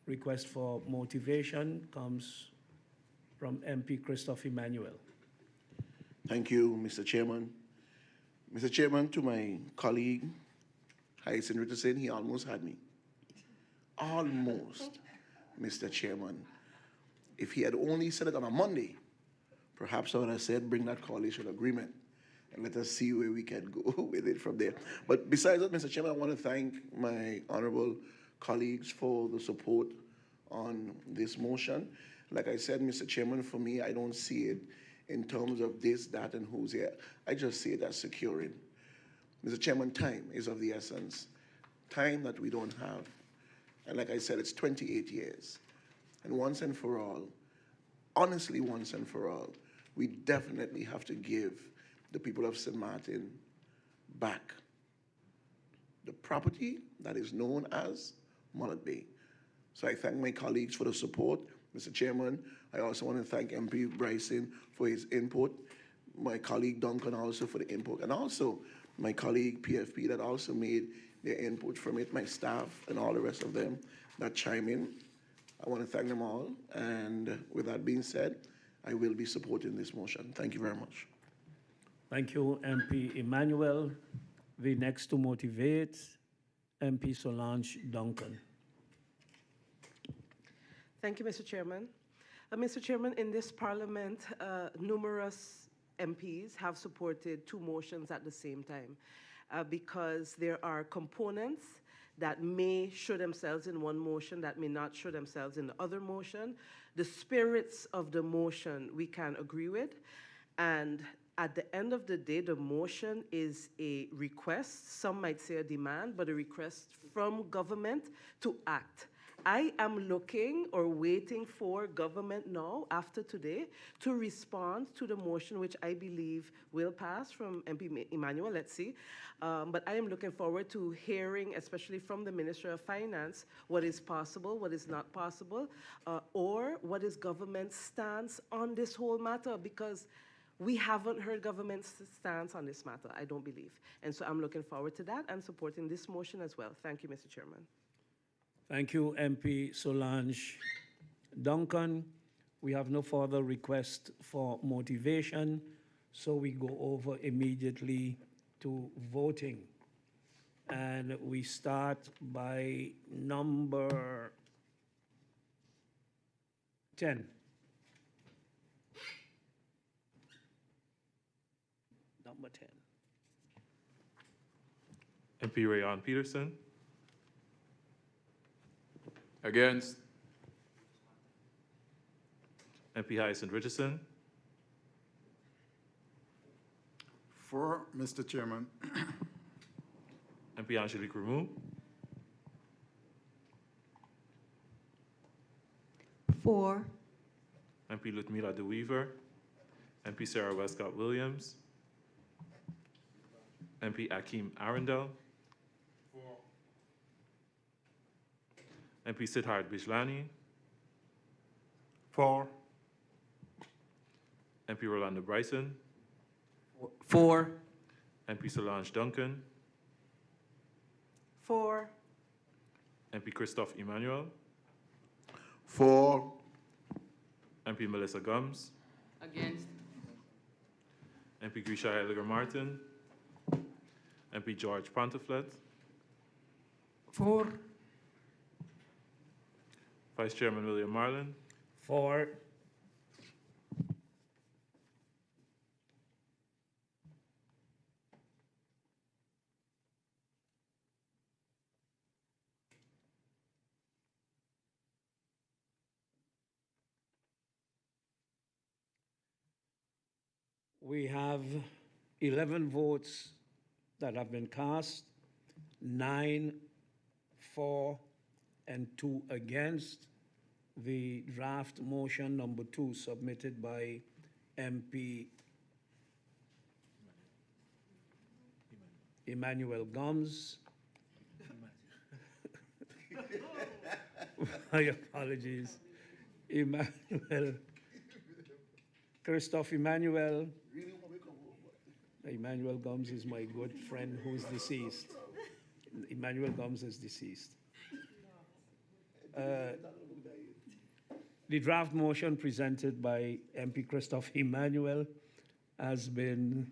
request for motivation comes from MP Christophe Emmanuel. Thank you, Mr. Chairman. Mr. Chairman, to my colleague, Hyacinth Richardson, he almost had me. Almost, Mr. Chairman. If he had only said it on a Monday, perhaps I would have said, bring that coalition agreement, and let us see where we can go with it from there. But besides that, Mr. Chairman, I want to thank my honorable colleagues for the support on this motion. Like I said, Mr. Chairman, for me, I don't see it in terms of this, that, and who's here. I just see it as securing. Mr. Chairman, time is of the essence. Time that we don't have. And like I said, it's 28 years. And once and for all, honestly, once and for all, we definitely have to give the people of St. Martin back the property that is known as Mullet Bay. So I thank my colleagues for the support. Mr. Chairman, I also want to thank MP Brison for his input, my colleague Duncan also for the input, and also my colleague PFP that also made their input from it, my staff and all the rest of them that chime in. I want to thank them all, and with that being said, I will be supporting this motion. Thank you very much. Thank you, MP Emmanuel. The next to motivate, MP Solange Duncan. Thank you, Mr. Chairman. Mr. Chairman, in this Parliament, numerous MPs have supported 2 motions at the same time because there are components that may show themselves in one motion that may not show themselves in the other motion. The spirits of the motion we can agree with, and at the end of the day, the motion is a request, some might say a demand, but a request from government to act. I am looking or waiting for government now, after today, to respond to the motion, which I believe will pass from MP Emmanuel, let's see. But I am looking forward to hearing, especially from the Minister of Finance, what is possible, what is not possible, or what is government's stance on this whole matter, because we haven't heard government's stance on this matter, I don't believe. And so I'm looking forward to that and supporting this motion as well. Thank you, Mr. Chairman. Thank you, MP Solange Duncan. We have no further request for motivation, so we go over immediately to voting. And we start by number 10. Number 10. MP Rayon Peterson. Against. MP Hyacinth Richardson, For, Mr. Chairman. MP Angelique Rameau, For. MP Ludmila De Weaver, MP Sarah Westcott Williams, MP Akeem Arundel, MP Siddharth Bijlani, For. MP Rolando Brison, For. MP Solange Duncan, For. MP Christophe Emmanuel, For. MP Melissa Gums, Against. MP Grisha Heyliger-Marten, MP George Pontiflet, For. Vice Chairman William Marlin, For. We have 11 votes that have been cast, 9 for and 2 against the draft motion number 2 submitted by MP Emmanuel Gums. My apologies. Christophe Emmanuel. Emmanuel Gums is my good friend who's deceased. Emmanuel Gums is deceased. The draft motion presented by MP Christophe Emmanuel has been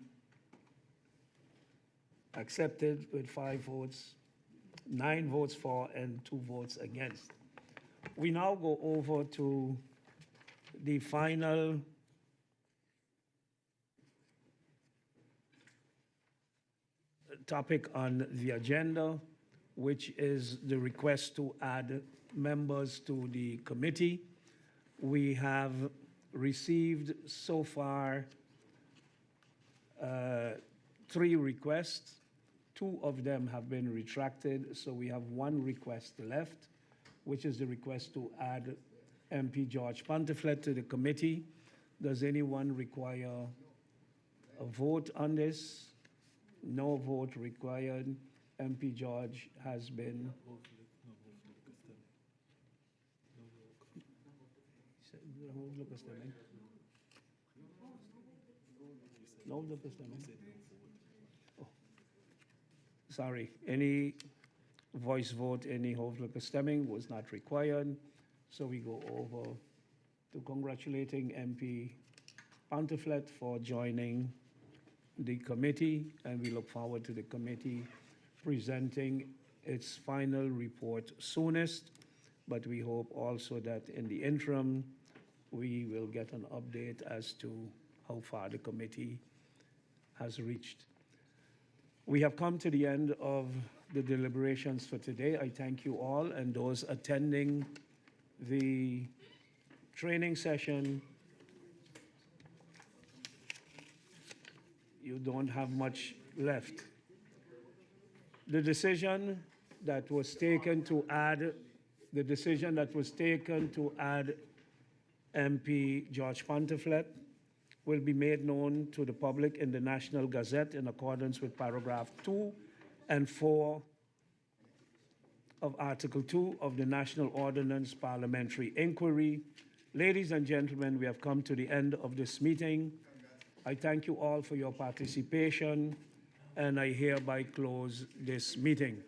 accepted with 5 votes, 9 votes for and 2 votes against. We now go over to the final topic on the agenda, which is the request to add members to the committee. We have received so far 3 requests. 2 of them have been retracted, so we have 1 request left, which is the request to add MP George Pontiflet to the committee. Does anyone require a vote on this? No vote required. MP George has been. Oh. Sorry, any voice vote, any hoofdelijke stemming was not required. So we go over to congratulating MP Pontiflet for joining the committee, and we look forward to the committee presenting its final report soonest. But we hope also that in the interim, we will get an update as to how far the committee has reached. We have come to the end of the deliberations for today. I thank you all, and those attending the training session. You don't have much left. The decision that was taken to add MP George Pontiflet will be made known to the public in the National Gazette in accordance with paragraph 2 and 4 of Article 2 of the National Ordinance Parliamentary Inquiry. Ladies and gentlemen, we have come to the end of this meeting. I thank you all for your participation, and I hereby close this meeting.